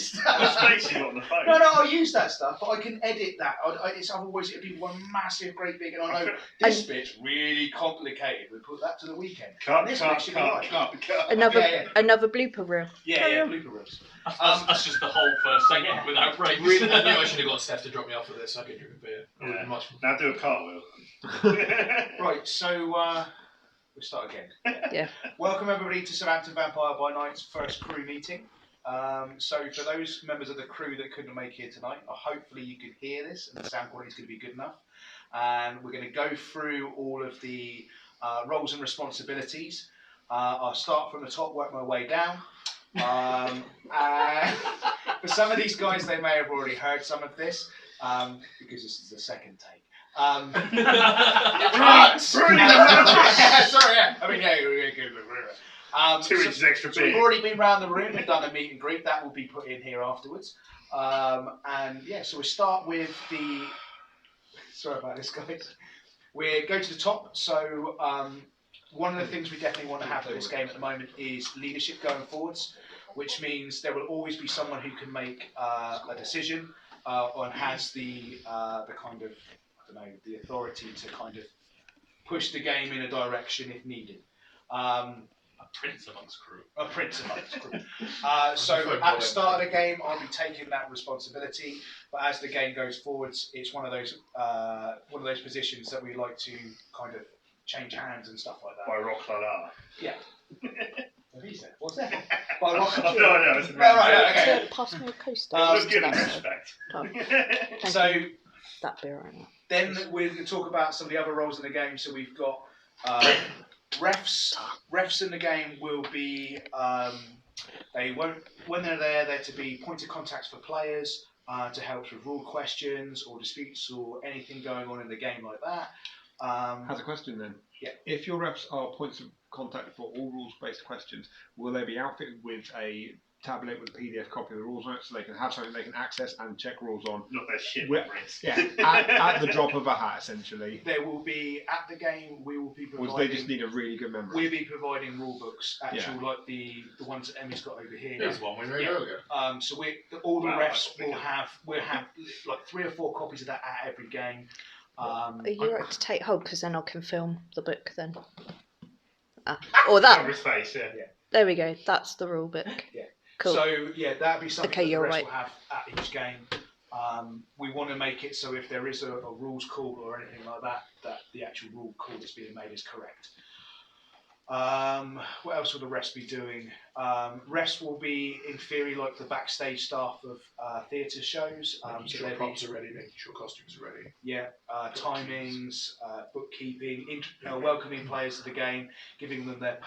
stuff. What space you got on the phone? No, I'll use that stuff, but I can edit that. It's otherwise it'd be one massive, great big, and I know this bit's really complicated. We put that to the weekend. Cut. Another blooper reel. Yeah, blooper reels. That's just the whole first segment without breaks. Really, I knew I should have got Steph to drop me off for this. I could drink a beer. Yeah. Much Now do a cartwheel. Right, so we'll start again. Yeah. Welcome everybody to Southampton Vampire By Night's first crew meeting. So for those members of the crew that couldn't make here tonight, hopefully you could hear this and the sound quality is going to be good enough. And we're going to go through all of the roles and responsibilities. I'll start from the top, work my way down. And for some of these guys, they may have already heard some of this because this is the second take. Sorry, Two inches extra so big. we've already been round the room and done a meet and greet. That will be put in here afterwards. And yeah, so we start with the. Sorry about this, guys. We go to the top. So one of the things we definitely want to have for this game at the moment is leadership going forwards, which means there will always be someone who can make a decision and has the kind of, I don't know, the authority to kind of push the game in a direction if needed. A prince amongst crew. So at the start of the game, I'll be taking that responsibility. But as the game goes forwards, it's one of those positions that we like to kind of change hands and stuff like that. By Rock Lala. Yeah. What he said? What's that? By Rock. No. It's Okay. Pass me a coaster. Look good in respect. So that beer right now. then we'll talk about some of the other roles in the game. So we've got refs. Refs in the game will be they won't when they're to be point of contacts for players to help with rule questions or disputes or anything going on in the game like that. Has a question then. Yeah. If your refs are points of contact for all rules-based questions, will they be outfitted with a tablet with a PDF copy of the rules on it so they can have something they can access and check rules on? Not their shit Well, memories. Yeah, at the drop of a hat, essentially. There will be at the game. We will be providing. Or do they just need a really good memory? We'll be providing rule books, like the ones that Emmy's got over here. Here's one we made earlier. So all the refs will have like 3 or 4 copies of that at every game. Are you right to take hold? Because then I can film the book then. Or that. Cover his face, yeah. There we go. That's the rule book. Yeah. Cool. So yeah, that'd be something Okay, that the you're refs right. will have at each game. We want to make it so if there is a rules call or anything like that, that the actual rule call that's being made is correct. What else will the refs be doing? Refs will be, in theory, like the backstage staff of theatre shows. Making sure props are ready, making sure costumes are ready. Yeah, timings, bookkeeping, welcoming players to the game, giving them their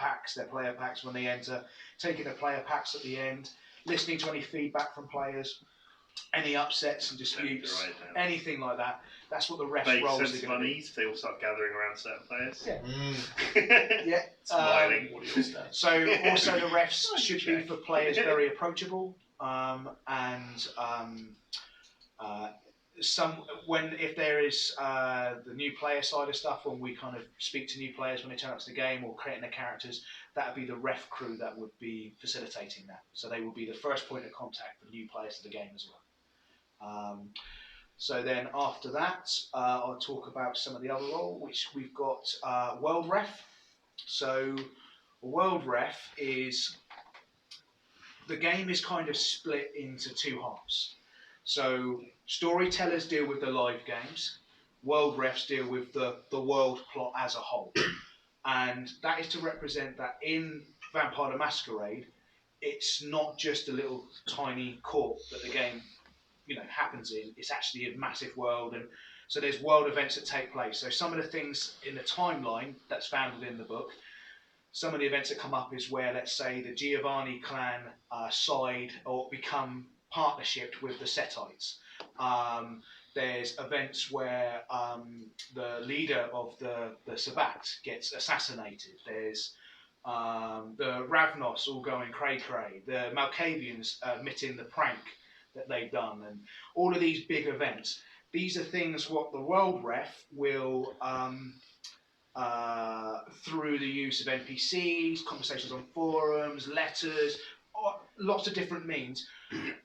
player packs when they enter, taking the player packs at the end, listening to any feedback from players, any upsets and disputes, anything like that. That's what the refs roles are going to be. They all start gathering around certain players. Yeah. Yeah. Smiling. So also the refs should be for players very approachable if there is the new player side of stuff, when we kind of speak to new players when they turn up to the game or creating their characters, that would be the ref crew that would be facilitating that. So they will be the first point of contact for new players to the game as well. So then after that, I'll talk about some of the other role, which we've got World Ref. So World Ref is, the game is kind of split into 2 halves. So storytellers deal with the live games, world refs deal with the world plot as a whole. And that is to represent that in Vampire the Masquerade, it's not just a little tiny court that the game happens in. It's actually a massive world, and so there's world events that take place. So some of the things in the timeline that's found within the book, some of the events that come up is where, let's say, the Giovanni clan side or become partnershiped with the Setites. There's events where the leader of the Sabbat gets assassinated. There's the Ravnos all going cray-cray. The Malkavians admitting the prank that they've done. And all of these big events, these are things what the World Ref will, through the use of NPCs, conversations on forums, letters, lots of different means.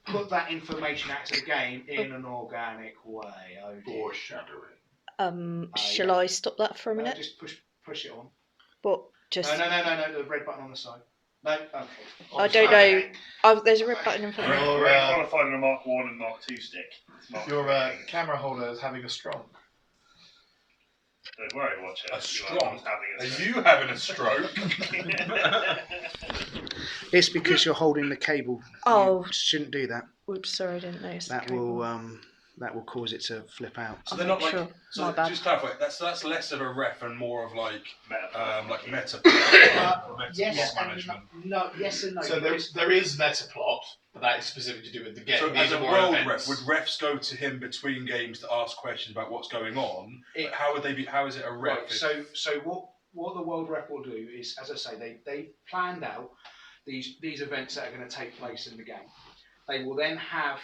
Put that information out to the game in an organic way. Oh dear. Foreshadowing. Shall I stop that for a minute? Just push it on. What? Just. No, the red button on the side. No, okay. I don't know. Oh, there's a red button in front of me. We're qualified in a Mark 1 and Mark 2 stick. Your camera holder is having a strong. Don't worry, watch it. A strong? Having Are you having a stroke? It's because you're holding the cable. Oh. You shouldn't do that. Oops, sorry, I didn't notice. That will cause it to flip out. So they're not like. Sure. So My bad. just clarify. That's less of a ref and more of like meta. Yes plot and management. no. Yes and no. So there is meta plot, but that is specific to do with the game. So These as are a more world events. ref, would refs go to him between games to ask questions about what's going on? It- How would they be? How is it a ref? Right, so what the world rep will do is, as I say, they planned out these events that are going to take place in the game. They will then have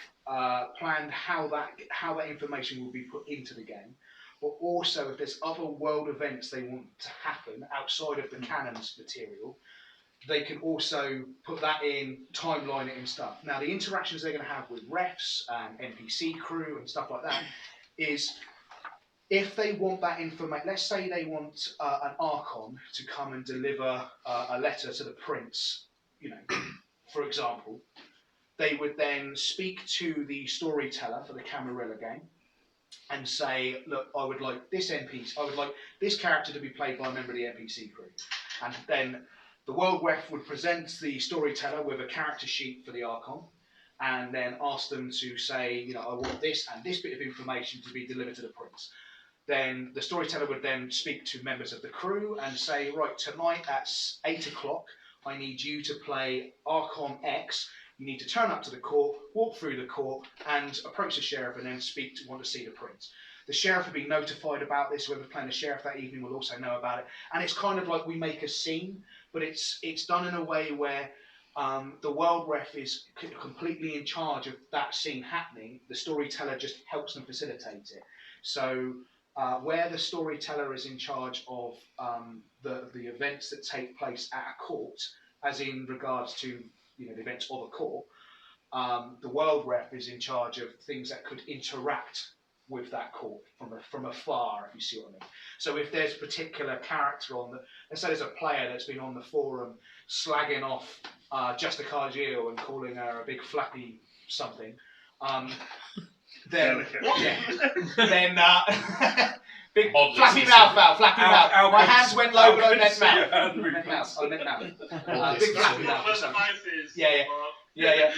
planned how that information will be put into the game, but also if there's other world events they want to happen outside of the canon's material, they can also put that in, timeline it and stuff. Now the interactions they're going to have with refs and NPC crew and stuff like that is, if they want that information, let's say they want an Archon to come and deliver a letter to the prince, for example, they would then speak to the storyteller for the Camarilla game and say, look, I would like this character to be played by a member of the NPC crew. And then the world ref would present the storyteller with a character sheet for the Archon and then ask them to say, I want this and this bit of information to be delivered to the prince. Then the storyteller would then speak to members of the crew and say, right, tonight at 8 o'clock, I need you to play Archon X. You need to turn up to the court, walk through the court, and approach the sheriff and then want to see the prince. The sheriff will be notified about this. Whoever's playing the sheriff that evening will also know about it. And it's kind of like we make a scene, but it's done in a way where the world ref is completely in charge of that scene happening. The storyteller just helps them facilitate it. So where the storyteller is in charge of the events that take place at a court, as in regards to the events of a court, the world ref is in charge of things that could interact with that court from afar, if you see what I mean. So if there's a particular character let's say there's a player that's been on the forum slagging off Justicargio and calling her a big flappy something, then big flappy mouth. My hands went low, but I meant mouth. Big flappy mouth or something. Yeah.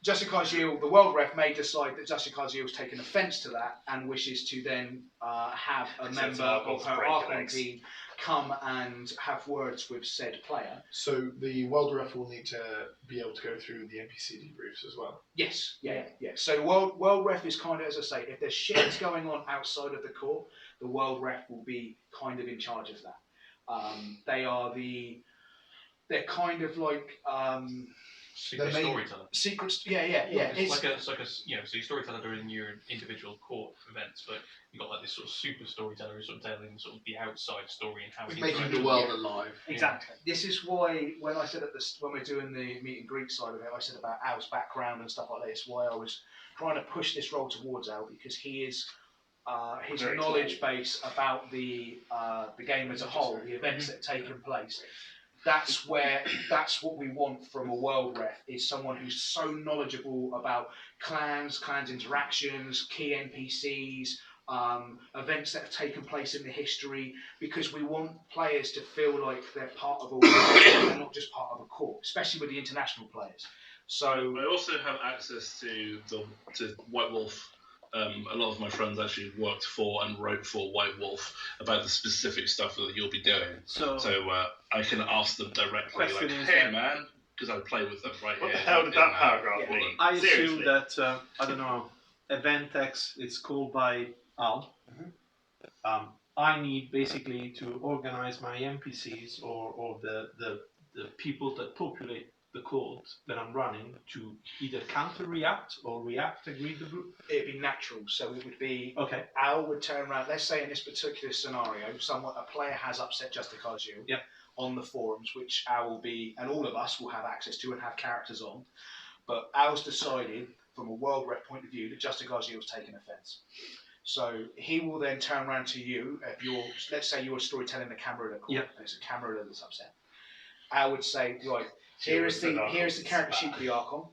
Justicargio, the world ref may decide that Justicargio has taken offence to that and wishes to then have a member of her Archon team come and have words with said player. So the world ref will need to be able to go through the NPC debriefs as well. Yes, yeah. So world ref is kind of, as I say, if there's shit going on outside of the court, the world ref will be kind of in charge of that. They're kind of like secret storyteller. Secrets, yeah. It's like a so your storyteller during your individual court events, but you've got like this sort of super storyteller who's sort of telling sort of the outside story and how it's making the world alive. Exactly. This is why when I said when we're doing the meet and greet side of it, I said about Al's background and stuff like this. Why I was trying to push this role towards Al, because he is his knowledge base about the game as a whole, the events that have taken place. That's what we want from a world ref, is someone who's so knowledgeable about clans interactions, key NPCs, events that have taken place in the history, because we want players to feel like they're part of a world and not just part of a court, especially with the international players. So I also have access to White Wolf. A lot of my friends actually worked for and wrote for White Wolf about the specific stuff that you'll be doing. So I can ask them directly, like, hey man, because I play with them right What here. the hell did that paragraph mean? I assume Seriously? that, I don't know, Event X, it's called by Al. I need basically to organize my NPCs or the people that populate the code that I'm running to either counter-react or react and read the group? it'd be natural. So it would be, Okay. Al would turn around, let's say in this particular scenario, a player has upset Justicargio. Yep. on the forums, which Al will be, and all of us will have access to and have characters on. But Al's decided, from a world rep point of view, that Justicazio's taken offence. So he will then turn around to you, if you're, let's say you're storytelling the camera court, and it's a camera that's upset. Al would say, right, here's the character sheet for the Archon.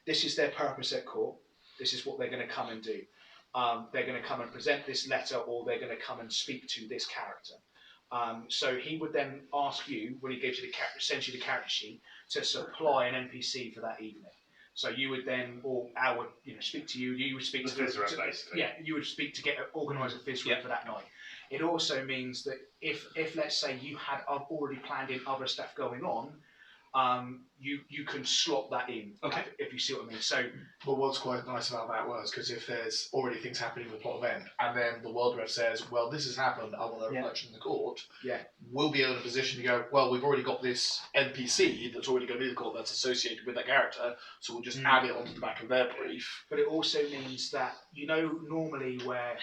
This is their purpose at court. This is what they're going to come and do. They're going to come and present this letter, or they're going to come and speak to this character. So he would then ask you, when he gives you sends you the character sheet, to supply an NPC for that evening. So you would then, or Al would, speak to you. You would speak The fizz rep, basically. Yeah, you would speak to organise a fizz rep for that night. It also means that if let's say you had already planned in other stuff going on, you can slot that in. Okay. If you see what I mean. So, but what's quite nice about that was, because if there's already things happening in the plot event, and then the world ref says, well, this has happened, I want a reflection in the court, we'll be in a position to go, well, we've already got this NPC that's already going to be in the court that's associated with that character, so we'll just add it onto the back of their brief. But it also means that, normally where,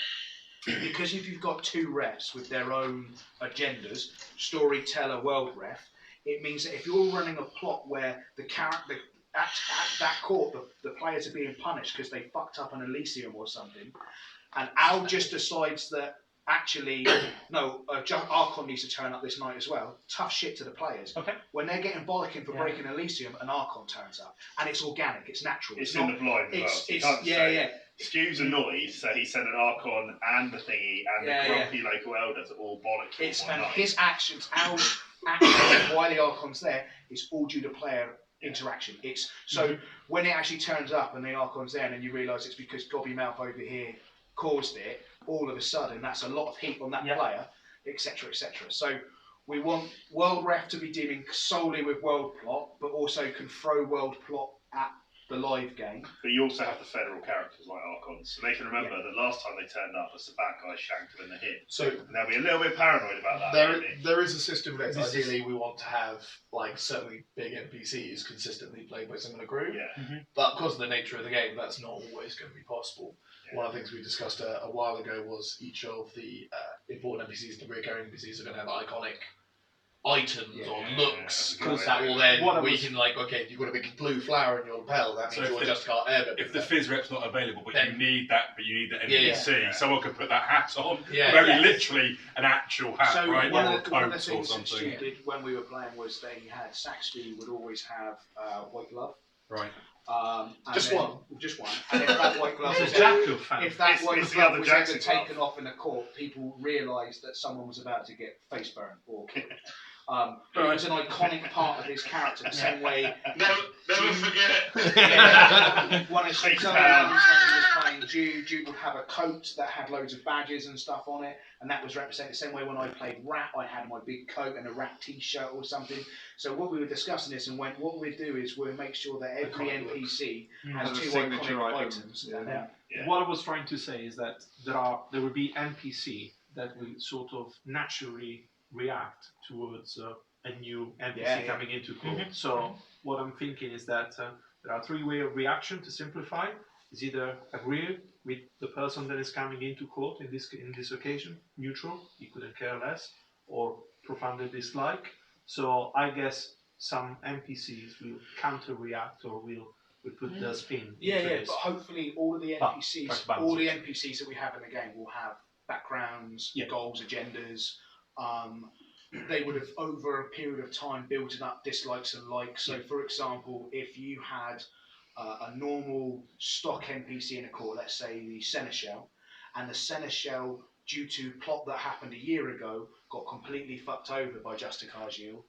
because if you've got two refs with their own agendas, storyteller, world ref, it means that if you're running a plot where the character at that court, the players are being punished because they fucked up an Elysium or something, and Al just decides that actually, no, Archon needs to turn up this night as well. Tough shit to the players. Okay. When they're getting bollocking for breaking Elysium, an Archon turns up, and it's organic, it's natural. It's in the blind as well. So you can't say, Skew's annoyed, so he sent an Archon and the thingy and the grumpy local elder to all bollock him one night. His actions, Al's actions, why the Archon's there, is all due to player interaction. It's so when it actually turns up and the Archon's there, and then you realise it's because Gobbymouth over here caused it, all of a sudden that's a lot of heat on that player, etc., etc. So we want world ref to be dealing solely with world plot, but also can throw world plot at the live game. But you also have the federal characters like Archons, so they can remember that last time they turned up, the bad guy shanked them in the hip. So and they'll be a little bit paranoid about that. There is a system that ideally we want to have, like, certainly big NPCs consistently played by someone in a crew. Yeah. But because of the nature of the game, that's not always going to be possible. Yeah. One of the things we discussed a while ago was each of the important NPCs, the recurring NPCs, are going to have iconic items or looks that will then we can, like, okay, if you've got a big blue flower in your lapel, that means you're just got air. If the fizz rep's not available, but you need that NPC, someone could put that hat on. Literally an actual hat, so right? One of the things that Stu did when we were playing was they had Saxby would always have white glove. Right. Just one. And if that white glove was ever taken off in a court, people realised that someone was about to get face burned or killed. But it was an iconic part of his character, the same way. Never forget. One of Stu's other ones when he was playing Jude would have a coat that had loads of badges and stuff on it, and that was represented the same way when I played Rat. I had my big coat and a Rat T-shirt or something. So what we were discussing this, and what we'd do is we'll make sure that every NPC has two iconic items. What I was trying to say is that there will be NPC that will sort of naturally react towards a new NPC coming into court. So what I'm thinking is that there are three ways of reaction to simplify. Is either agree with the person that is coming into court in this occasion, neutral, he couldn't care less, or profoundly dislike. So I guess some NPCs will counter-react or will put their spin. But hopefully all of the NPCs that we have in the game will have backgrounds, goals, agendas. They would have, over a period of time, built up dislikes and likes. So, for example, if you had a normal stock NPC in a court, let's say the Seneschal, and the Seneschal, due to plot that happened a year ago, got completely fucked over by Justicazio,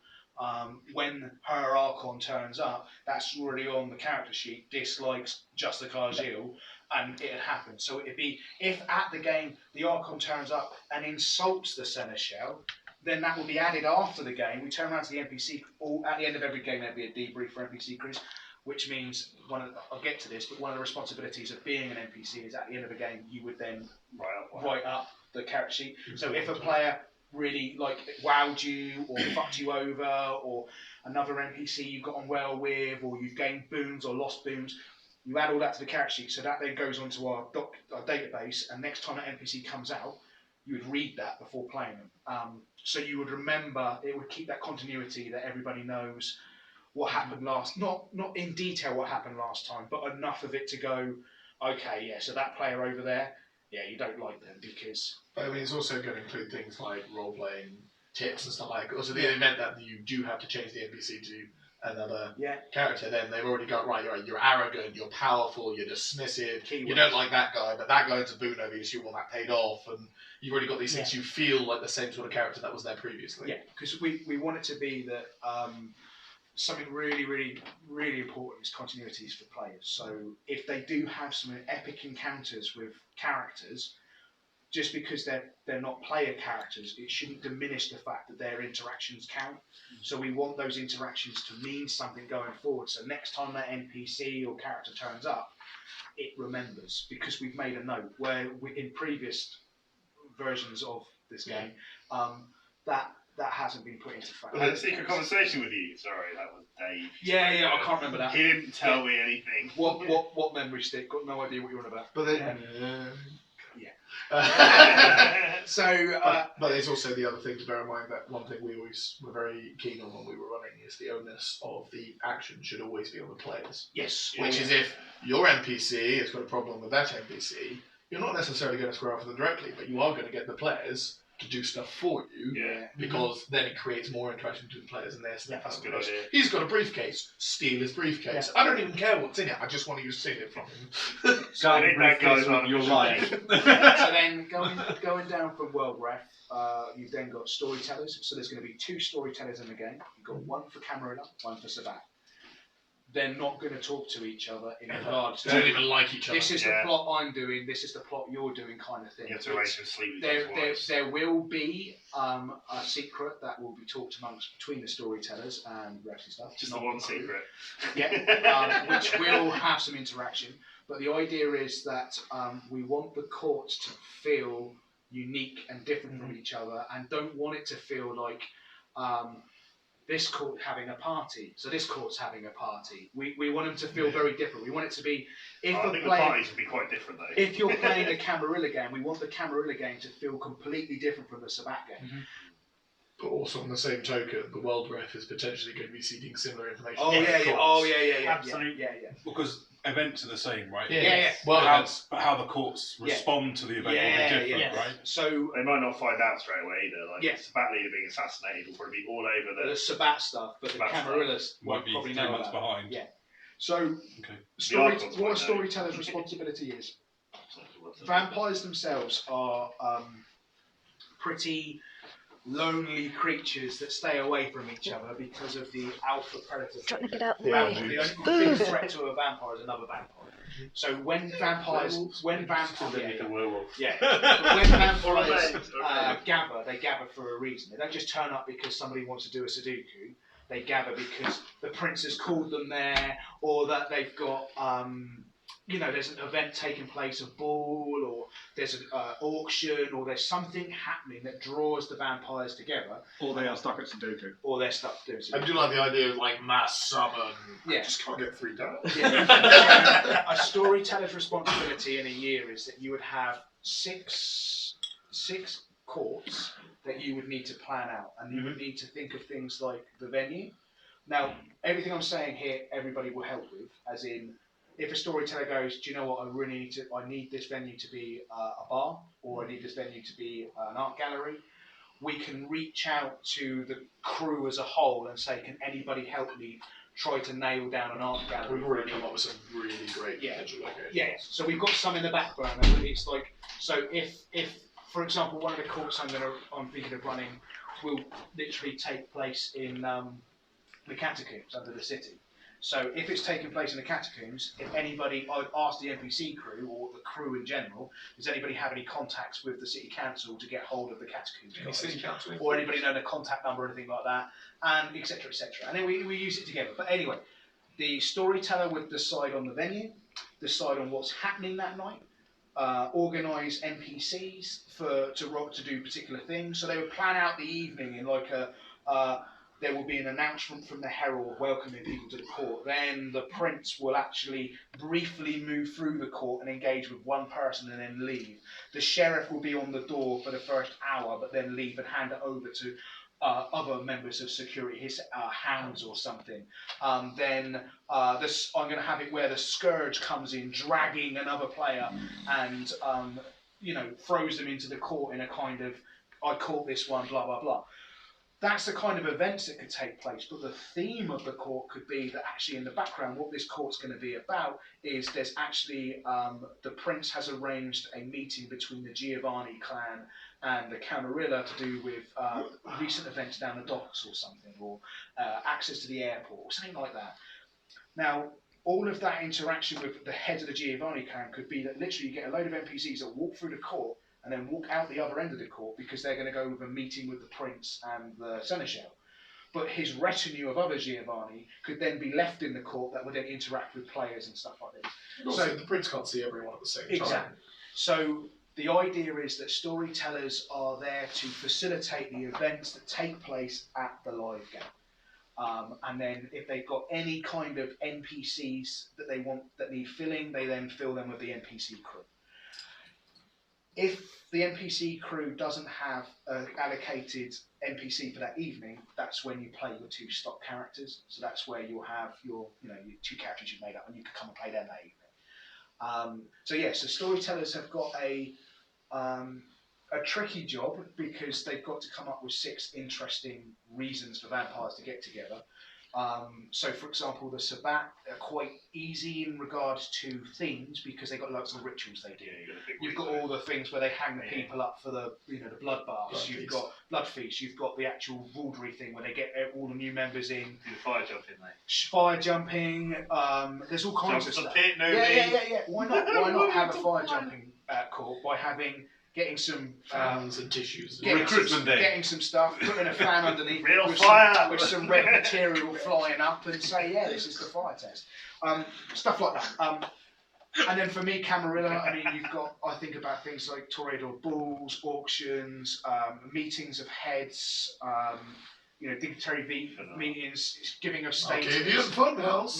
when her Archon turns up, that's already on the character sheet, dislikes Justicazio, and it had happened. So it'd be, if at the game the Archon turns up and insults the Seneschal, then that will be added after the game. We turn around to the NPC, or at the end of every game there'll be a debrief for NPC crews, which means, I'll get to this, but one of the responsibilities of being an NPC is at the end of the game you would then write up the character sheet. So if a player really wowed you or fucked you over, or another NPC you got on well with, or you've gained boons or lost boons, you add all that to the character sheet, so that then goes onto our database, and next time that NPC comes out, you would read that before playing them. so you would remember. It would keep that continuity that everybody knows what happened last. Not in detail what happened last time, but enough of it to go, okay, yeah. So that player over there, yeah, you don't like them because. But I mean, it's also going to include things like role-playing tips and stuff like that. Also, the event that you do have to change the NPC to another character, then they've already got, right, you're arrogant, you're powerful, you're dismissive, you don't like that guy, but that guy's a boon over you, so you want that paid off, and you've already got these things, you feel like the same sort of character that was there previously. Yeah, because we want it to be that something really, really, really important is continuities for players. So if they do have some epic encounters with characters, just because they're not player characters, it shouldn't diminish the fact that their interactions count. So we want those interactions to mean something going forward. So next time that NPC or character turns up, it remembers, because we've made a note where in previous versions of this game, that hasn't been put into fact. Was it a secret conversation with you? Sorry, that was Dave. Yeah, I can't remember that. He didn't tell me anything. What memory stick? Got no idea what you're on about. But then, but there's also the other thing to bear in mind, that one thing we always were very keen on when we were running is the onus of the action should always be on the players. Yes. Which is, if your NPC has got a problem with that NPC, you're not necessarily going to square off with them directly, but you are going to get the players to do stuff for you, because then it creates more interaction between the players and their stuff. That's a good idea. He's got a briefcase. Steal his briefcase. I don't even care what's in it. I just want you to steal it from him. So I think that goes on your life. So then going down from World Ref, you've then got storytellers. So there's going to be 2 storytellers in the game. You've got one for Camarilla, one for Sabat. They're not going to talk to each other in regards to. They don't even like each other. This is the plot I'm doing. This is the plot you're doing, kind of thing. You have to arrange to sleep. There will be a secret that will be talked between the storytellers and refs and stuff. Just the one secret. Yeah, which will have some interaction. But the idea is that we want the courts to feel unique and different from each other, and don't want it to feel like. This court having a party, so this court's having a party. We want them to feel very different. We want it to be. I think the parties would be quite different though. If you're playing the Camarilla game, we want the Camarilla game to feel completely different from the Sabat game. Mm-hmm. But also on the same token, the World Ref is potentially going to be seeding similar information. Absolutely. Yeah. Because events are the same, right? Yeah. Well, but how the courts respond to the event will be different, right? So they might not find out straight away either. Like the Sabat leader being assassinated will probably be all over the Sabat stuff, but the Camarillas won't probably know 3 months about behind. Yeah. So what a storyteller's responsibility is. Vampires themselves are pretty lonely creatures that stay away from each other because of the alpha predator. Trying to get out the way. The only big threat to a vampire is another vampire. So when vampires gather, they gather for a reason. They don't just turn up because somebody wants to do a Sudoku. They gather because the prince has called them there, or that they've got there's an event taking place, a ball, or there's an auction, or there's something happening that draws the vampires together. Or they are stuck at Sudoku. Or they're stuck doing Sudoku. I do like the idea of mass summon. I just can't get 3 down. A storyteller's responsibility in a year is that you would have six courts that you would need to plan out, and you would need to think of things like the venue. Now, everything I'm saying here, everybody will help with, as in, if a storyteller goes, do you know what, I need this venue to be a bar, or I need this venue to be an art gallery, we can reach out to the crew as a whole and say, can anybody help me try to nail down an art gallery? We've already come up with some really great potential locations. Yeah, so we've got some in the back burner. It's like, so if for example, one of the courts I'm thinking of running will literally take place in the catacombs under the city. So if it's taking place in the catacombs, if anybody, I'd ask the NPC crew or the crew in general, does anybody have any contacts with the city council to get hold of the catacombs guys? City council, or anybody know the contact number or anything like that, and etc. And then we use it together. But anyway, the storyteller would decide on the venue, decide on what's happening that night, organise NPCs to do particular things. So they would plan out the evening in like there will be an announcement from the herald welcoming people to the court. Then the prince will actually briefly move through the court and engage with one person and then leave. The sheriff will be on the door for the first hour, but then leave and hand it over to other members of security, his hounds or something. Then I'm going to have it where the scourge comes in, dragging another player and throws them into the court in a kind of, I caught this one, blah blah blah. That's the kind of events that could take place, but the theme of the court could be that actually in the background, what this court's going to be about is there's actually the prince has arranged a meeting between the Giovanni clan and the Camarilla to do with recent events down the docks or something, or access to the airport or something like that. Now, all of that interaction with the head of the Giovanni clan could be that literally you get a load of NPCs that walk through the court and then walk out the other end of the court because they're going to go with a meeting with the prince and the seneschal. But his retinue of other Giovanni could then be left in the court that would then interact with players and stuff like this. So the prince can't see everyone at the same time. Exactly. So the idea is that storytellers are there to facilitate the events that take place at the live game. And then if they've got any kind of NPCs that they want that need filling, they then fill them with the NPC crew. If the NPC crew doesn't have an allocated NPC for that evening, that's when you play your two stock characters. So that's where you'll have your two characters you've made up, and you can come and play them that evening. So storytellers have got a tricky job because they've got to come up with 6 interesting reasons for vampires to get together. So, for example, the Sabbat are quite easy in regards to themes because they've got lots of rituals they do. You've got all the things where they hang the people up for the blood baths. You've got blood feasts. You've got the actual Waldry thing where they get all the new members in. Do the fire jumping, mate. Fire jumping. There's all kinds of stuff. Pit, yeah. Why not have a fire jumping court by getting some fans and tissues, getting some stuff, putting a fan underneath with some red material flying up, and say, yeah, this is the fire test. Stuff like that. And then for me, Camarilla, I mean, I think about things like Toreador Bulls, auctions, meetings of heads, dignitary meetings, giving of status. Arcadian Funhouse.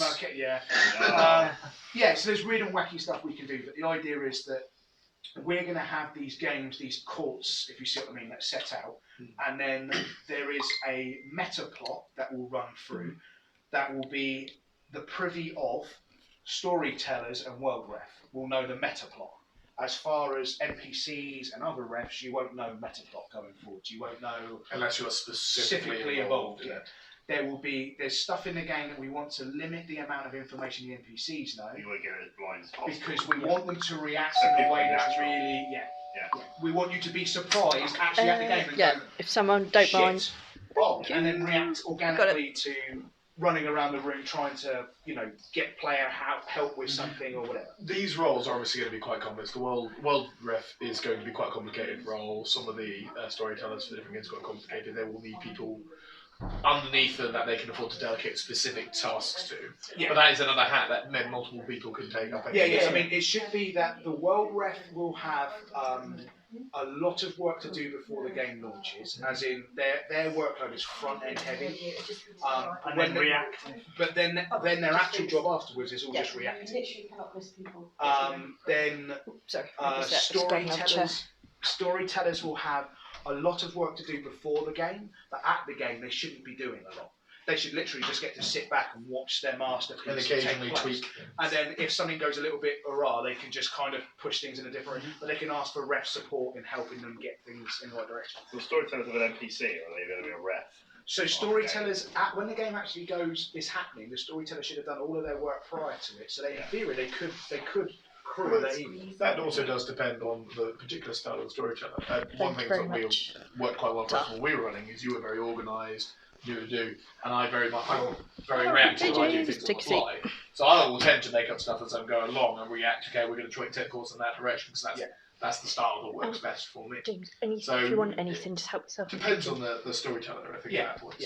So there's weird and wacky stuff we can do, but the idea is that we're going to have these games, these courts, if you see what I mean, that's set out, and then there is a meta plot that will run through that will be the privy of storytellers and world ref will know the meta plot. As far as NPCs and other refs, you won't know meta plot going forward. You won't know unless you're specifically involved in it. There's stuff in the game that we want to limit the amount of information the NPCs know. You want to get it as blind as possible. Because we want them to react in a way that's really, we want you to be surprised actually at the game and go, if someone don't mind. And then react organically to running around the room trying to, get player help with something or whatever. These roles are obviously going to be quite complex. The world ref is going to be quite a complicated role. Some of the storytellers for different games are quite complicated. They will need people underneath them that they can afford to delegate specific tasks to. Yeah. But that is another hat that then multiple people can take up. I mean, it should be that the world ref will have a lot of work to do before the game launches, as in their workload is front end heavy, and then reactive. But then their actual job afterwards is all just reactive. Literally cannot miss people. Storytellers will have a lot of work to do before the game, but at the game they shouldn't be doing a lot. They should literally just get to sit back and watch their masterpiece and occasionally tweak. And then if something goes a little bit awry, they can just kind of push things in a different way. But they can ask for ref support in helping them get things in the right direction. So storytellers have an NPC, or are they going to be a ref? So storytellers, when the game actually is happening, the storyteller should have done all of their work prior to it. So in theory, they could crew that evening. That also does depend on the particular style of the storyteller. One thing that we worked quite well for us when we were running is you were very organised, knew to do, and I'm very reactive. I do things on the fly. So I will tend to make up stuff as I'm going along and react. Okay, we're going to try to take course in that direction because that's the style that works best for me. James, if you want anything, just help yourself. Depends on the storyteller, I think. At that point.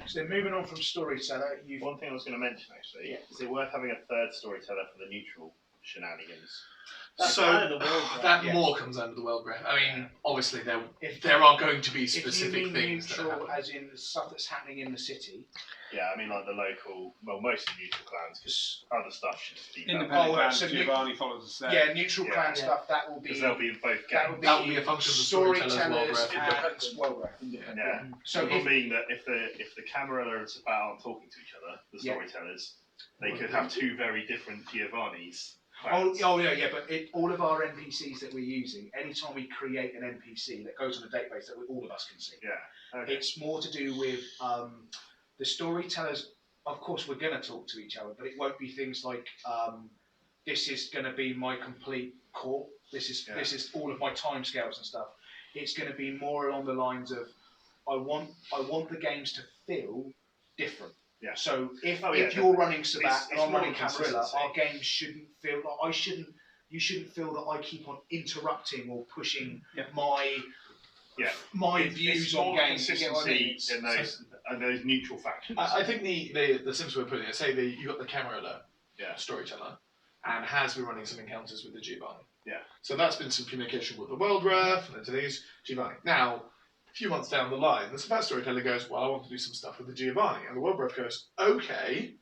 So moving on from storyteller, one thing I was going to mention actually, is it worth having a third storyteller for the neutral shenanigans. That more comes under the world ref. I mean, obviously there are going to be specific things that happen. As in stuff that's happening in the city. Yeah, I mean like the local, mostly neutral clans, because other stuff should just be independent clans. Giovanni follows us there. Yeah, neutral clan stuff. That will be. Because they'll be in both games. That will be a function of the storytellers and world ref. Yeah. So it would mean that if the Camarilla and Sabat aren't talking to each other, the storytellers, they could have two very different Giovannis. Oh yeah, but all of our NPCs that we're using, anytime we create an NPC that goes on a database that all of us can see. Yeah. Okay. It's more to do with the storytellers. Of course, we're going to talk to each other, but it won't be things like this is going to be my complete core. This is all of my timescales and stuff. It's going to be more along the lines of I want the games to feel different. Yeah. So if you're running Sabat and I'm running Camarilla, our games shouldn't feel like you shouldn't feel that I keep on interrupting or pushing my views on games. Consistency in those neutral factions. I think the simplest way of putting it, say you got the Camarilla storyteller and has been running some encounters with the Giovanni. Yeah. So that's been some communication with the world ref and today's Giovanni. Now, a few months down the line, the Sabat storyteller goes, well, I want to do some stuff with the Giovanni. And the world ref goes, okay,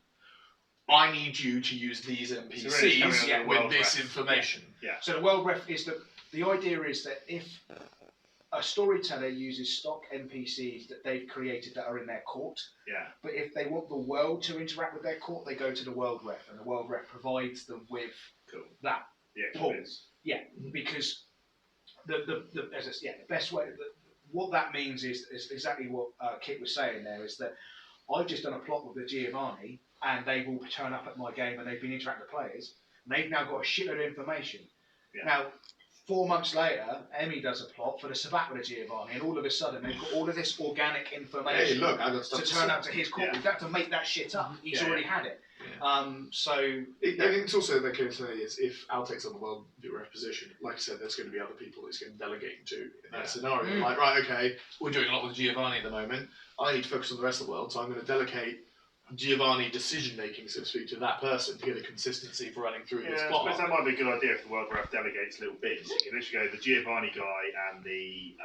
I need you to use these NPCs with this information. Yeah. So the world ref is the idea is that if a storyteller uses stock NPCs that they've created that are in their court, but if they want the world to interact with their court, they go to the world ref, and the world ref provides them with that pull. Yeah, because the best way. What that means is exactly what Kit was saying there, is that I've just done a plot with the Giovanni and they will turn up at my game and they've been interacting with players and they've now got a shitload of information. Yeah. Now, 4 months later, Emmy does a plot for the Sabat with the Giovanni and all of a sudden they've got all of this organic information to turn up to his court. We've got to make that shit up. He's already had it. Yeah. I think it's also the case today is if Al takes on the world ref position, like I said, there's going to be other people he's going to delegate to in that scenario. Like, right, okay, we're doing a lot with Giovanni at the moment. I need to focus on the rest of the world, so I'm going to delegate Giovanni decision making, so to speak, to that person to get a consistency for running through this plot. I suppose that might be a good idea if the world ref delegates little bits. You can literally go, the Giovanni guy and the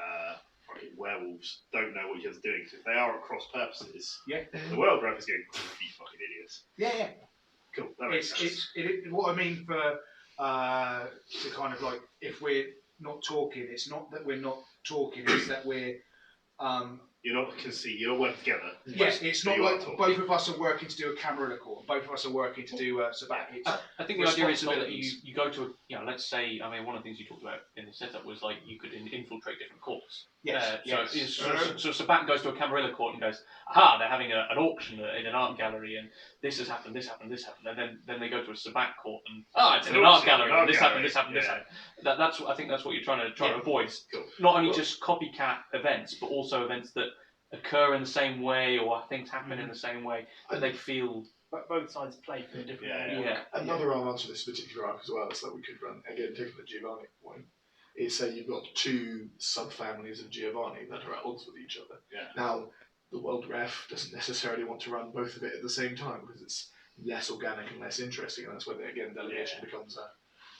werewolves don't know what each other's doing, because if they are at cross purposes, the world ref is going, you fucking idiots. Yeah. Cool. That makes sense. What I mean for to kind of like, if we're not talking, it's not that we're not talking, it's that we're you're not working together. Yes, it's not like both of us are working to do a Camarilla court, both of us are working to do Sabat. I think the idea is not that you go to let's say, I mean, one of the things you talked about in the setup was like you could infiltrate different courts. So Sabat goes to a Camarilla court and goes, aha, they're having an auction in an art gallery and this has happened, and then they go to a Sabat court and it's in an art gallery and this happened. I think that's what you're trying to avoid. Cool. Not only just copycat events, but also events that occur in the same way or things happen in the same way, but they feel. But both sides play for a different way. Yeah. Another answer to this particular arc as well is that we could run, again, taking the Giovanni point, is say you've got two subfamilies of Giovanni that are at odds with each other. Yeah. Now, the world ref doesn't necessarily want to run both of it at the same time because it's less organic and less interesting, and that's where, again, delegation becomes a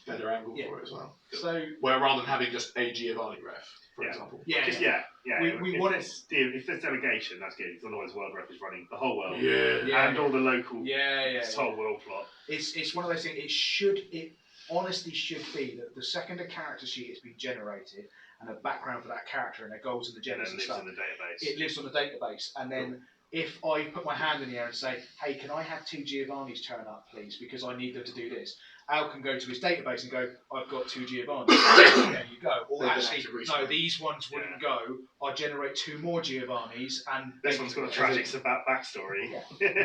better angle for it as well. So, where rather than having just a Giovanni ref, for example. We want it. If there's delegation, that's good. Because otherwise, the world ref is running the whole world. And all the local. This whole world plot. It's one of those things. It honestly should be that the second a character sheet has been generated and a background for that character and their goals and agendas and stuff, in the database. It lives on the database, and then. If I put my hand in the air and say, hey, can I have 2 Giovannis turn up, please, because I need them to do this, Al can go to his database and go, I've got 2 Giovannis. There you go. Or actually, no, these ones wouldn't go. I generate 2 more Giovannis, and this one's got a tragic backstory.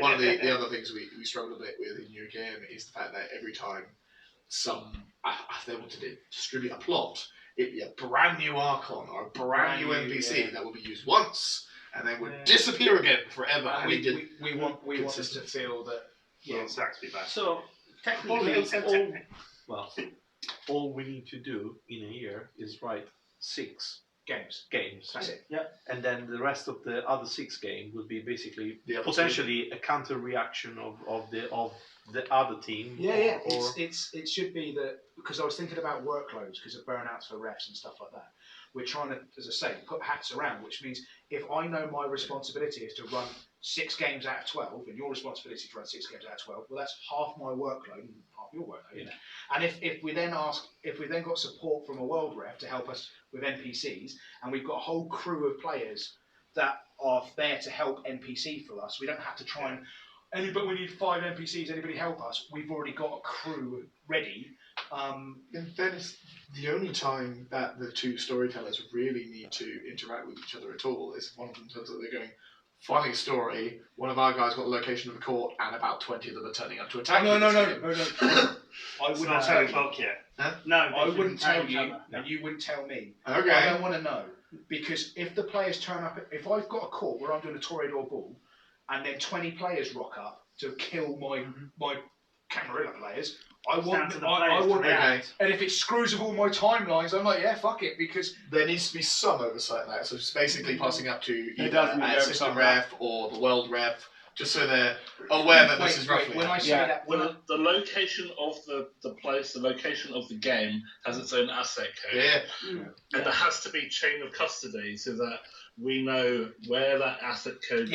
One of the other things we struggle a bit with in your game is the fact that every time if they wanted to distribute a plot, it'd be a brand new Archon or a brand new NPC that will be used once. And then would disappear again forever. We want us to feel that. It's actually bad. So technically, all we need to do in a year is write 6 games. That's it. Yeah. And then the rest of the other 6 games would be basically potentially a counter reaction of the other team. Yeah. It should be that, because I was thinking about workloads because of burnouts for refs and stuff like that. We're trying to, as I say, put hats around, which means if I know my responsibility is to run 6 games out of 12, and your responsibility is to run 6 games out of 12, well, that's half my workload and half your workload. Yeah. And if we then got support from a world ref to help us with NPCs, and we've got a whole crew of players that are there to help NPC for us, we don't have to try and we need 5 NPCs. Anybody help us? We've already got a crew ready. In fairness, the only time that the 2 storytellers really need to interact with each other at all is if one of them turns up, they're going, funny story, one of our guys got the location of the court and about 20 of them are turning up to attack. No. I wouldn't tell you yet. Huh? No, I wouldn't tell you, and you wouldn't tell me. Okay. I don't want to know, because if the players turn up, if I've got a court where I'm doing a Toreador ball, and then 20 players rock up to kill my Camarilla players, I want that. And if it screws with all my timelines, I'm like, yeah, fuck it, because there needs to be some oversight in that. So it's basically passing up to either a system ref or the world ref, just so they're aware that this is roughly. When I say that, the location of the place, the location of the game has its own asset code. Yeah. And there has to be chain of custody so that we know where that asset code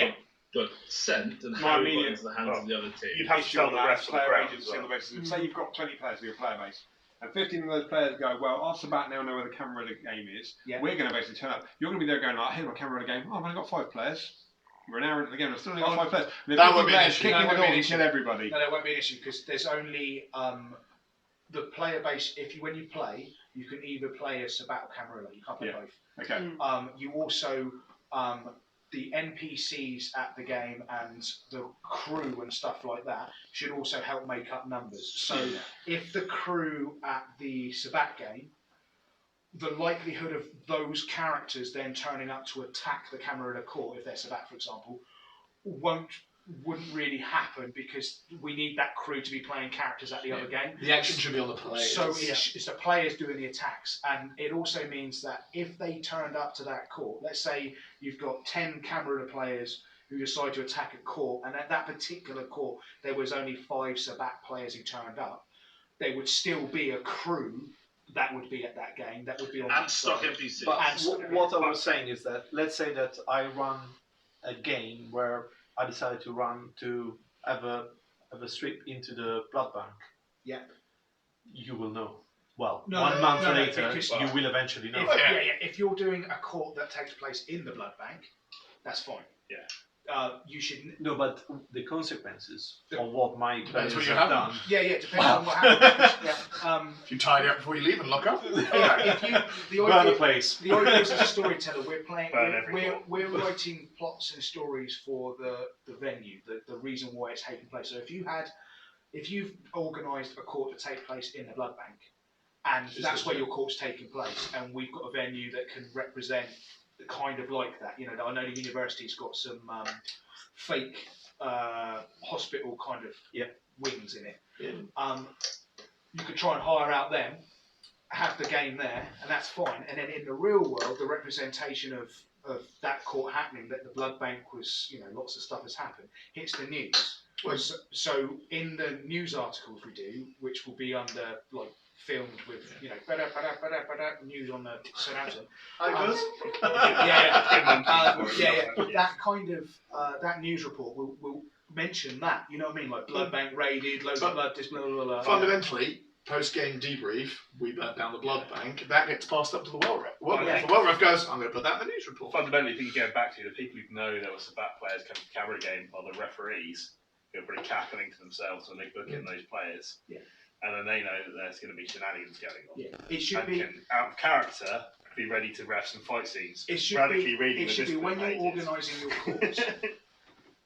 got sent and how it got into the hands of the other team. You'd have to tell the refs on the ground as well. Say you've got 20 players for your player base, and 15 of those players go, well, our Sabat now know where the Camarilla game is. Yeah. We're going to basically turn up. You're going to be there going, like, hey, my Camarilla game. Oh, I've only got 5 players. We're an hour into the game. I've still only got 5 players. That won't be an issue. Kicking the door and kill everybody. No, that won't be an issue, because there's only the player base. When you play, you can either play a Sabat or Camarilla. You can't play both. Okay. You also the NPCs at the game and the crew and stuff like that should also help make up numbers. So if the crew at the Sabat game, the likelihood of those characters then turning up to attack the Camarilla court, if they're Sabat, for example, wouldn't really happen, because we need that crew to be playing characters at the other game. The action should be on the players. So it's the players doing the attacks, and it also means that if they turned up to that court, let's say you've got 10 Camarilla players who decide to attack a court, and at that particular court there was only 5 Sabat players who turned up, there would still be a crew that would be at that game, that would be on and stock NPCs. But what I was saying is that, let's say that I run a game where I decided to have a strip into the blood bank. Yeah. You will know. Well, No, 1 month no, later, because you will eventually know. If you're doing a court that takes place in the blood bank, that's fine. Yeah. You should. No, but the consequences of what my players what have you done. Yeah, depends on what happens. If you tidy up before you leave and lock up. Burn the place. The idea is, as a storyteller, we're Burn writing plots and stories for the venue, the reason why it's taking place. So if you've organised a court to take place in the blood bank, and that's where your court's taking place, and we've got a venue that can represent kind of like that. You know, I know the university's got some fake hospital kind of wings in it. Yeah. You could try and hire out them, have the game there, and that's fine. And then in the real world, the representation of that court happening, that the blood bank was, lots of stuff has happened, hits the news. So in the news articles we do, which will be under like filmed with news on the Southampton. That kind of that news report will mention that. You know what I mean? Like blood bank raided, loads of blood, blah blah blah. Fundamentally, post-game debrief, we burnt down the blood bank. That gets passed up to the world ref. The world ref goes, I'm going to put that in the news report. Fundamentally, if you go back to the people who know there were Sabat players coming to Camarilla game are the referees, who are pretty cackling to themselves when they book in those players. Yeah. And then they know that there's going to be shenanigans going on. Yeah. It should be can, out of character, be ready to ref some fight scenes. It should be when you're organising your courts.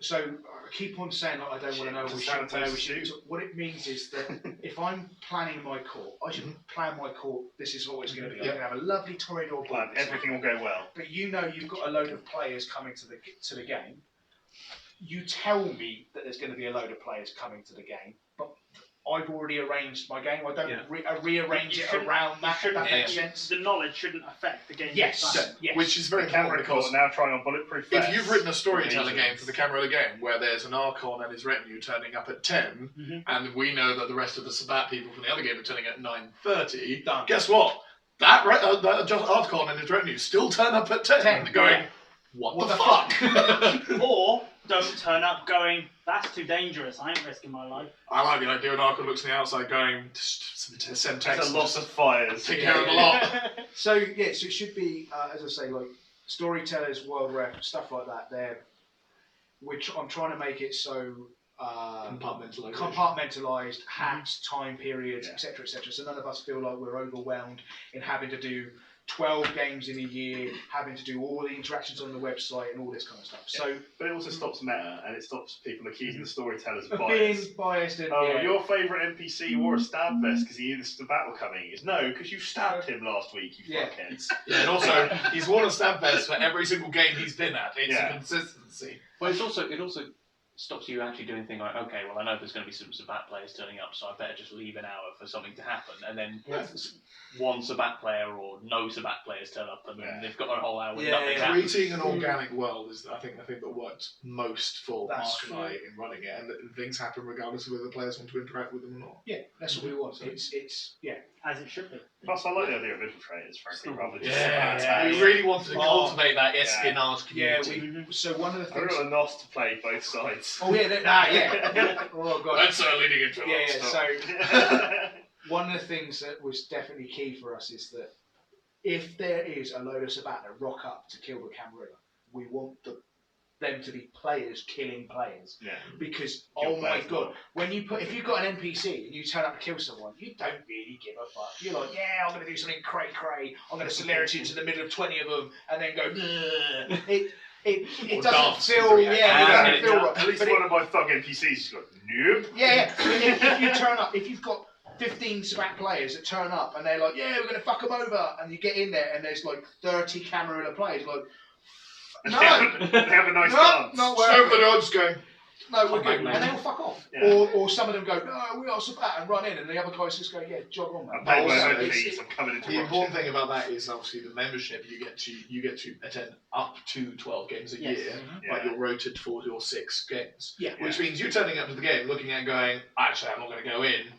So I keep on saying I don't want to know. What it means is that if I'm planning my court, I should plan my court. This is what it's going to be. I'm going to have a lovely Toreador plan. Everything will go well. But you've got a load of players coming to the game. You tell me that there's going to be a load of players coming to the game, but I've already arranged my game. I don't rearrange it around that. If that makes sense. The knowledge shouldn't affect the game. Yes. Which is very important because now trying on bulletproof vests. If you've written a storyteller game for the Camarilla game where there's an Archon and his retinue turning up at 10, and we know that the rest of the Sabbat people from the other game are turning at 9:30, guess what? That Archon and his retinue still turn up at 10. Going, what the fuck? Or don't turn up going, that's too dangerous, I ain't risking my life. I like the idea an Archon looks on the outside going, send text. There's a lot of fires. Take care of the lot. So it should be, as I say, like storytellers, world rep, stuff like that. I'm trying to make it so compartmentalised, hats, time periods, etc., etc. So none of us feel like we're overwhelmed in having to do 12 games in a year, having to do all the interactions on the website and all this kind of stuff. So, but it also stops meta, and it stops people accusing the storytellers of of being biased. And, your favourite NPC wore a stab vest because he knew this was the battle coming. No, because you stabbed him last week, you fuckheads. Yeah, and also he's worn a stab vest for every single game he's been at. It's a consistency. But it also stops you actually doing things like, okay, well, I know there's going to be some Sabbat players turning up, so I better just leave an hour for something to happen. And then one Sabbat player or no Sabbat players turn up, and then they've got a whole hour with nothing happens. Creating an organic world is, I think, the thing that works most for Mark and I in running it, and things happen regardless of whether the players want to interact with them or not. Yeah, that's what we want. It's as it should be. Plus, I like the idea of infiltrators, frankly, rather than just we really wanted to cultivate that espionage community. So one of the things. I've got a NOS to play both sides. Oh yeah, oh god, that's leading into a lot of stuff. So one of the things that was definitely key for us is that if there is a load of Sabbat that rock up to kill the Camarilla, we want them to be players killing players. Yeah. Because oh my god, if you've got an NPC and you turn up to kill someone, you don't really give a fuck. You're like, yeah, I'm gonna do something cray. I'm gonna celerity into the middle of 20 of them and then go. It doesn't feel right. At least one of my thug NPCs has got nope. Yeah. If you turn up, if you've got 15 Sabbat players that turn up and they're like, yeah, we're gonna fuck them over, and you get in there and there's like 30 Camarilla players, like. No, they have a nice dance. No, the dogs going. No, we're good, and they'll fuck off. Yeah. Or some of them go, no, we are Sabbat, and run in, and the other guys just go, yeah, jog on, man. I'm coming into the important thing about that is obviously the membership. You get to attend up to 12 games a year, but you're rotated for your 6 games. Yeah. Which means you turning up to the game, looking at, going, actually, I'm not going to go in,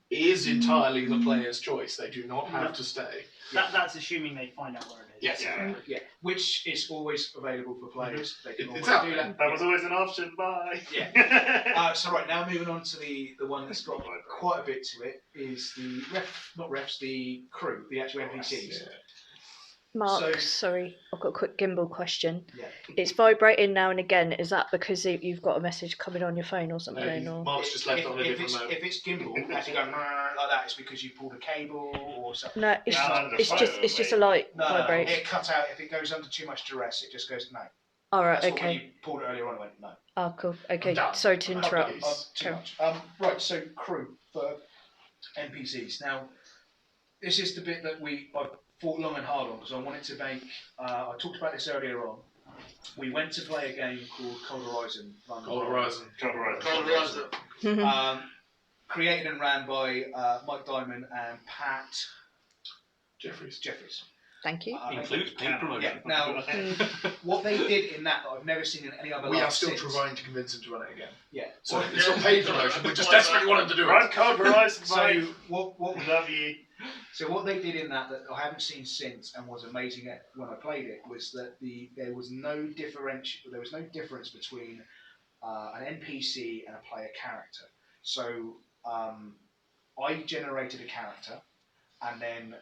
is entirely the player's choice. They do not have to stay. That's assuming they find out where it is. Yes. Yeah. Which is always available for players. They can always do that. That was always an option. Bye. Yeah. So right now, moving on to the one that's got quite a bit to it is the the crew, the actual NPCs. Mark, sorry, I've got a quick gimbal question. Yeah. It's vibrating now and again. Is that because you've got a message coming on your phone or something? Or Mark's just left on a different mode. If it's gimbal, actually going like that, it's because you pulled a cable or something. No, it's just a light vibrate. It cuts out if it goes under too much duress. It just goes no. All right, That's okay. When you pulled it earlier on, it went no. Oh, cool. Okay, sorry to interrupt. Too much. Right, so crew for NPCs. Now, this is the bit that I fought long and hard on because I wanted to make. I talked about this earlier on. We went to play a game called Cold Horizon. Created and ran by Mike Diamond and Pat Jeffries. Thank you. Includes paid promotion. Now, what they did in that I've never seen in any other. We are still trying to convince him to run it again. Yeah. So it's not paid promotion. We just desperately want him to do it. Run Cold Horizon. So what love you. So what they did in that I haven't seen since and was amazing when I played it was that there was no difference between an NPC and a player character. So I generated a character, and then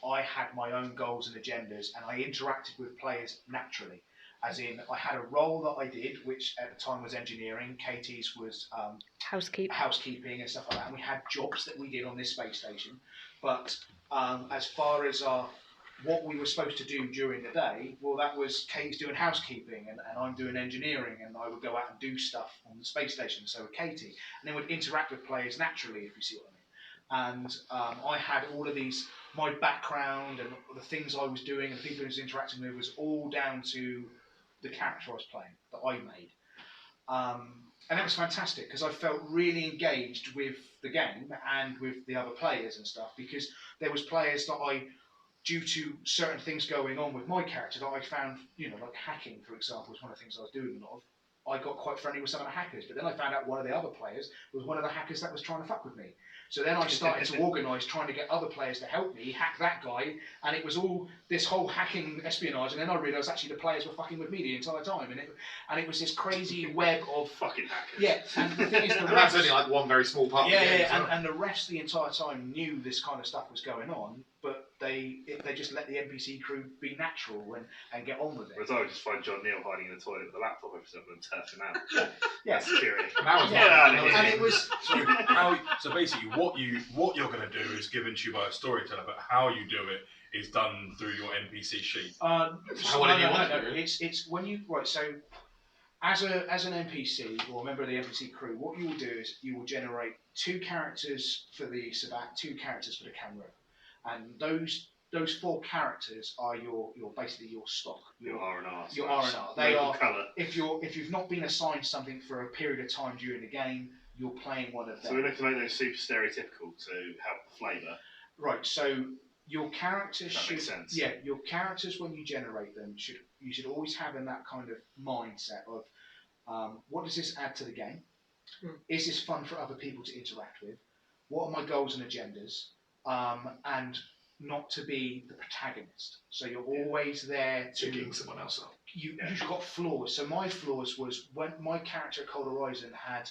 I had my own goals and agendas, and I interacted with players naturally. As in, I had a role that I did, which at the time was engineering. Katie's was housekeeping and stuff like that. And we had jobs that we did on this space station. But as far as what we were supposed to do during the day, well, that was Katie's doing housekeeping and I'm doing engineering, and I would go out and do stuff on the space station. So would Katie, and then would interact with players naturally, if you see what I mean. And I had all of these. My background and the things I was doing and the people I was interacting with was all down to the character I was playing that I made. And that was fantastic because I felt really engaged with the game and with the other players and stuff, because there was players that due to certain things going on with my character that I found, like hacking, for example, was one of the things I was doing a lot of. I got quite friendly with some of the hackers, but then I found out one of the other players was one of the hackers that was trying to fuck with me. So then I started to organise trying to get other players to help me hack that guy, and it was all this whole hacking espionage, and then I realised actually the players were fucking with me the entire time, and it was this crazy web of fucking hackers. Yeah, and the thing is, that's only like one very small part of the game. And the rest the entire time knew this kind of stuff was going on, but they just let the NPC crew be natural and get on with it. Whereas I would just find John Neal hiding in the toilet with a laptop over something and turf him out. Yeah, that's cheery. And it was so basically what you're going to do is given to you by a storyteller, but how you do it is done through your NPC sheet. It's when you so as an NPC or a member of the NPC crew, what you will do is you will generate 2 characters for the Sabat, 2 characters for the camera, and those 4 characters are your basically your stock. Your R&R. Your R&R. They are colour. If you've not been assigned something for a period of time during the game, you're playing one of them. So we look to make those super stereotypical to help the flavour. Right. So your characters makes sense. Yeah, your characters when you generate them you should always have in that kind of mindset of what does this add to the game? Is this fun for other people to interact with? What are my goals and agendas? And not to be the protagonist. So you're always there to picking someone else up. You've got flaws. So my flaws was when my character Cold Horizon had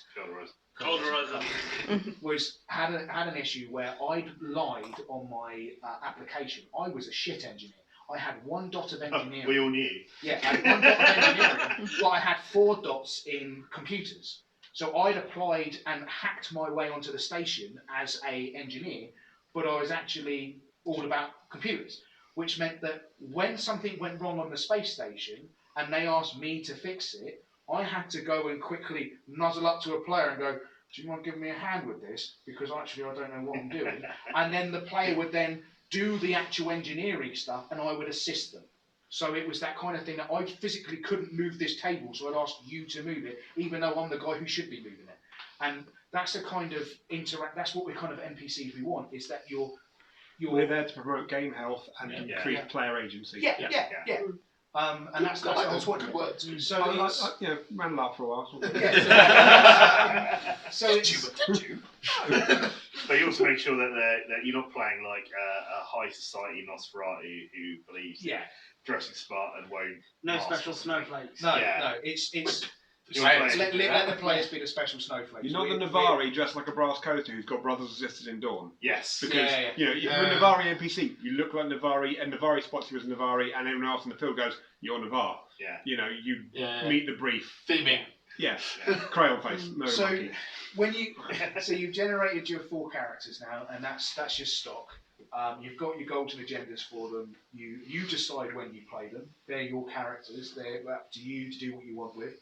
had an issue where I'd lied on my application. I was a shit engineer. I had 1 dot of engineering. We all knew. Yeah, I had 1 dot of engineering, but I had 4 dots in computers. So I'd applied and hacked my way onto the station as a engineer, but I was actually all about computers, which meant that when something went wrong on the space station and they asked me to fix it, I had to go and quickly nuzzle up to a player and go, do you mind giving me a hand with this? Because actually I don't know what I'm doing. And then the player would then do the actual engineering stuff and I would assist them. So it was that kind of thing that I physically couldn't move this table, so I'd ask you to move it, even though I'm the guy who should be moving it. And that's the kind of that's what we kind of NPCs we want, is that we're there to promote game health and increase player agency. Yeah. And that's what good words. So I ran Larp for a while. So it's But you also make sure that you're not playing like a high society Nosferatu who believes dressing smart and won't. No special snowflakes. No. It's let the players be the special snowflakes. You're not the Navari dressed like a brass coaster who's got brothers and sisters in Dawn. Yes. Because if you're a Navari NPC, you look like Navari, and Navari spots you as Navari, and everyone else in the field goes, "You're Navar." Yeah. You meet the brief. Theming. Yeah. Crayon face. So you've generated your 4 characters now, and that's your stock. You've got your goals and agendas for them. You decide when you play them. They're your characters. They're up to you to do what you want with.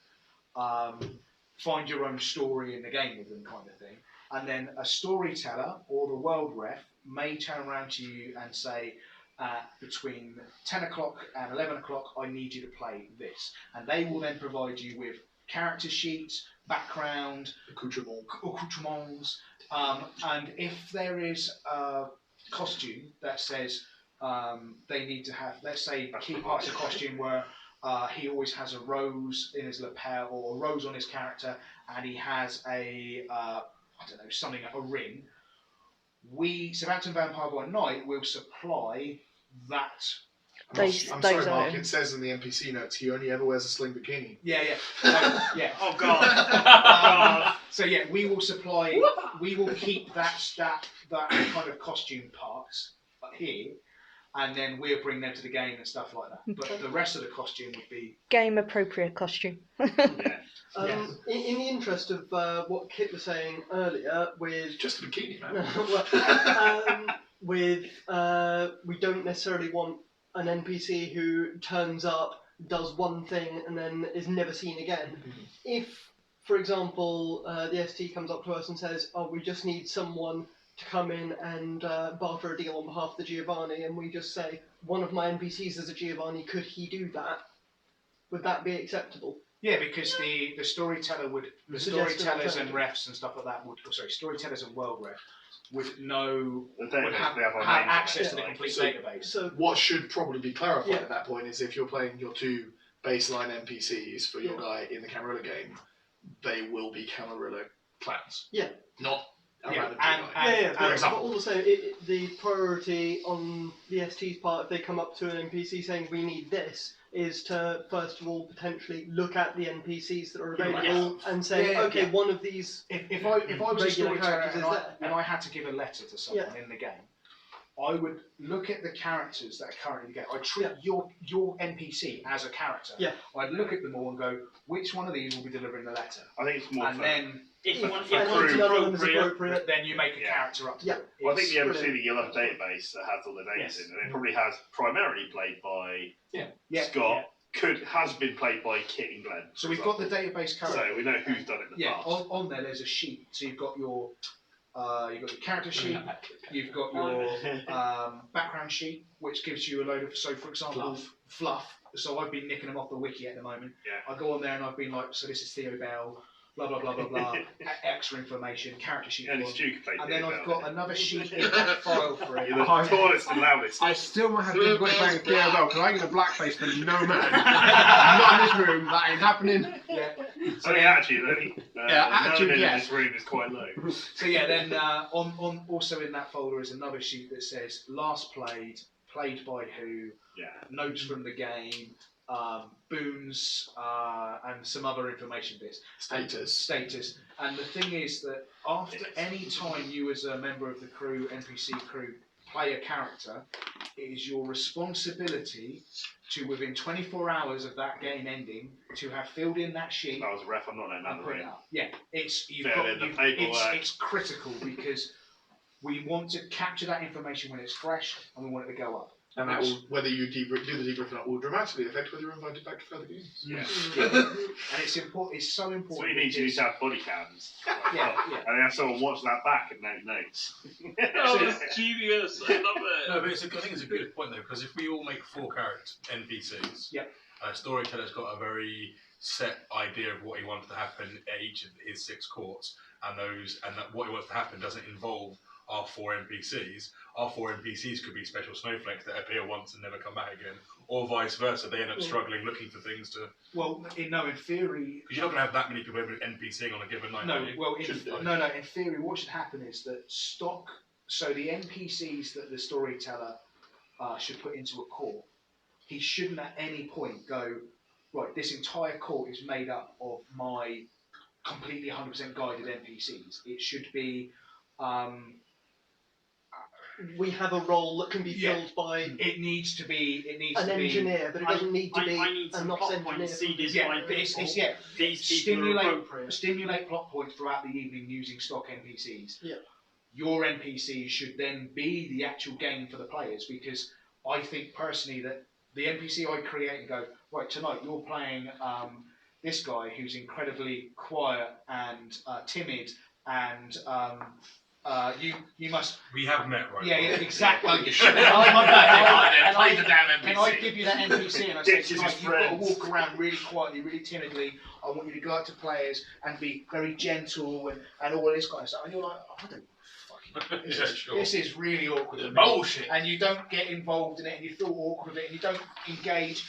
Find your own story in the game with them, kind of thing. And then a storyteller or the world ref may turn around to you and say, between 10 o'clock and 11 o'clock, I need you to play this. And they will then provide you with character sheets, background, accoutrements, and if there is a costume that says they need to have, let's say, key parts of costume where he always has a rose in his lapel or a rose on his character, and he has a a ring. We, Southampton Vampire by Night, will supply that. I'm sorry, Mark. It says in the NPC notes he only ever wears a sling bikini. Yeah. Oh God. So yeah, we will supply. We will keep that kind of costume parts here, and then we'll bring them to the game and stuff like that. But the rest of the costume would be game appropriate costume. In the interest of what Kit was saying earlier, with just a bikini, man. We don't necessarily want an NPC who turns up, does one thing, and then is never seen again. If, for example, the ST comes up to us and says, "Oh, we just need someone to come in and barter a deal on behalf of the Giovanni," and we just say, "One of my NPCs is a Giovanni, could he do that?" Would that be acceptable? Yeah, because the storyteller storytellers and refs and stuff like that storytellers and world refs would know, would have access to the complete database. So what should probably be clarified at that point is if you're playing your 2 baseline NPCs for your guy in the Camarilla game, they will be Camarilla clans. Yeah. Not a random but also the priority on the ST's part, if they come up to an NPC saying we need this, is to first of all potentially look at the NPCs that are available and say, one of these. If I was a storyteller and I had to give a letter to someone in the game, I would look at the characters that are currently in the game. I'd treat your NPC as a character. Yeah. I'd look at them all and go, which one of these will be delivering the letter? I think it's more and then if none is appropriate, then you make a character up to it. Well, I think the MC you'll have a database that has all the data in, and it probably has primarily played by Scott. Has been played by Kit and Glenn. So we've got the database currently. So we know who's done it in the past. On there there's a sheet. So you've got your character sheet, you've got your background sheet, which gives you a load of, so for example, fluff. So I've been nicking them off the wiki at the moment. I go on there and I've been like, so this is Theo Bell, blah blah blah blah blah, extra information, character sheet. And then I've got another sheet in that file for it. You're the tallest and loudest. I still might have to playing with Theo Bell because I'm going to blackface for no man. Not in this room, that ain't happening. So the attitude, in this room is quite low. So then on also in that folder is another sheet that says last played by who, notes from the game, boons, and some other information bits. Status. And the thing is that after any time you as a member of the crew, NPC crew, play a character, it is your responsibility to, within 24 hours of that game ending, to have filled in that sheet. I was a ref, I'm not letting that in. Yeah, it's critical because we want to capture that information when it's fresh and we want it to go up. And that will, whether you do the debrief or not, will dramatically affect whether you're invited back to further games. And it's important. It's so important. So you need to have body cams. And then have someone watch that back and make notes. It's genius. I love it. No, but I think it's a good point though, because if we all make 4 character NPCs, a storyteller's got a very set idea of what he wants to happen at each of his 6 courts, and that what he wants to happen doesn't involve our 4 NPCs. Our 4 NPCs could be special snowflakes that appear once and never come back again, or vice versa. They end up struggling looking for things to. Well, in theory, because you're not going to have that many people NPCing on a given night. In theory, what should happen is that so the NPCs that the storyteller should put into a court, he shouldn't at any point go, right, this entire court is made up of my completely 100% guided NPCs. It should be. We have a role that can be filled by. It needs to be an engineer, but it doesn't need to be I need some an ops plot points engineer. seeded by people. Stimulate plot points throughout the evening using stock NPCs. Yeah. Your NPCs should then be the actual game for the players, because I think personally that the NPC I create and go, right, tonight you're playing this guy who's incredibly quiet and timid and you must. We have met, right? Yeah, exactly. Well, you should. Play the damn NPC. And I give you that NPC and I say, tonight you've got to walk around really quietly, really timidly. I want you to go up to players and be very gentle and all this kind of stuff. And you're like, I don't fucking know. This is really awkward. Bullshit. And you don't get involved in it and you feel awkward with it and you don't engage.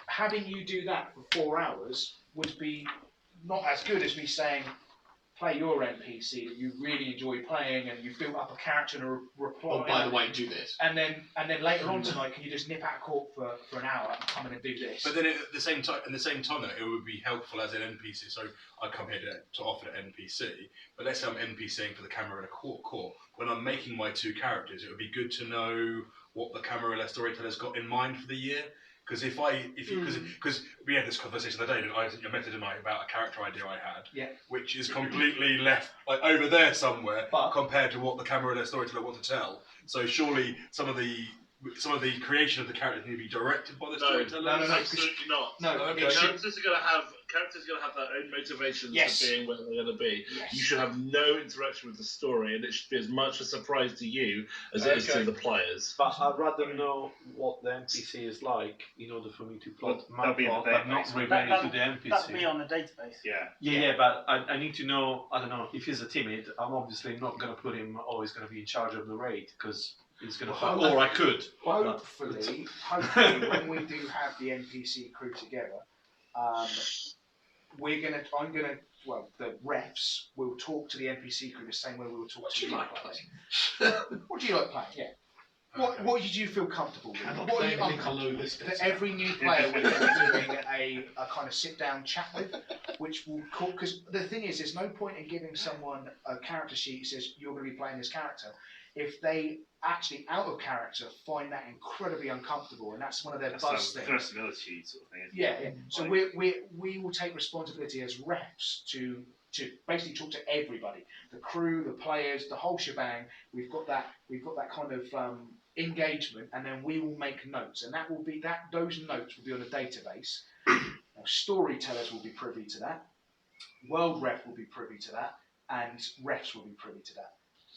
Having you do that for 4 hours would be not as good as me saying, play your NPC that you really enjoy playing and you've built up a character and a reply. Oh, by the way, do this. And then later on tonight, can you just nip out of court for an hour and come in and do this? But then at the same time, though, it would be helpful as an NPC. So I come here to offer an NPC, but let's say I'm NPCing for the Camarilla court. When I'm making my 2 characters, it would be good to know what the Camarilla storyteller's got in mind for the year. Because because we had this conversation the other day, didn't I? I met tonight about a character idea I had, which is completely left like over there somewhere compared to what the Camarilla storyteller wants to tell. So surely some of the some of the creation of the characters need to be directed by the storyteller? No, absolutely not. No, characters are going to have their own motivations for being where they're going to be. Yes. You should have no interaction with the story, and it should be as much a surprise to you as it is to the players. But I'd rather know what the NPC is like in order for me to plot my plot, but not reveal it to the NPC. That'll be on the database. Yeah, but I need to know, I don't know, if he's a timid, I'm obviously not going to put him, he's going to be in charge of the raid, because he's going to fuck, or I could. Hopefully, when we do have the NPC crew together, the refs will talk to the NPC crew the same way we will talk to the players. What do you like playing? Yeah. What did you feel comfortable with? What are you uncomfortable with? That every new player will be doing a kind of sit-down chat with, which will call, because the thing is, there's no point in giving someone a character sheet that says you're going to be playing this character if they actually, out of character, find that incredibly uncomfortable, and that's one of their buzz things. Personality sort of thing. Yeah. So we will take responsibility as refs to basically talk to everybody, the crew, the players, the whole shebang. We've got that kind of engagement, and then we will make notes, and those notes will be on a database. Now, storytellers will be privy to that. World Ref will be privy to that, and refs will be privy to that.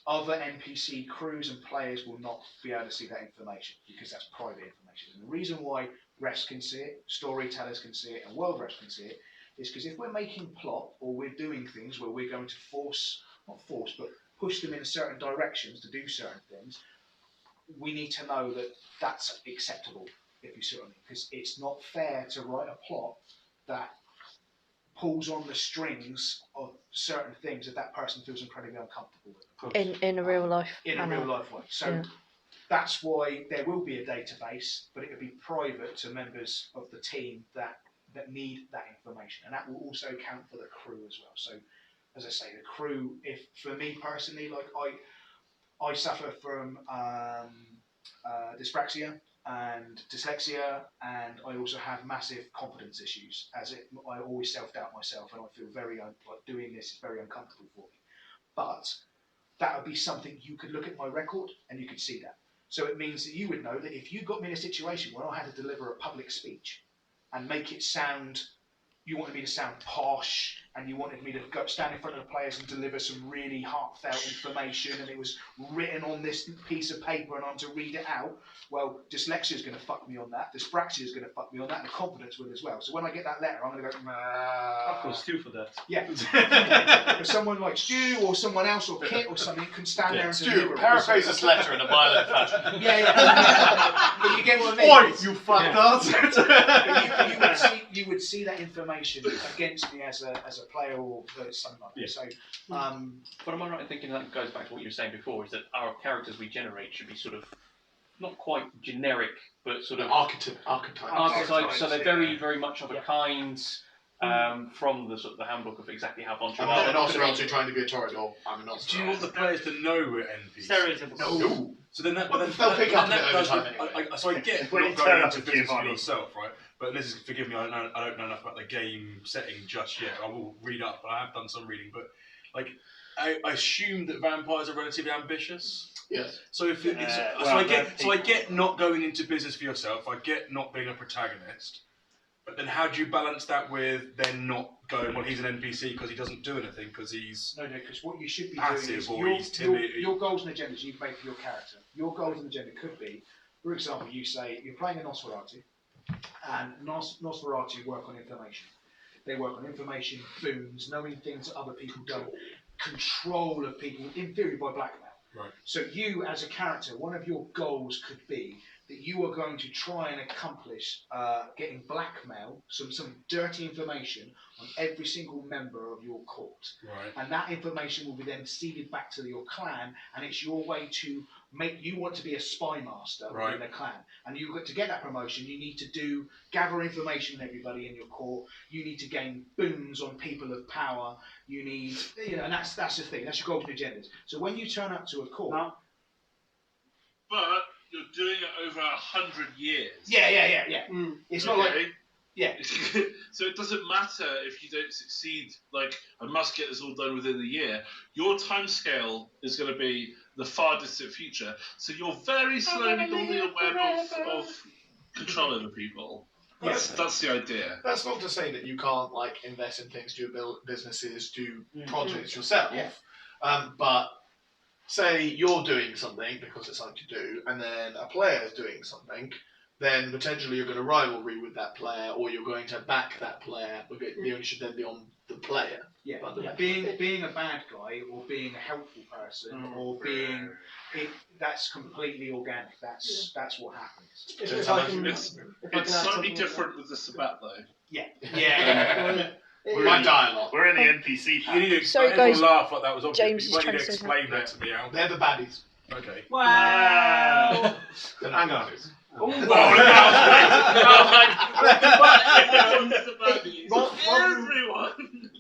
Other NPC crews and players will not be able to see that information because that's private information. And the reason why refs can see it, storytellers can see it, and world refs can see it is because if we're making plot or we're doing things where we're going to push them in certain directions to do certain things, we need to know that that's acceptable, if you see what I mean. Because it's not fair to write a plot that pulls on the strings of certain things that that person feels incredibly uncomfortable with. In a real life. In a real life way. So that's why there will be a database, but it will be private to members of the team that need that information, and that will also count for the crew as well. So, as I say, the crew. If for me personally, like I suffer from dyspraxia and dyslexia, and I also have massive confidence issues. I always self-doubt myself, and I feel like doing this is very uncomfortable for me. But that would be something you could look at my record and you could see that. So it means that you would know that if you got me in a situation where I had to deliver a public speech and make it sound, you wanted me to sound posh, and you wanted me to go stand in front of the players and deliver some really heartfelt information, and it was written on this piece of paper and I'm to read it out, well, dyslexia is going to fuck me on that, dyspraxia is going to fuck me on that, and the confidence will as well. So when I get that letter, I'm going to go, I've got Stu for that. Yeah. But someone like Stu or someone else or Kit or something can stand there and Stu, paraphrase this letter in a violent fashion. But you get what I mean? Oi, you fucked us! You would see that information against me as a player or something like that. So, but am I right in thinking that goes back to what you were saying before? Is that our characters we generate should be sort of not quite generic, but sort of archetypes. So they're very, very much of a kind. From the sort of the handbook of exactly how Boncho. I'm not an Nosferatu trying to be a Torador. I'm a Nosferatu. Do you want the players to know we're NPCs? Stereotypical. No. So then they'll pick up a bit over time anyway. So I get not going into business for yourself, right? But this is, forgive me, I don't know enough about the game setting just yet. I will read up, but I have done some reading. But like, I assume that vampires are relatively ambitious. Yes. So if I get not going into business for yourself. I get not being a protagonist. But then how do you balance that with then not going, well, he's an NPC because he doesn't do anything because he's because what you should be passive doing or he's timid. Your goals and agendas you've made for your character. Your goals and agenda could be, for example, you say you're playing a Nosferatu, and Nosferatu work on information. They work on information, boons, knowing things that other people don't, control of people, in theory by blackmail. Right. So you, as a character, one of your goals could be that you are going to try and accomplish getting blackmail, some dirty information on every single member of your court. Right. And that information will be then seeded back to your clan, and it's your way to make you want to be a spy master within the clan. And to get that promotion, you need to gather information on everybody in your court. You need to gain boons on people of power. You need, and that's the thing. That's your goals and agendas. So when you turn up to a court, but you're doing it over 100 years. Yeah. It's not like Yeah. So it doesn't matter if you don't succeed. Like, I must get this all done within the year. Your timescale is going to be the far distant future. So you're very slowly building a web of control over people. That's the idea. That's not to say that you can't like invest in things, do businesses, do projects yourself. Yeah. But say you're doing something because it's something to do, and then a player is doing something, then potentially you're going to rivalry with that player, or you're going to back that player. The ownership then be on the player. Yeah. Being a bad guy, or being a helpful person, or being that's completely organic. That's what happens. It's slightly different with the Sabbat though. Yeah. We're in dialogue. We're in the NPC pack. You need to Sorry, guys. laugh like that was obvious. James You is might need trying to to say explain that to me, Al. They're the baddies. Okay. Wow. Hang on.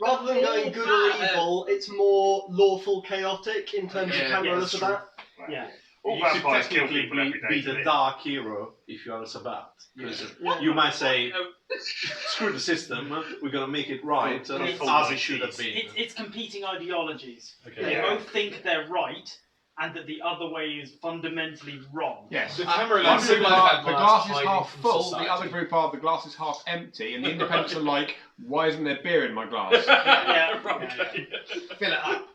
Rather than going good or evil, it's more lawful, chaotic in terms of Camarilla Sabbat. Yeah. All You could vampires kill technically people every day. be the dark hero if you are a Sabbat. You might say, screw the system, we're going to make it right as it should have been. It's competing ideologies. Okay. They both think they're right, and that the other way is fundamentally wrong. Yes. The One Camarilla group are, the glass is hiding half from full, society. the other group are, the glass is half empty, and the independents are like, why isn't there beer in my glass? Fill it up.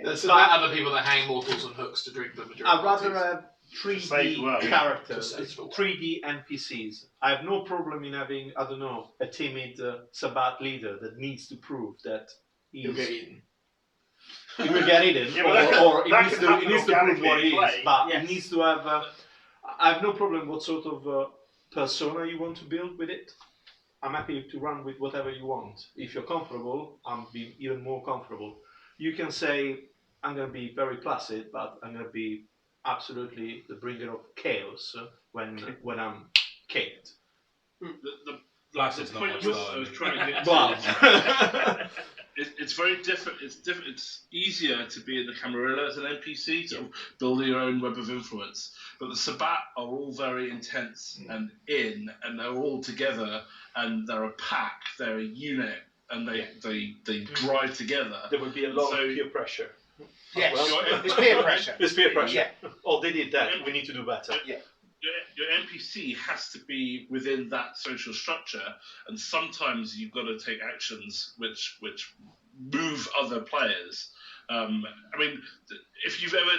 There's other people that hang mortals on hooks to drink the majority. I'd rather of have 3D characters, 3D NPCs. I have no problem in having, I don't know, a timid Sabbat leader that needs to prove that He'll get eaten. he will get eaten, Yeah, or he that needs can to, happen he needs to prove what he is, organically in play. but Yes. he needs to have. I have no problem what sort of persona you want to build with it. I'm happy to run with whatever you want. If you're comfortable, I'm be even more comfortable. You can say, I'm going to be very placid, but I'm going to be absolutely the bringer of chaos when I'm caked. The Placid's not my point style. I was trying to get to Well, it's very different. It's different. It's easier to be in the Camarilla as an NPC, to build your own web of influence. But the Sabbat are all very intense and they're all together, and they're a pack. They're a unit, and they drive together. there would be a lot of peer pressure. Yes. Well, It's peer pressure. It's peer pressure. Yeah. Oh, they did that. We need to do better. Your NPC has to be within that social structure, and sometimes you've got to take actions which move other players. I mean, if you've ever,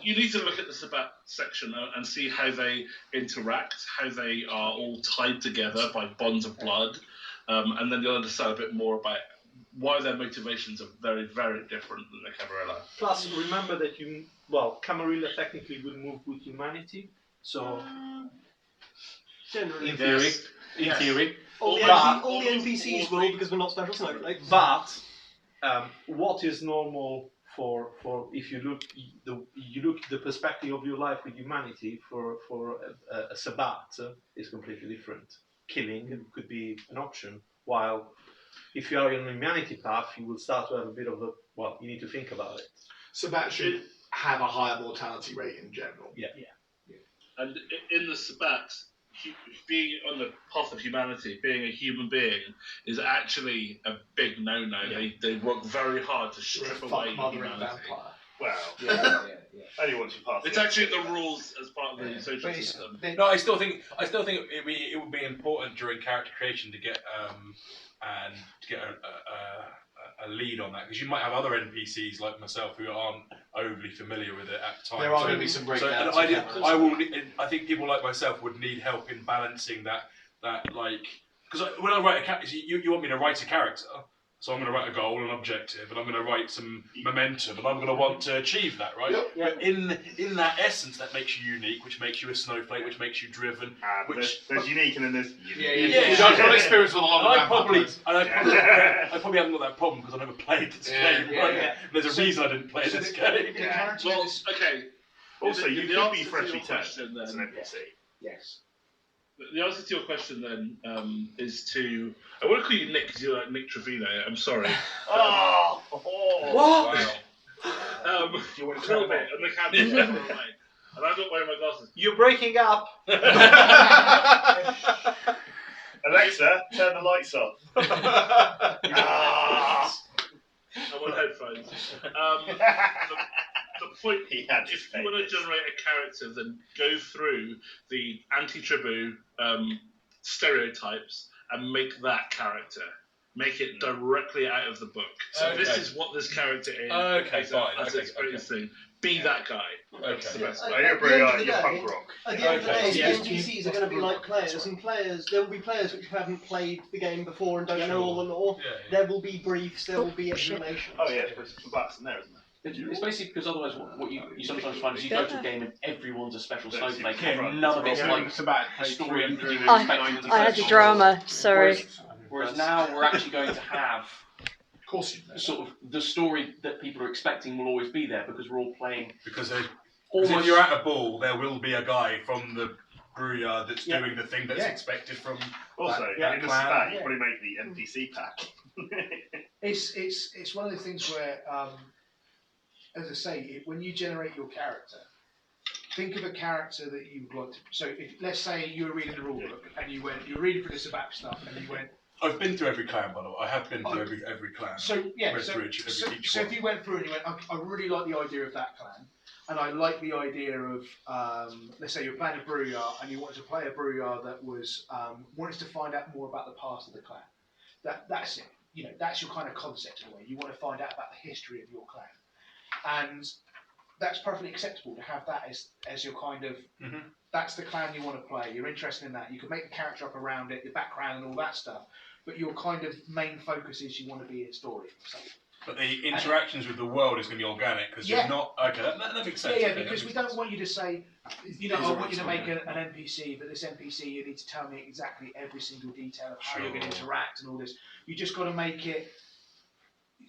you need to look at the Sabbat section and see how they interact, how they are all tied together by bonds of blood, and then you'll understand a bit more about why their motivations are very, very different than the Camarilla. Plus, remember that Camarilla technically will move with humanity. So, Generally. in theory, All the But- NPCs will, because we're not special snowflakes. but what is normal for if you look the perspective of your life with humanity for a Sabbat is completely different. Killing could be an option, while if you are on a humanity path, you will start to have a bit of you need to think about it. Sabbat should have a higher mortality rate in general. And in the Sabbat, being on the path of humanity, being a human being, is actually a big no-no. Yeah. They work very hard to strip Fuck away mother and humanity. vampire. Well, only once you pass. It's actually the rules as part of the social system. No, I still think it would be important during character creation to get a lead on that, because you might have other NPCs like myself who aren't overly familiar with it at the time. There are going to be some breakdowns. I think people like myself would need help in balancing that because when I write a character, you want me to write a character. So I'm going to write a goal, an objective, and I'm going to write some momentum, and I'm going to want to achieve that, right? Yep. But in that essence, that makes you unique, which makes you a snowflake, which makes you driven. There's unique and then there's You've got experience with a lot of I probably haven't got that problem because I never played this game. Right? Yeah. There's a reason I didn't play this game. Well, okay. Also, you The could answer be to freshly your turned question as an then- NPC. Yes. The answer to your question then is to. I want to call you Nick because you're like Nick Trevino. I'm sorry. What? Wow. You want to A little tell bit, and the camera's far away. And I'm not wearing my glasses. You're breaking up. Alexa, turn the lights off. I want headphones. The point, if you want to generate a character, then go through the anti-Tribu stereotypes and make that character. Make it directly out of the book. So this is what this character is. Okay, fine. As its greatest thing. Be that guy. That's the best way. You're punk rock. At the end of the day, NPCs are going to be like players, and there will be players which haven't played the game before and don't know all the lore. There will be briefs, there will be explanations. Oh yeah, there's some buttons in there, isn't there? It's basically because otherwise what you sometimes find is you go to a game and everyone's a special snowflake and none of it's like a story. I had a drama, sorry. Whereas now we're actually going to have sort of the story that people are expecting will always be there because we're all playing. Because if you're at a ball, there will be a guy from the brew yard that's doing the thing that's expected from. Also, in the clan, you probably make the NPC pack. It's one of the things where, as I say, when you generate your character, think of a character that you would like to. So, let's say you were reading the rule book and you were reading through the Sabbat stuff and you went. I've been through every clan, by the way. I have been through every clan. So if you went through and you went, I really like the idea of that clan, and I like the idea of, let's say you're playing a Brouillard and you wanted to play a Brouillard that was wanted to find out more about the past of the clan. That's it. You know, that's your kind of concept in a way. You want to find out about the history of your clan, and that's perfectly acceptable to have that as your kind of. That's the clan you want to play. You're interested in that. You can make the character up around it, the background and all that stuff. But your kind of main focus is you want to be in story. So. But the interactions with the world is going to be organic because you're not. Okay, that makes sense. Yeah, because we don't want you to say, I want you to make an NPC, but this NPC you need to tell me exactly every single detail of how you're going to interact and all this. You just got to make it.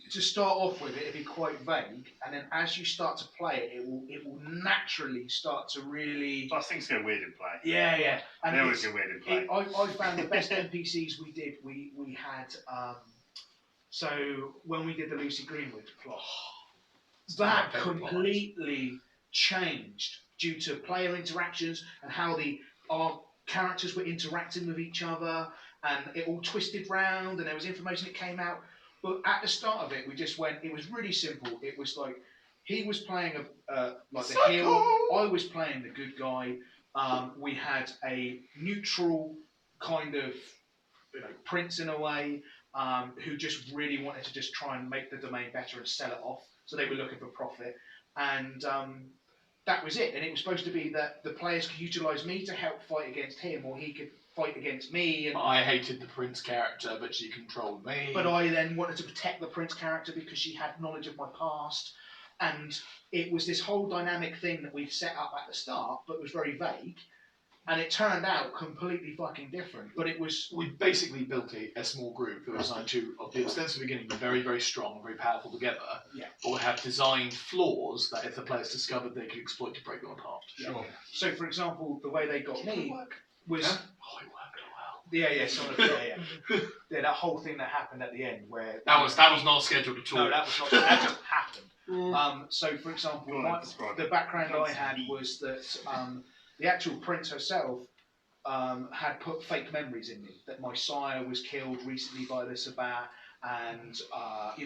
To start off with, it'll be quite vague, and then as you start to play it, it will naturally start to really. Plus, things go weird in play. Yeah. And they always go weird in play. I found the best NPCs we did. We had so when we did the Lucy Greenwood plot, that completely changed due to player interactions and how our characters were interacting with each other, and it all twisted round, and there was information that came out. But at the start of it, we just went. It was really simple. It was like he was playing like the heel. I was playing the good guy. We had a neutral kind of prince in a way who just really wanted to just try and make the domain better and sell it off. So they were looking for profit, and that was it. And it was supposed to be that the players could utilise me to help fight against him, or he could fight against me. And I hated the prince character, but she controlled me. But I then wanted to protect the prince character because she had knowledge of my past, and it was this whole dynamic thing that we'd set up at the start, but was very vague, and it turned out completely fucking different. But it was we basically built a small group that was designed to, at the extensive beginning, be very, very strong, very powerful together. Yeah. But would have designed flaws that if the players discovered, they could exploit to break them apart. Sure. So, for example, the way they got me was. Huh? Oh, it worked well. Yeah, sort of. Yeah. That whole thing that happened at the end, where that was not scheduled at all. No, that was not. That just happened. So, for example, the background I had was that the actual prince herself had put fake memories in me. That my sire was killed recently by the Sabbat, and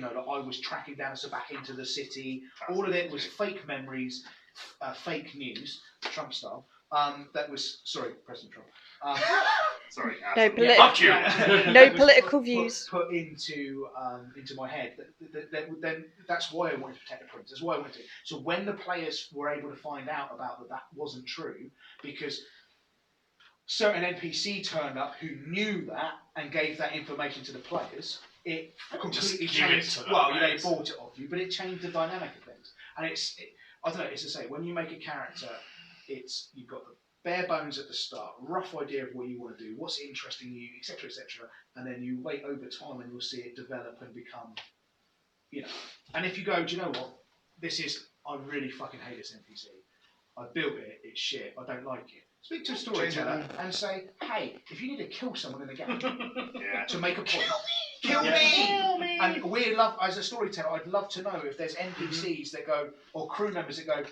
that I was tracking down a Sabbat into the city. All of it was fake memories, fake news, Trump style. That was President Trump. Sorry. No political views put into my head. Then that's why I wanted to protect the prince. That's why I wanted to. So when the players were able to find out about that wasn't true, because certain NPC turned up who knew that and gave that information to the players, it completely changed. Well, they bought it off you, but it changed the dynamic of things. And I don't know. It's to say when you make a character. You've got the bare bones at the start, rough idea of what you want to do, what's interesting you, etc., and then you wait over time and you'll see it develop and become, And if you go, do you know what? I really fucking hate this NPC. I built it, it's shit, I don't like it. Speak to a storyteller and say, hey, if you need to kill someone in the game to make a point, kill me! And as a storyteller, I'd love to know if there's NPCs that go, or crew members that go,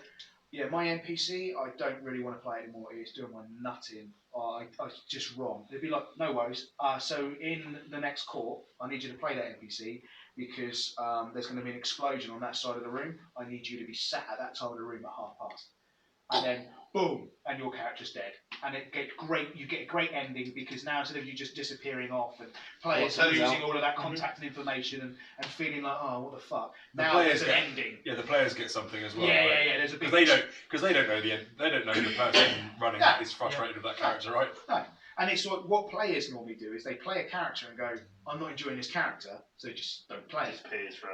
Yeah, my NPC, I don't really want to play anymore. It's doing my nutting. I just wrong. It'd be like, no worries. So in the next court, I need you to play that NPC because there's going to be an explosion on that side of the room. I need you to be sat at that time of the room at past. And then boom, and your character's dead. And you get a great ending because now instead of you just disappearing off and players losing all of that contact and information and feeling like, oh, what the fuck. Now there's an ending. Yeah, the players get something as well. Yeah, right? yeah. There's a big because they don't know the end. They don't know the person running is frustrated with that character, right? No. And it's like what players normally do is they play a character and go, I'm not enjoying this character, so just don't play it.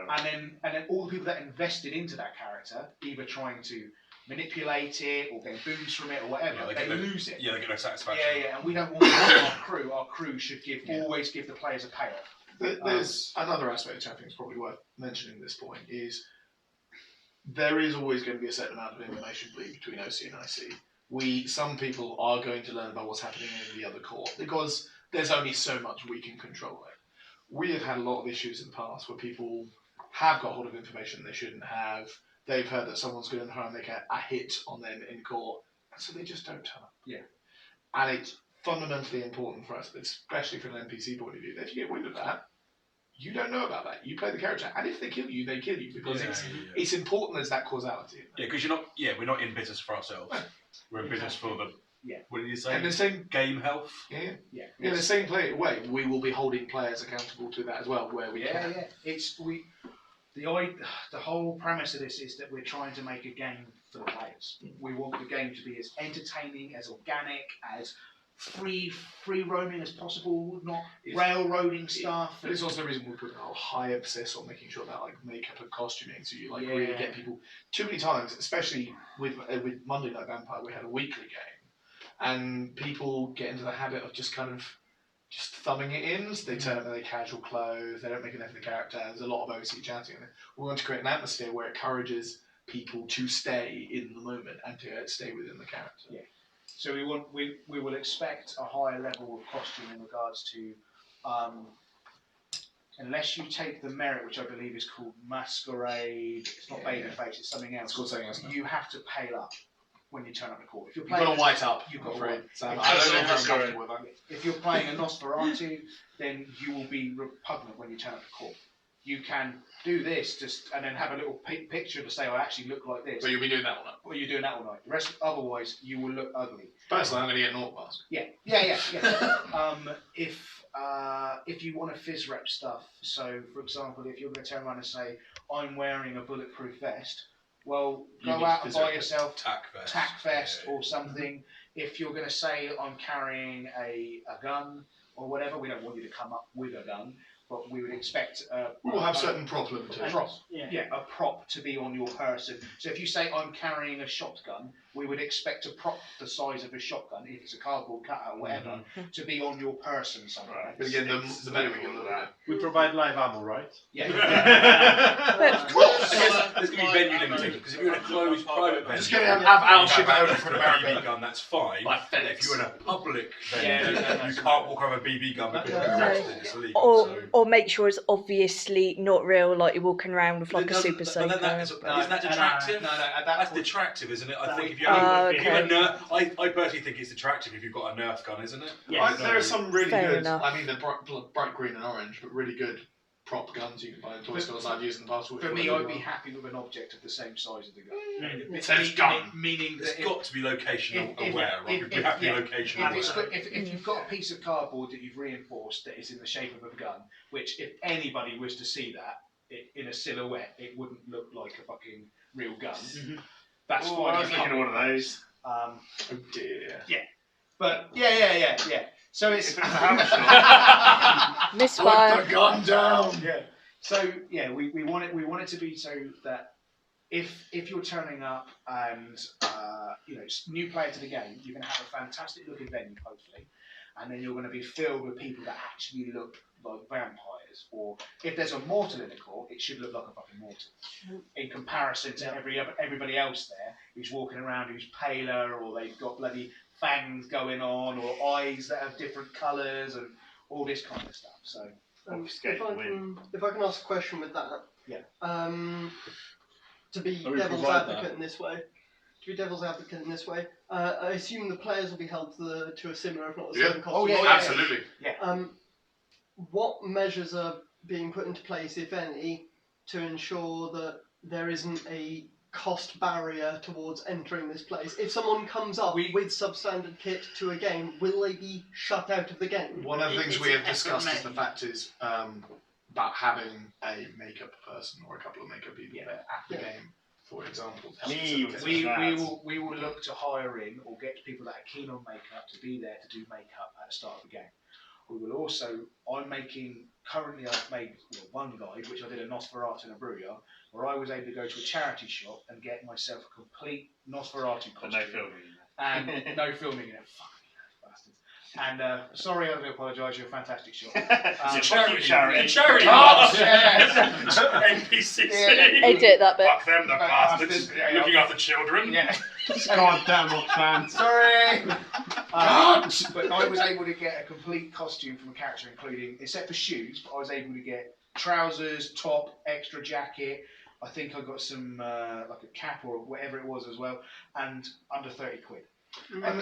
And then all the people that invested into that character, either trying to manipulate it or get boons from it or whatever, they lose it. Yeah, they get no satisfaction. Yeah, and we don't want that our crew. Our crew should always give the players a payoff. There's another aspect which I think is probably worth mentioning at this point is there is always going to be a certain amount of information bleed between OC and IC. Some people are going to learn about what's happening in the other court because there's only so much we can control it. We have had a lot of issues in the past where people have got hold of information they shouldn't have. They've heard that someone's going to try and make a hit on them in court, and so they just don't turn up. Yeah. And it's fundamentally important for us, especially from an NPC point of view, that if you get wind of that, you don't know about that. You play the character, and if they kill you, they kill you because it's important there's that causality. Yeah, because we're not in business for ourselves. No. We're in business for the. Yeah. What did you say? And the same game health. Yeah. In the same way, we will be holding players accountable to that as well, where we can. Yeah. The whole premise of this is that we're trying to make a game for the players. We want the game to be as entertaining, as organic, as free roaming as possible, not railroading stuff. But it's also the reason we put a high emphasis on making sure that makeup and costuming, so you really get people. Too many times, especially with Monday Night Vampire, we had a weekly game, and people get into the habit of just thumbing it in. So they turn up in their casual clothes. They don't make an effort of the character. There's a lot of OC chatting. We want to create an atmosphere where it encourages people to stay in the moment and to stay within the character. Yeah. So we will expect a higher level of costume in regards to, unless you take the merit, which I believe is called Masquerade. It's not Babyface. It's something else. It's called something else. You have to pale up when you turn up the court. If you've got to white up. You've got to white. If you're playing a Nosferatu, then you will be repugnant when you turn up the court. You can do this and then have a little picture to say, I actually look like this. But you'll be doing that all night. Well, you're doing that all night. The rest, otherwise, you will look ugly. Personally, I'm going to get an Orc mask. Yeah. If you want to fizz rep stuff, so for example, if you're going to turn around and say, I'm wearing a bulletproof vest, well, go out and buy yourself tack vest or something. If you're going to say, I'm carrying a gun or whatever, we don't want you to come up with a gun. But we would expect we'll have certain prop limitations. A prop to be on your person. So if you say I'm carrying a shotgun, we would expect a prop the size of a shotgun, if it's a cardboard cutout or whatever, to be on your person somewhere. Right. But again, the better we get at that. We provide live ammo, right? Yeah. Of course. There's going to be venue limitations because if you're in a closed private venue, just going to have Al ship out in front of a BB gun. That's fine. But if you're in a public venue, you can't walk around a BB gun because you're arrested. It's illegal. Or make sure it's obviously not real, like you're walking around with like a super soaker. Isn't that detractive? No, that's detractive, isn't it? I think if you I personally think it's detractive if you've got a Nerf gun, isn't it? Yes. There are some really Fair good. enough. I mean, they're bright green and orange, but really good prop guns you can buy in toy stores I've used in the past. For me, I'd be happy with an object of the same size as the gun. It says gun. Meaning it's got to be location aware, right? We have to be location aware. If you've got a piece of cardboard that you've reinforced that is in the shape of a gun, which if anybody was to see that in a silhouette, it wouldn't look like a fucking real gun. That's fine. I was thinking of one of those. Oh dear. Yeah. But yeah. So it's a hammer shot. Misfire. Put the gun down. Yeah. So yeah, we want it to be so that if you're turning up and new player to the game, you're going to have a fantastic looking venue hopefully, and then you're going to be filled with people that actually look like vampires. Or if there's a mortal in the court, it should look like a fucking mortal in comparison to everybody else there who's walking around who's paler, or they've got bloody fangs going on, or eyes that have different colours, and all this kind of stuff. So if I can ask a question with that, to be we devil's provide advocate that? in this way, be devil's advocate in this way, I assume the players will be held to a similar, if not the Yeah. same cost. Oh, yeah, absolutely. Yeah. What measures are being put into place, if any, to ensure that there isn't a cost barrier towards entering this place? If someone comes up with substandard kit to a game, will they be shut out of the game? One of the things we have discussed is the fact is about having a makeup person or a couple of makeup people there at the game, for example. We will look to hire in or get people that are keen on makeup to be there to do makeup at the start of the game. We will also, I've made one guide, which I did a Nosferatu and a Brewyer, where I was able to go to a charity shop and get myself a complete Nosferatu costume. No filming. And no filming in it. Fucking bastards. And sorry, I do apologise. You're a fantastic shop. Charity. NPCC. Edit that bit. Fuck them, the bastards. Looking after children. Yeah. Goddamn fan. Sorry. But I was able to get a complete costume from a character, including, except for shoes, but I was able to get trousers, top, extra jacket. I think I got some like a cap or whatever it was as well, and under 30 quid.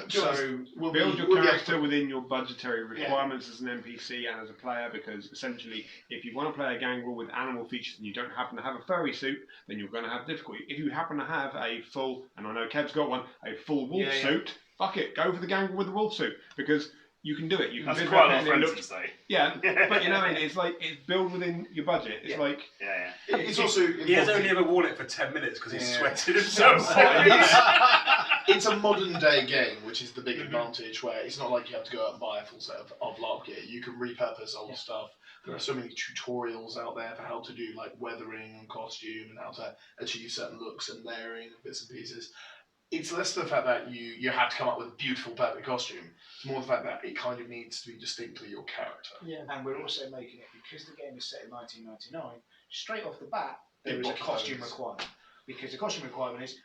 So build your character within your budgetary requirements as an NPC and as a player, because essentially if you want to play a gangrel with animal features and you don't happen to have a furry suit, then you're going to have difficulty. If you happen to have a full, and I know Kev's got one, a full wolf suit, fuck it, go for the gangrel with the wolf suit, because you can do it. You can That's quite a lot of friends to say. Yeah, but you know what I mean? It's like, it's built within your budget. It's like... Yeah. It's also... He has only ever worn it for 10 minutes because he's sweated himself. It's a modern day game, which is the big advantage, where it's not like you have to go out and buy a full set of Larp gear. You can repurpose old stuff. There are so many tutorials out there for how to do like weathering and costume and how to achieve certain looks and layering of bits and pieces. It's less the fact that you have to come up with a beautiful, perfect costume. It's more the fact that it kind of needs to be distinctly your character. Yeah. And we're also making it, because the game is set in 1999, straight off the bat, there is a costume requirement. Because the costume requirement is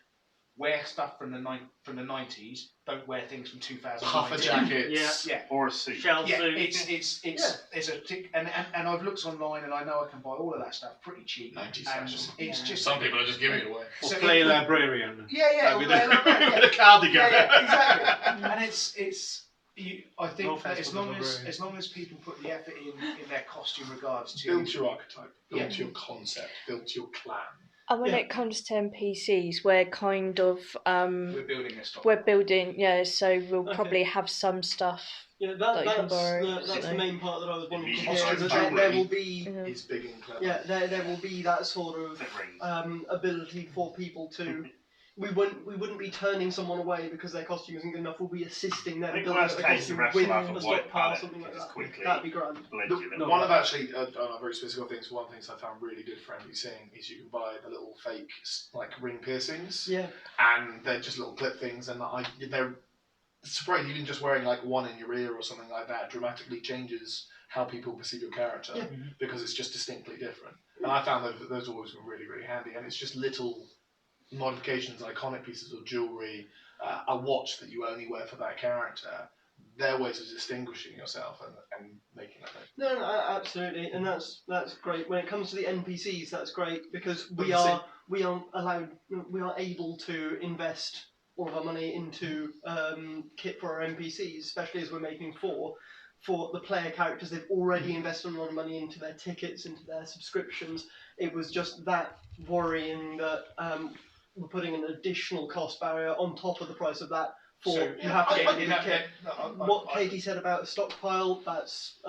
wear stuff from the 90s, don't wear things from 2000. Puffer jackets, or a suit. Shell suit. It's a tick, and I've looked online and I know I can buy all of that stuff pretty cheap. 90s and fashion. it's just Some people are just giving it away. Or play a librarian. Yeah, with a cardigan. Yeah, exactly. And I think that as long as people put the effort in their costume regards to build your archetype, build your concept, build your clan. And when it comes to NPCs, we're kind of we're building a stock. We're building, so we'll probably have some stuff. Yeah, that you can borrow. that's the main part that I was wanting to Yeah, hear. That there will be, It's big and clever. yeah, there will be that sort of ability for people to. We wouldn't be turning someone away because their costume isn't good enough. We'll be assisting them building worst their case, costume the rest with will have a a white stockpile, palette something like just that. quickly That'd be grand. One of actually, very specific things, one of the things I found really good for NPCing is you can buy the little fake like ring piercings. Yeah. And they're just little clip things, and they're surprised even just wearing like one in your ear or something like that dramatically changes how people perceive your character because it's just distinctly different. And I found that those always been really, really handy, and it's just little modifications, iconic pieces of jewellery, a watch that you only wear for that character. They're ways of distinguishing yourself and making that thing. No, absolutely, and that's great. When it comes to the NPCs, that's great because we are able to invest all of our money into kit for our NPCs, especially as we're making for the player characters. They've already invested a lot of money into their tickets, into their subscriptions. It was just that worrying that we're putting an additional cost barrier on top of the price of that. You have to get into kit. What Katie said about a stockpile, that's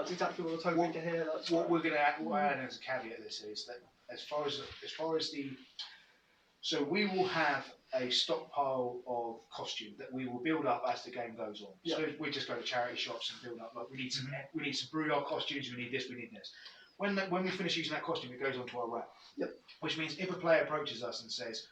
exactly what I was hoping to hear. That's what we're going to add as a caveat to this is that as far as the so we will have a stockpile of costume that we will build up as the game goes on. Yeah. So we just go to charity shops and build up. Like we need some Bruyere costumes. We need this. We need this. When we finish using that costume, it goes onto our rack. Yep. Which means if a player approaches us and says,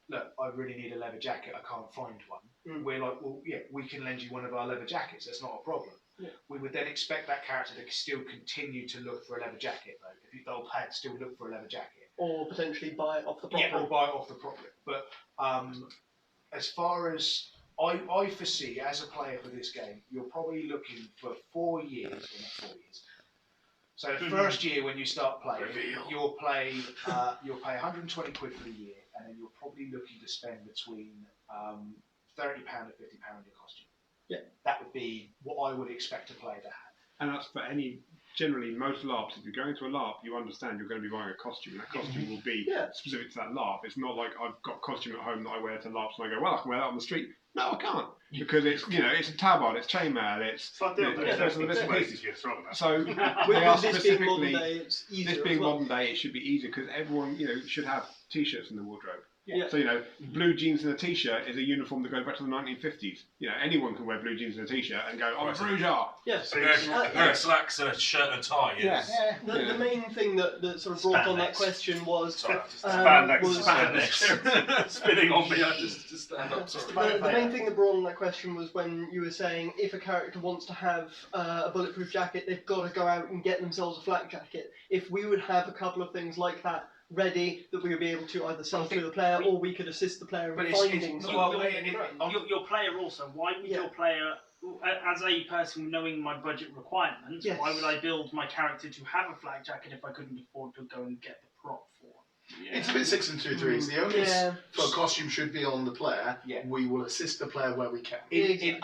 "Look, I really need a leather jacket. I can't find one." We're like, "Well, yeah, we can lend you one of our leather jackets. That's not a problem." Yeah. We would then expect that character to still continue to look for a leather jacket, though. If they'll still look for a leather jacket. Or potentially buy it off the property. Yeah, or buy it off the property. But as far as I foresee, as a player for this game, you're probably looking for 4 years, or not 4 years. So the first year when you start playing, you'll pay 120 quid for the year. and then you're probably looking to spend between £30 and £50 on your costume. Yeah. That would be what I would expect a player to have. And that's for generally most LARPs, if you're going to a LARP, you understand you're going to be buying a costume, and that costume will be specific to that LARP. It's not like I've got a costume at home that I wear to LARPs and I go, well, I can wear that on the street. No, I can't. Because it's, it's a tabard, it's chainmail, it's... So they are this being modern day, it's easier this being as well. modern day, it should be easier because everyone, should have T-shirts in the wardrobe. Yeah. So, blue jeans and a T-shirt is a uniform that goes back to the 1950s. Anyone can wear blue jeans and a T-shirt and go, I'm a Brujar. Yes. A pair of slacks and a shirt and a tie. Yeah. The main thing that sort of brought on that question was... Spinning on me, I just stand up. Sorry. The main thing that brought on that question was when you were saying if a character wants to have a bulletproof jacket, they've got to go out and get themselves a flak jacket. If we would have a couple of things like that ready, that we would be able to either sell to the player or we could assist the player in finding your player also. Why would your player, as a person knowing my budget requirements, why would I build my character to have a flak jacket if I couldn't afford to go and get the prop for it? Yeah. It's a bit 6 and 2 3s. The onus for a costume should be on the player. Yeah. We will assist the player where we can. In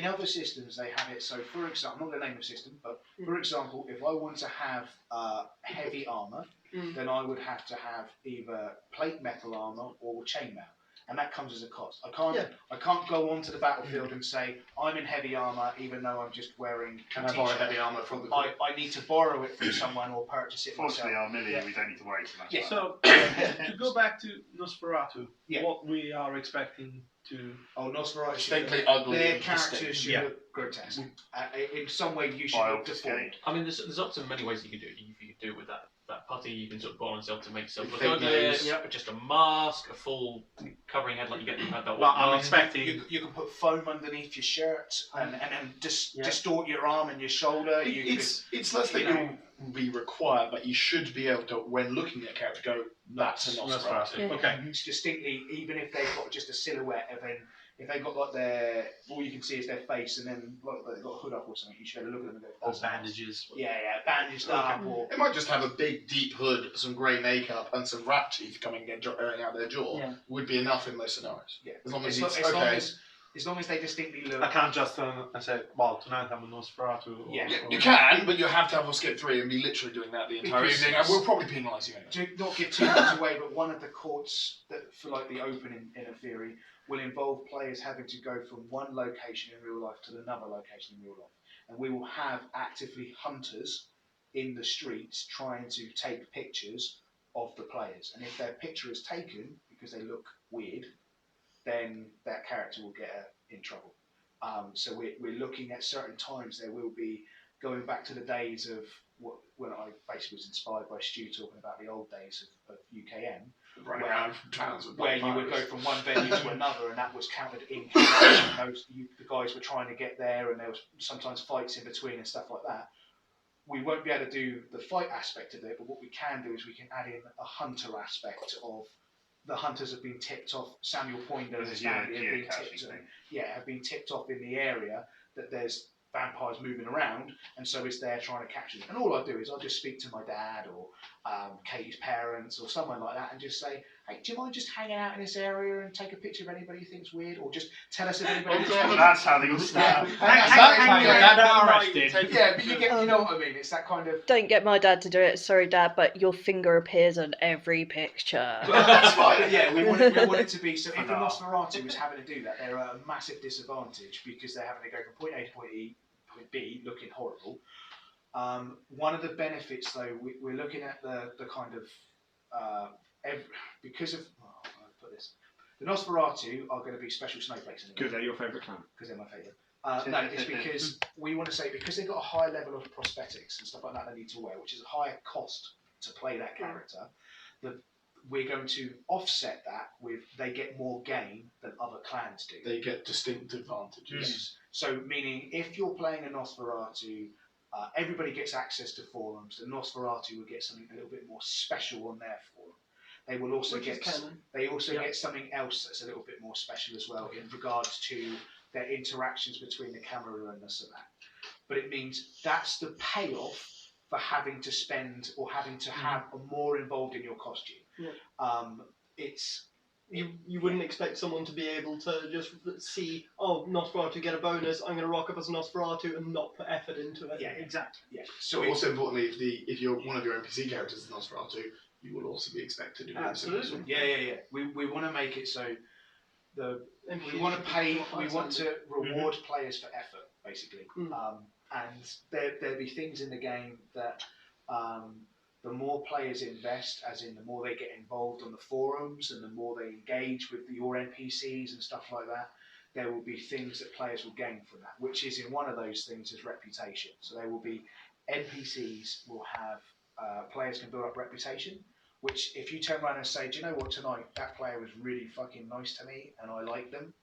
other systems, they have it. So, for example, I'm not going to name the system, but for example, if I want to have heavy armour, then I would have to have either plate metal armour or chainmail. And that comes as a cost. I can't go onto the battlefield and say I'm in heavy armour even though I'm just wearing. Can I borrow heavy armour from the? I need to borrow it from someone or purchase it myself. Fortunately, our millie, we don't need to worry too much. Yeah. So to go back to Nosferatu, what we are expecting to. Oh, Nosferatu. Distinctly ugly. Their characters should look grotesque. In some way, you should look deformed. I mean, there's up to many ways you can do it. You can do it with that putty, you can sort of borrow yourself to make yourself look ugly. Just a mask, a full covering head like you get in that. Well, I'm expecting you can put foam underneath your shirt and distort your arm and your shoulder. It's less that you'll be required, but you should be able to, when looking at a character, go, that's a Nosferatu. Yeah. Okay. It's distinctly, even if they've got just a silhouette, if they've got like all you can see is their face, and then they've got a hood up or something, you should have a look at them and go, or bandages. Bandaged up. Or it might just have a big, deep hood, some grey makeup, and some rat teeth coming out their jaw. Yeah. Would be enough in most scenarios. Yeah. As long as they distinctly look. I can't just turn and say, well, tonight I'm a Nosferatu. You can, but you have to have a skip 3 and be literally doing that the entire evening, and we'll probably penalise you anyway. To not give too much away, but one of the courts that for like the open in a theory will involve players having to go from one location in real life to another location in real life, and we will have actively hunters in the streets trying to take pictures of the players, and if their picture is taken because they look weird, then that character will get in trouble. So we're looking at certain times. There will be going back to the days of when I basically was inspired by Stu talking about the old days of UKM, where you would go from one venue to another, and that was counted in. The guys were trying to get there, and there was sometimes fights in between and stuff like that. We won't be able to do the fight aspect of it, but what we can do is we can add in a hunter aspect of. The hunters have been tipped off. Samuel Poindexter and his family have been tipped off in the area that there's vampires moving around, and so it's there trying to capture them. And all I do is I'll just speak to my dad or Katie's parents or someone like that and just say, hey, do you mind just hanging out in this area and take a picture of anybody you think's weird, or just tell us if anybody. That's how they will start. Yeah, but you know what I mean. It's that kind of. Don't get my dad to do it. Sorry, Dad, but your finger appears on every picture. Well, that's fine. But yeah, we want it to be. So if the Nosferatu was having to do that, they're at a massive disadvantage because they're having to go from point A to point B, looking horrible. One of the benefits, though, we're looking at the kind of because of I'll put this. The Nosferatu are going to be special snowflakes. Because they're your favourite clan. Because they're my favourite. No, it's because we want to say because they've got a high level of prosthetics and stuff like that they need to wear, which is a higher cost to play that character. That we're going to offset that with they get more gain than other clans do. They get distinct advantages. So meaning if you're playing a Nosferatu, everybody gets access to forums. The Nosferatu will get something a little bit more special on their forum. They will also get something else that's a little bit more special as well in regards to their interactions between the camera and the Savant. But it means that's the payoff for having to spend or having to have more involved in your costume. it's you wouldn't expect someone to be able to just see, oh, Nosferatu get a bonus, I'm going to rock up as a Nosferatu and not put effort into it. Yeah, exactly. Yeah. So also importantly, if you're one of your NPC characters is Nosferatu, you will also be expected to do Absolutely. Yeah. We want to make it so we want to reward players for effort, basically. And there'll be things in the game that the more players invest, as in the more they get involved on the forums and the more they engage with your NPCs and stuff like that, there will be things that players will gain from that, which is in one of those things is reputation. So there will be NPCs will have, players can build up reputation, which if you turn around and say, do you know what, tonight that player was really fucking nice to me and I like them,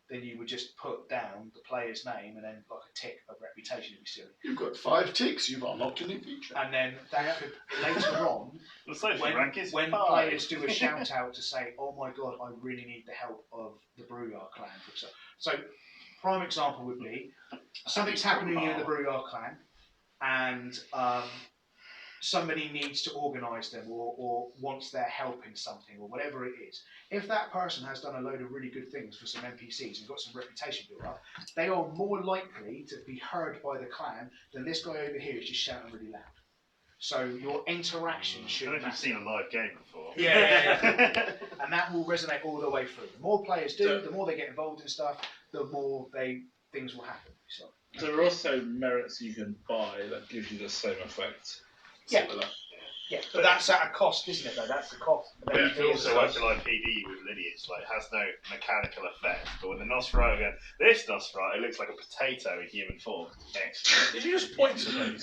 then you would just put down the player's name and then like a tick of reputation. It'd be silly. You've got 5 ticks. You've unlocked a new feature. And then that could later on, when players do a shout out to say, "Oh my god, I really need the help of the Bruyard clan," for example. So, prime example would be something's happening in the Bruyard clan, and somebody needs to organise them or wants their help in something or whatever it is. If that person has done a load of really good things for some NPCs and got some reputation built up, they are more likely to be heard by the clan than this guy over here is just shouting really loud. So your interaction should. I don't know if you've seen a live game before. Yeah. And that will resonate all the way through. The more players do, the more they get involved in stuff, the more things will happen. So. There are also merits you can buy that gives you the same effect. Yeah. But that's at a cost, isn't it? Though that's the cost. Yeah, you also like PD with lineage, like has no mechanical effect. But when the Nosferatu go, this Nosferatu looks like a potato in human form. Excellent. Did you just point to me?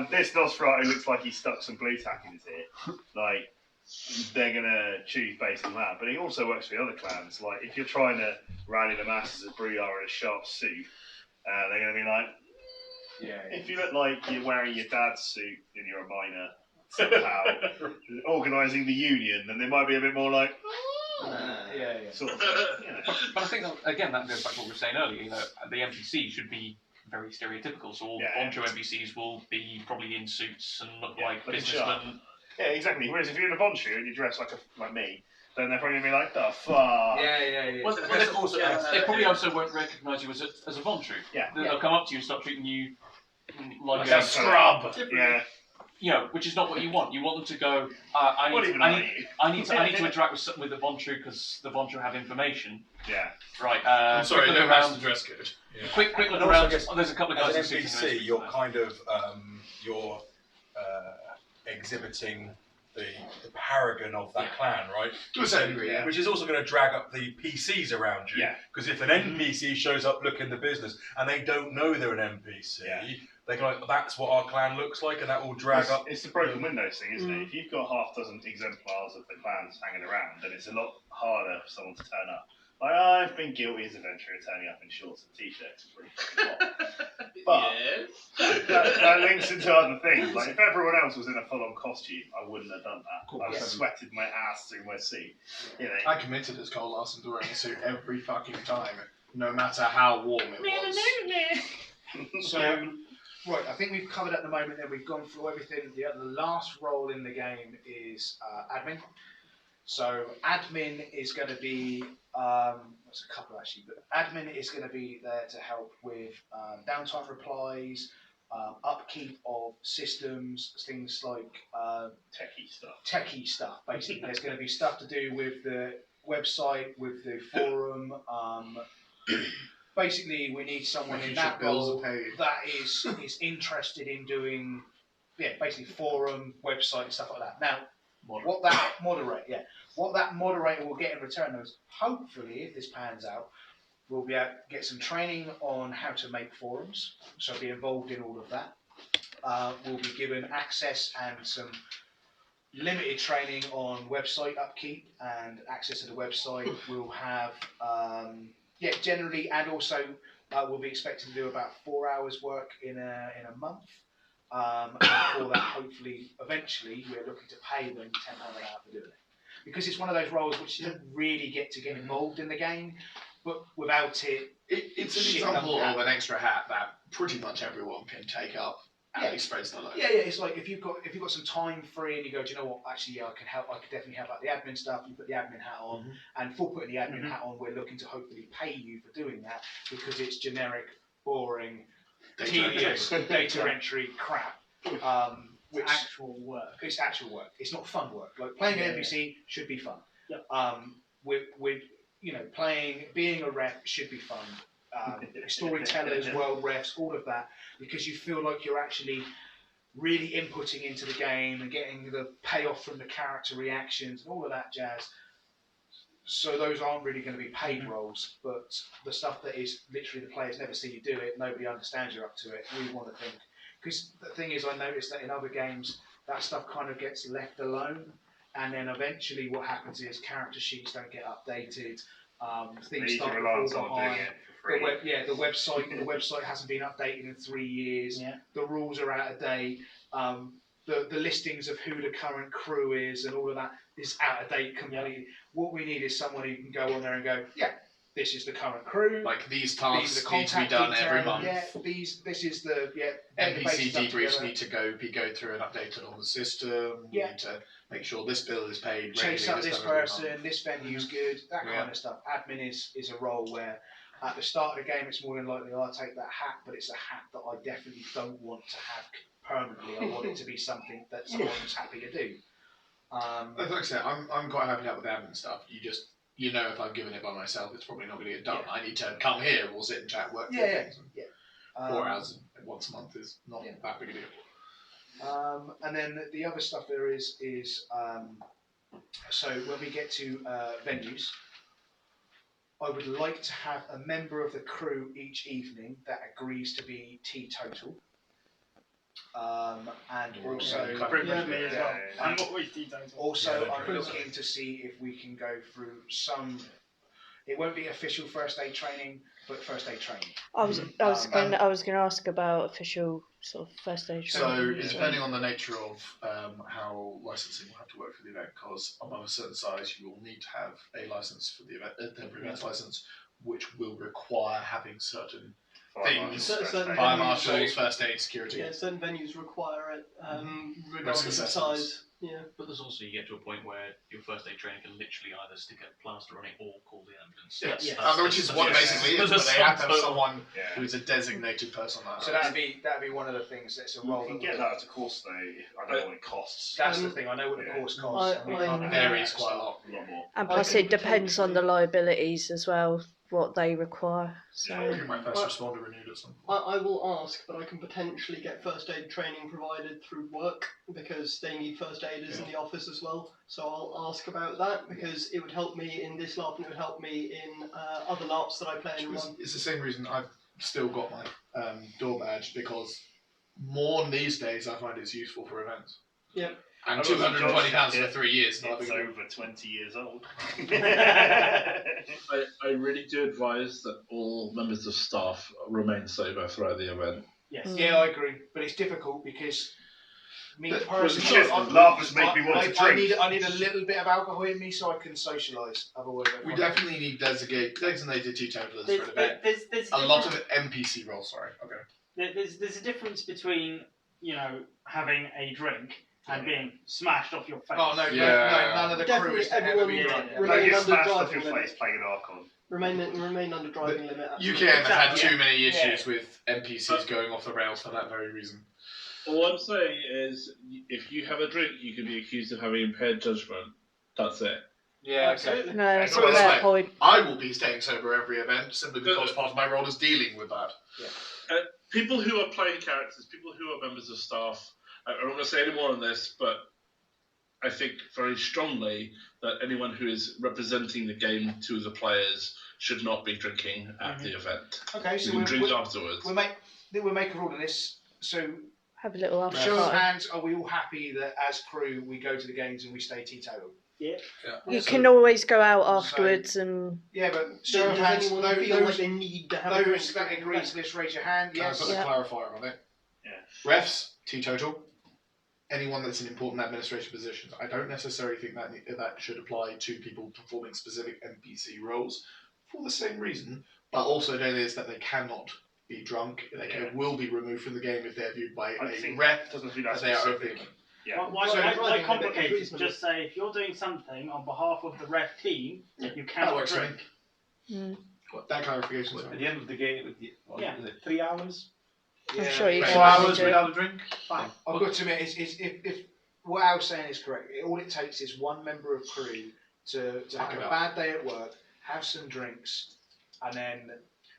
This Nosferatu looks like he stuck some blue tack in his ear. Like they're gonna choose based on that. But it also works for the other clans. Like if you're trying to rally the masses of Bruyard in a sharp suit, they're gonna be like. If you look like you're wearing your dad's suit and you're a miner somehow, organising the union, then they might be a bit more like, sort of. But I think again that goes back to what we were saying earlier. You know, the NPC should be very stereotypical. So all Boncho NPCs will be probably in suits and look like businessmen. Yeah, exactly. Whereas if you're in a Boncho and you dress like me. Then they're probably going to be like, the fuck? Yeah. Well, they probably also won't recognise you as a Vontrue. Yeah. They'll come up to you and start treating you like a scrub. Yeah. You know, which is not what you want. You want them to go, I need to interact with the Vontrue because the Vontrue have information. Yeah. Right. I'm sorry, no match the dress code. Yeah. Quick look around. There's a couple of guys as an NPC, you're kind of exhibiting the paragon of that clan, right? To a certain degree, Which is also going to drag up the PCs around you. Yeah. Because if an NPC shows up looking the business and they don't know they're an NPC, they go like, that's what our clan looks like, and that will drag up. It's the broken windows thing, isn't it? If you've got half a dozen exemplars of the clans hanging around, then it's a lot harder for someone to turn up. Like, I've been guilty as a venturer turning up in shorts and t-shirts. It's pretty fucking hot. But that links into other things. Like, if everyone else was in a full-on costume, I wouldn't have done that. I would have sweated my ass through my suit. You know. I committed as Cole Larson to wearing a suit every fucking time, no matter how warm it was. So, right, I think we've covered at the moment that we've gone through everything. The last role in the game is admin. So admin is going to be, there's a couple actually, but admin is going to be there to help with downtime replies, upkeep of systems, things like techie stuff, basically. There's going to be stuff to do with the website, with the forum. Basically, we need someone in that role that is interested in doing, basically forum, website, and stuff like that. Now, what that moderator will get in return is, hopefully, if this pans out, we'll be able to get some training on how to make forums, so be involved in all of that. We'll be given access and some limited training on website upkeep and access to the website. We'll have, generally, and also we'll be expected to do about 4 hours work in a month. And for that, hopefully, eventually, we're looking to pay them £10 an hour for doing it. Because it's one of those roles which you don't really get to get involved in the game, but without it... It's an example of an extra hat that pretty much everyone can take up. and he spreads the load. Yeah. It's like if you've got some time free and you go, do you know what? Actually, yeah, I can help. I could definitely help out the admin stuff. You put the admin hat on, and for putting the admin hat on, we're looking to hopefully pay you for doing that because it's generic, boring, tedious data entry crap. Which actual work. It's actual work. It's not fun work. Like playing an NPC should be fun. Yep. With being a ref should be fun. Storytellers, world refs, all of that, because you feel like you're actually really inputting into the game and getting the payoff from the character reactions and all of that jazz. So those aren't really going to be paid roles, but the stuff that is literally the players never see you do it, nobody understands you're up to it. We want to think. Because the thing is, I noticed that in other games, that stuff kind of gets left alone, and then eventually what happens is character sheets don't get updated, things start to fall behind. The website hasn't been updated in 3 years. Yeah. The rules are out of date. The listings of who the current crew is and all of that is out of date completely. Yeah. What we need is someone who can go on there and go, yeah, this is the current crew. Like these tasks need to be done every month. Yeah, this is the NPC debriefs need to go through and updated on the system. We need to make sure this bill is paid. Chase up this person. This venue's good. That kind of stuff. Admin is a role where at the start of the game it's more than likely I'll take that hat, but it's a hat that I definitely don't want to have permanently. I want it to be something that someone's happy to do. Like I said, I'm quite happy to help with the admin stuff. You know, if I've given it by myself, it's probably not going to get done. I need to come here, we'll sit and chat, work through things. 4 hours once a month is not that big a deal. And then the other stuff there is so when we get to venues, I would like to have a member of the crew each evening that agrees to be teetotal. And also, I'm always teetotal. Also, I'm looking to see if we can go through some. It won't be official first aid training, but first aid training. I was going to ask about official sort of first aid training. So, depending on the nature of how licensing will have to work for the event, because above a certain size, you will need to have a license for the event, temporary events license, which will require having certain things, fire marshals, first aid, security. Yeah, certain venues require it, regardless of size. Yeah. But there's also, you get to a point where your first aid training can literally either stick a plaster on it or call the ambulance. Which is what basically is, but they have to have someone who is a designated person like that. So that'd be one of the things that's a role. You can get that at a course though. I know what it costs. That's the thing. I know what the course costs. It varies quite a lot more. And plus, it depends on the liabilities as well, what they require. So my first responder renewed at some point. I will ask, but I can potentially get first aid training provided through work because they need first aiders in the office as well. So I'll ask about that because it would help me in this LARP and it would help me in other LARPs that I play in. It's the same reason I've still got my door badge, because more these days I find it's useful for events. Yeah. And £220 for 3 years. It's over 20 years old. I really do advise that all members of staff remain sober throughout the event. Yes. Yeah, I agree. But it's difficult because me personally, LARPers make me want to drink. I need a little bit of alcohol in me so I can socialise. Otherwise, we definitely need designated teetotalers for an event. There's a lot of NPC roles. Sorry. Okay. There's a difference between having a drink and being smashed off your face. Oh no, none of the crew is ever be drunk. Remain under driving limit. Playing an Archon. Remain under driving limit. UKM has had too many issues with NPCs going off the rails for that very reason. All I'm saying is, if you have a drink, you can be accused of having impaired judgment. That's it. Yeah, okay. No, that's a fair point. I will be staying sober every event simply because part of my role is dealing with that. Yeah. People who are playing characters, people who are members of staff, I'm not going to say any more on this, but I think very strongly that anyone who is representing the game to the players should not be drinking at the event. Okay, so we'll drink afterwards. We'll make a rule of this. So have a little after show of hands. Are we all happy that as crew we go to the games and we stay teetotal? Yeah. You can always go out afterwards and. Yeah, but show of hands. Those like they need to have those that agree to this, raise your hand. Yes. Can I put a clarifier on it? Yeah. Refs, teetotal. Anyone that's in important administration positions. I don't necessarily think that should apply to people performing specific NPC roles for the same reason, but also there is that they cannot be drunk. They will be removed from the game if they're viewed by a ref. Doesn't do that as they are specific. open. Yeah. Why complicate it? Just say if you're doing something on behalf of the ref team, you cannot drink. That clarification. At the end of the game, is it 3 hours? I'm sure you 4 can hours do it. without a drink. Fine. I've got to admit, if what Al's saying is correct, all it takes is one member of crew to have a bad day at work, have some drinks, and then.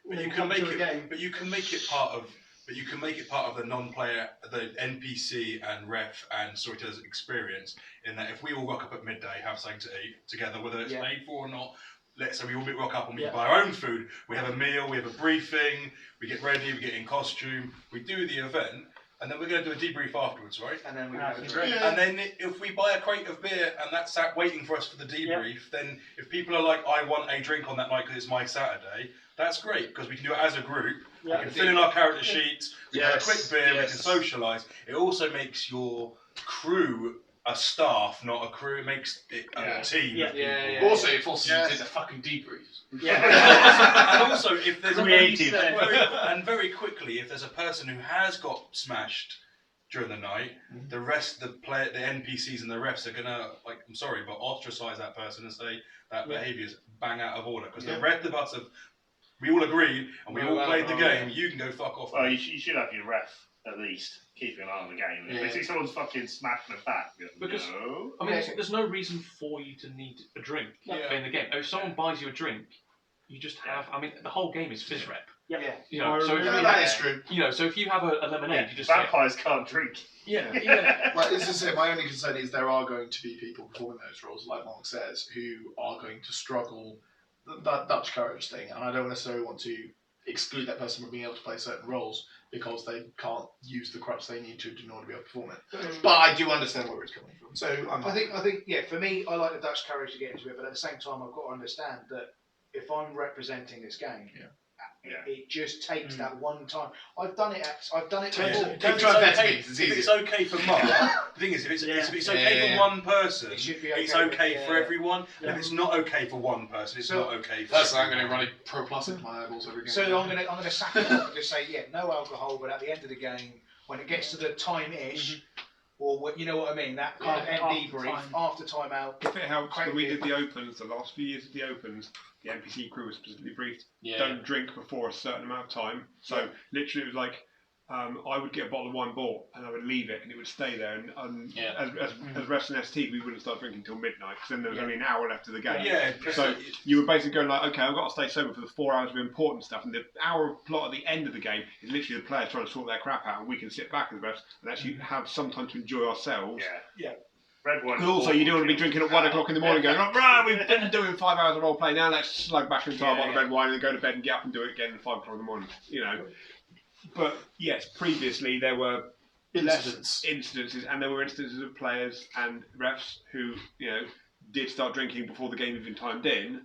But you can make it. But you can make it part of. But you can make it part of the non-player, the NPC and ref and storyteller's experience. In that, if we all rock up at midday, have something to eat together, whether it's paid for or not. Let's say we all rock up and we buy our own food. We have a meal, we have a briefing, we get ready, we get in costume, we do the event, and then we're going to do a debrief afterwards, right? And then we have a drink. And then if we buy a crate of beer and that's sat waiting for us for the debrief, then if people are like, I want a drink on that night because it's my Saturday, that's great because we can do it as a group. We can fill in our character sheets, we have a quick beer, we can socialise. It also makes your crew a staff, not a crew. It makes it a team. of people. Also, it forces you to do the fucking debriefs. And also, if there's creative, and very quickly, if there's a person who has got smashed during the night, the rest, the NPCs and the refs are gonna, like, I'm sorry, but ostracise that person and say that behaviour's bang out of order because the rest of us have. We all agreed and we all played the game. You can go fuck off. Well, you should have your ref at least keeping an eye on the game. If they see someone's fucking smashing a back, because I mean, there's no reason for you to need a drink in the game. If someone buys you a drink, you just have. I mean, the whole game is fizz rep. You know, so that is true. You know, so if you have a lemonade, you just vampires can't drink. Well, it's just it. My only concern is there are going to be people performing those roles, like Mark says, who are going to struggle. That Dutch courage thing, and I don't necessarily want to exclude that person from being able to play certain roles because they can't use the crutch they need to in order to be able to perform it. But I do understand where it's coming from. So I think, for me, I like the Dutch courage to get into it, but at the same time, I've got to understand that if I'm representing this game, it just takes that one time. I've done it before. If it's okay for Mark, the thing is, if it's okay for one person, it's okay for everyone. And if it's not okay for one person, it's not okay for everyone. I'm going to run a Pro Plus in my eyeballs every game. So I'm going to sack it off and just say, no alcohol, but at the end of the game, when it gets to the time-ish, or you know what I mean, that kind of end debrief, after time out. If it helps, when we did the Opens, the last few years of the Opens, the NPC crew was specifically briefed, don't drink before a certain amount of time. So literally it was like, I would get a bottle of wine bought and I would leave it and it would stay there. And as rest and ST, we wouldn't start drinking until midnight because then there was only an hour left of the game. So you were basically going like, okay, I've got to stay sober for the 4 hours of important stuff. And the hour plot at the end of the game is literally the players trying to sort their crap out and we can sit back as refs and actually have some time to enjoy ourselves. Red wine. And also, you don't want to be drinking at 1 o'clock in the morning going, right, we've been doing 5 hours of role play, now let's slug back into our bottle of red wine and then go to bed and get up and do it again at 5 o'clock in the morning, you know. But yes, previously there were incidences, and there were instances of players and refs who, you know, did start drinking before the game even timed in,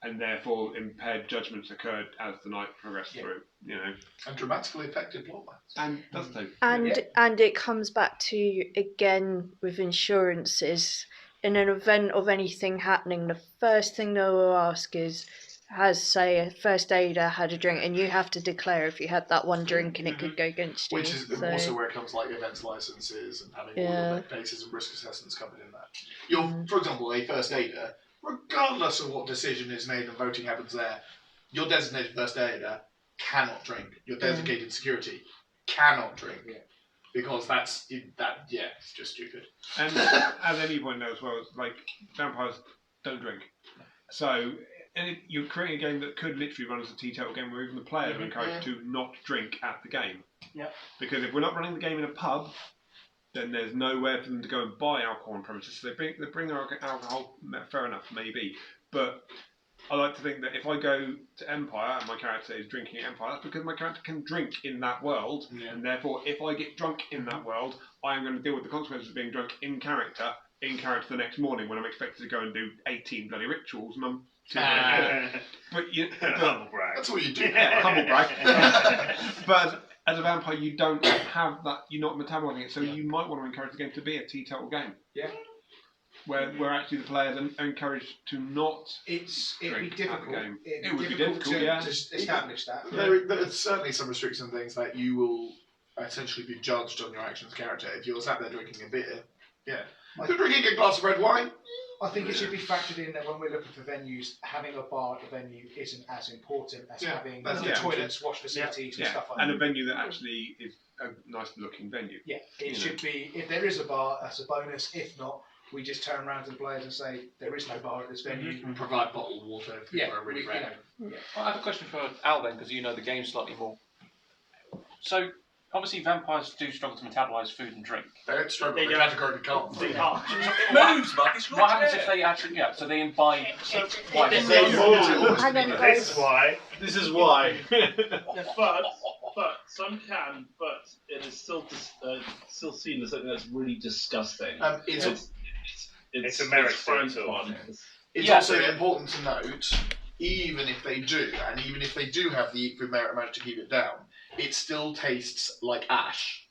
and therefore impaired judgments occurred as the night progressed through, you know. And dramatically affected plot lines. And does too. And it comes back to, again, with insurances, in an event of anything happening, the first thing they will ask is, has, say, a first aider had a drink, and you have to declare if you had that one drink and it could go against you. Which is also where it comes like events licenses and having all your bases and risk assessments covered in that. You're, for example, a first aider, regardless of what decision is made and voting happens there, your designated first aider cannot drink. Your designated security cannot drink. Because it's just stupid. And as any point knows, well, like, vampires don't drink. So you're creating a game that could literally run as a tea-table game where even the players are encouraged to not drink at the game. Because if we're not running the game in a pub, then there's nowhere for them to go and buy alcohol on premises. So they bring their alcohol, fair enough, maybe. But I like to think that if I go to Empire and my character is drinking at Empire, that's because my character can drink in that world. And therefore, if I get drunk in that world, I am going to deal with the consequences of being drunk in character the next morning when I'm expected to go and do 18 bloody rituals and I'm humble brag. That's what you do. Humble brag. But as a vampire, you don't have that. You're not metabolizing it, so you might want to encourage the game to be a tea-table game. where actually the players are encouraged to not. It'd be difficult. It would be difficult to establish that. There's certainly some restrictions and things that you will essentially be judged on your actions character. If you're sat there drinking a beer, if you're drinking a glass of red wine. I think it should be factored in that when we're looking for venues, having a bar at the venue isn't as important as having toilets, wash facilities, and stuff like that. And a venue that actually is a nice looking venue. Yeah, it should be. If there is a bar, that's a bonus. If not, we just turn around to the players and say there is no bar at this venue. And provide bottled water if people are really rare. Well, I have a question for Al then, because you know the game slightly more. So, obviously, vampires do struggle to metabolize food and drink. They don't struggle. They categorically can't. They can't. It moves, Mark. It's not What happens if they actually? So they imbibe. This is why. But some can, but it is still seen as something that's really disgusting. It's a merit one. It's also important to note, even if they do, and even if they do have the equal merit managed to keep it down, it still tastes like ash.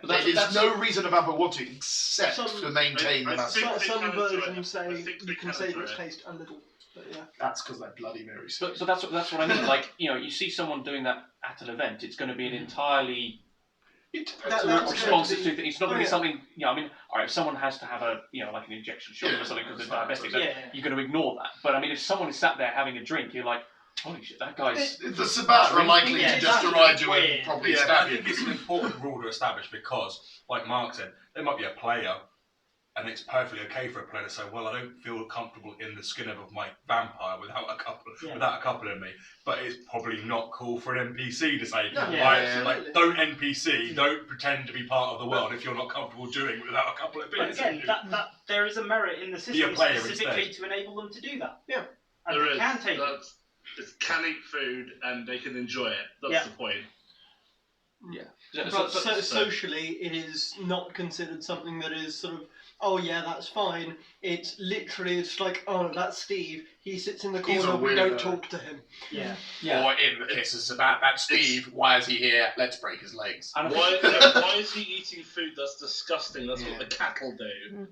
But there's no reason a vampire want to except to maintain the mass. Some versions say you can savour its taste a little. But that's because they're bloody Mary. But that's what I mean. Like, you see someone doing that at an event, it's going to be an entirely responsive to. It's not going to be something. I mean, all right, if someone has to have a like an injection shot or something because they're diabetic, you're going to ignore that. But I mean, if someone is sat there having a drink, you're like, holy shit, that guy's. The Sabbat are likely to just arrive you and probably stab I you. think it's an important rule to establish because, like Mark said, there might be a player. And it's perfectly okay for a player to say, "Well, I don't feel comfortable in the skin of my vampire without a couple in me." But it's probably not cool for an NPC to say, "Don't NPC, don't pretend to be part of the world if you're not comfortable doing it without a couple of beers." But again, that there is a merit in the system specifically to enable them to do that. Yeah, and there they is. can take it. It can eat food and they can enjoy it. That's the point. Yeah. But socially, it is not considered something that is sort of. Oh yeah, that's fine. It's literally, it's like, oh, that's Steve. He sits in the corner. We don't talk to him. Yeah. Or in the case of Sabbat, that's Steve. Why is he here? Let's break his legs. Why is he eating food that's disgusting? That's what the cattle do.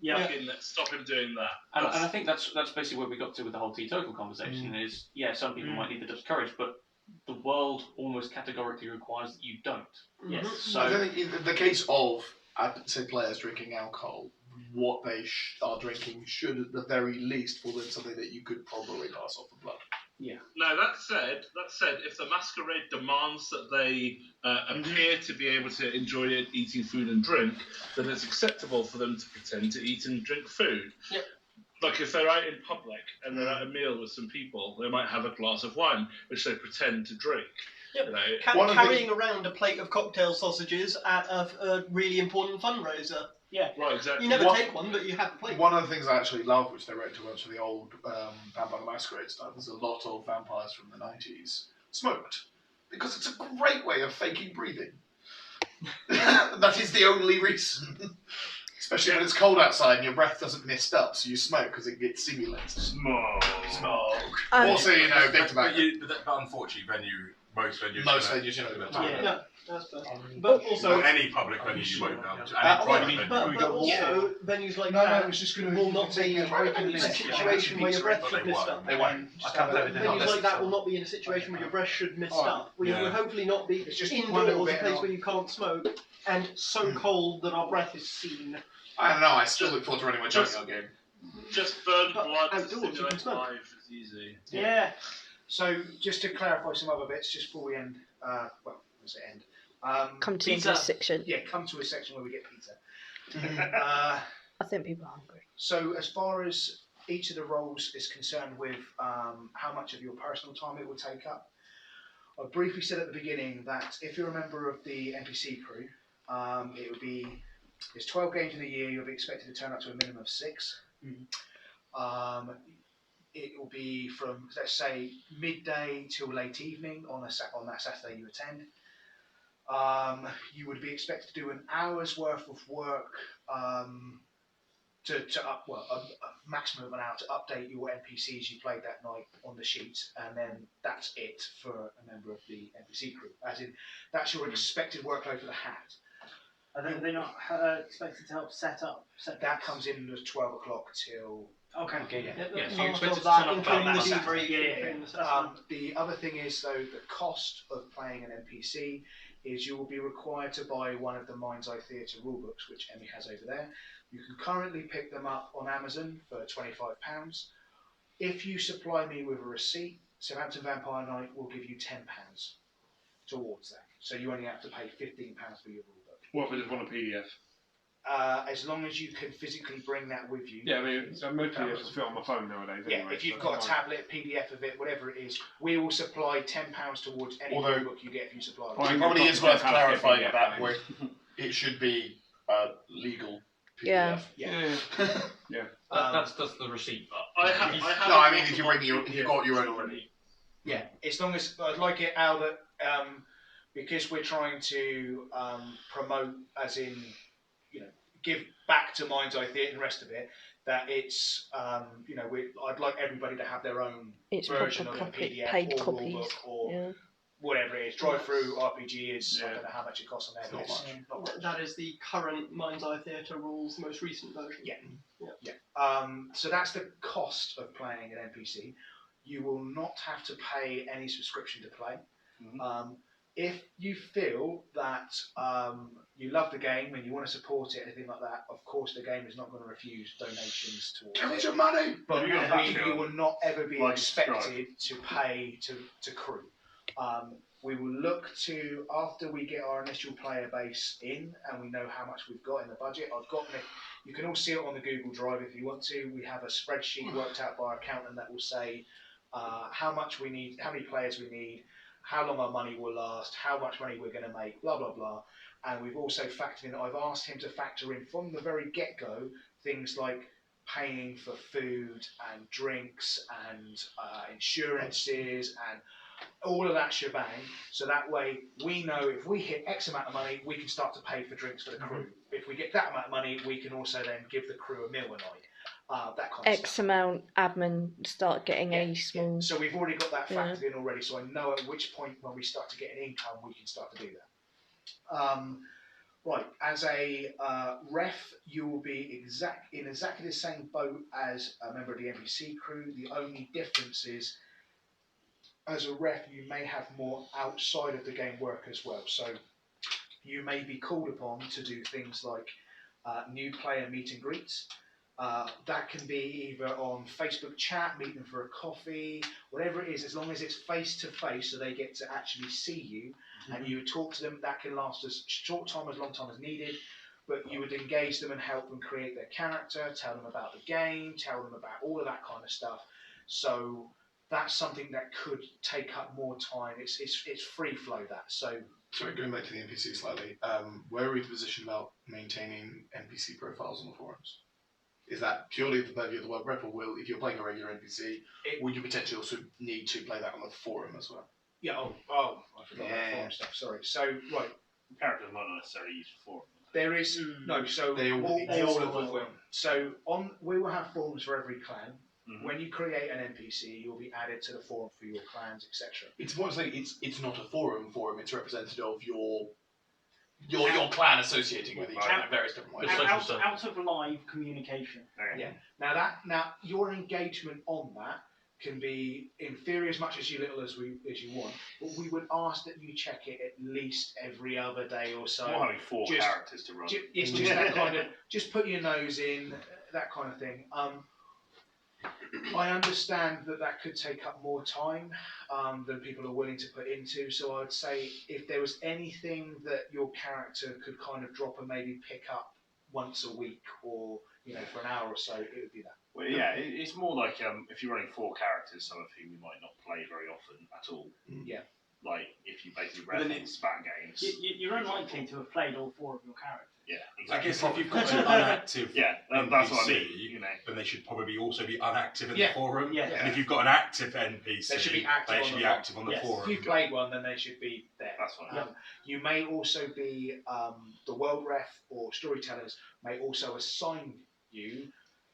Stop him doing that. And I think that's basically where we got to with the whole teetotal conversation. Is some people might need the dose of courage, but the world almost categorically requires that you don't. Yes. So I think in the case of, I'd say, players drinking alcohol, what they are drinking should at the very least fall in something that you could probably pass off the blood. Yeah. Now that said, if the Masquerade demands that they appear to be able to enjoy eating food and drink, then it's acceptable for them to pretend to eat and drink food. Yep. Like if they're out in public and they're at a meal with some people, they might have a glass of wine which they pretend to drink. Yep. Carrying around a plate of cocktail sausages at a really important fundraiser. Yeah, right, exactly. You never take one, but you have a plate. One of the things I actually love, which they wrote to much of the old Vampire the Masquerade stuff, is a lot of vampires from the 90s smoked. Because it's a great way of faking breathing. That is the only reason. Especially when it's cold outside and your breath doesn't mist up, so you smoke because it gets simulated. Smoke. Also, big tobacco. But unfortunately, most venues. Yeah, that's fair. But also, any public venue you won't go to. But also, venues like that will not be in a situation where your breath should mist up. They won't. Venues like that will not be in a situation where your breath should mist up. We will hopefully not be indoors, a place where you can't smoke, and so cold that our breath is seen. I don't know, I still look forward to running my junkyard game. Just burn blood to outdoors, stimulate life is easy. Yeah. So, just to clarify some other bits, just before we end, come to this section. Yeah, come to a section where we get pizza. I think people are hungry. So, as far as each of the roles is concerned with how much of your personal time it will take up, I briefly said at the beginning that if you're a member of the NPC crew, it would be, there's 12 games in a year, you'll be expected to turn up to a minimum of 6. It will be from, let's say, midday till late evening on that Saturday you attend. You would be expected to do an hour's worth of work a maximum of an hour to update your NPCs you played that night on the sheet, and then that's it for a member of the NPC crew. As in, that's your expected workload for the hat. Are they not expected to help set up? That comes in at 12 o'clock till. Okay. Yeah. So Part you expect of it to that, turn up including about the that debrief. Yeah. The other thing is, though, the cost of playing an NPC is you will be required to buy one of the Mind's Eye Theatre rulebooks, which Emmy has over there. You can currently pick them up on Amazon for £25. If you supply me with a receipt, Southampton Vampire Night will give you £10 towards that. So you only have to pay £15 for your rulebook. What if I just want a PDF? As long as you can physically bring that with you. Yeah, I mean, most PDFs fit on my phone nowadays. Yeah, anyway, if you've so got a tablet, PDF of it, whatever it is, we will supply £10 towards any rulebook you get if you supply it. It probably is worth clarifying at that point. It should be legal PDF. Yeah. That's the receipt. I mean, if you've got your own already. Yeah, as long as I'd like it, Al, that because we're trying to promote, as in, give back to Mind's Eye Theatre and the rest of it, that it's, I'd like everybody to have their own version of a PDF paid or copies. rulebook or whatever it is. Drive-through RPG is, I don't know how much it costs on there, but it's not much. That is the current Mind's Eye Theatre rules, most recent version. So that's the cost of playing an NPC. You will not have to pay any subscription to play. If you feel that you love the game and you want to support it, anything like that, of course the game is not going to refuse donations towards Give me it. some money! But you will not ever be expected to pay to crew. We will look to, after we get our initial player base in and we know how much we've got in the budget, you can all see it on the Google Drive if you want to. We have a spreadsheet worked out by our accountant that will say how much we need, how many players we need, how long our money will last, how much money we're going to make, blah, blah, blah. And we've also factored in, I've asked him to factor in from the very get-go things like paying for food and drinks and insurances and all of that shebang. So that way we know if we hit X amount of money, we can start to pay for drinks for the crew. If we get that amount of money, we can also then give the crew a meal a night. That kind of X stuff. amount admin start getting a small. So we've already got that factored in already. So I know at which point when we start to get an income, we can start to do that. Right, as a ref, you will be in exactly the same boat as a member of the NPC crew. The only difference is, as a ref, you may have more outside of the game work as well. So you may be called upon to do things like new player meet and greets. That can be either on Facebook chat, meet them for a coffee, whatever it is, as long as it's face to face, so they get to actually see you and you talk to them. That can last as short time, as long time as needed, but you would engage them and help them create their character, tell them about the game, tell them about all of that kind of stuff. So that's something that could take up more time. It's free flow, that. So sorry, going back to the NPC slightly, where are we positioned about maintaining NPC profiles on the forums? Is that purely the purview of the web rep, or if you're playing a regular NPC, would you potentially also need to play that on the forum as well? Yeah. I forgot about forum stuff. Sorry. So right, characters might not necessarily use forum. There is no. So they all of them. So we will have forums for every clan. When you create an NPC, you'll be added to the forum for your clans, etc. It's more like it's not a forum. It's representative of your clan associating with each other in various different ways. Out of live communication. Yeah. Now your engagement on that can be in theory as much as little as you want, but we would ask that you check it at least every other day or so. Not having four characters to run. It's just that kind of just put your nose in, that kind of thing. I understand that could take up more time than people are willing to put into, so I'd say if there was anything that your character could kind of drop and maybe pick up once a week or for an hour or so, it would be that. Well, yeah, it's more like if you're running four characters, some of whom you might not play very often at all. Yeah. Like if you basically reference spat games. You're unlikely to have played all four of your characters. Yeah, exactly. I guess if you've got an inactive NPC, that's what I mean. Then they should probably also be unactive in the forum. Yeah. And if you've got an active NPC, they should be active on the forum. If you've played one, then they should be there. That's fine. You may also be the world ref or storytellers may also assign you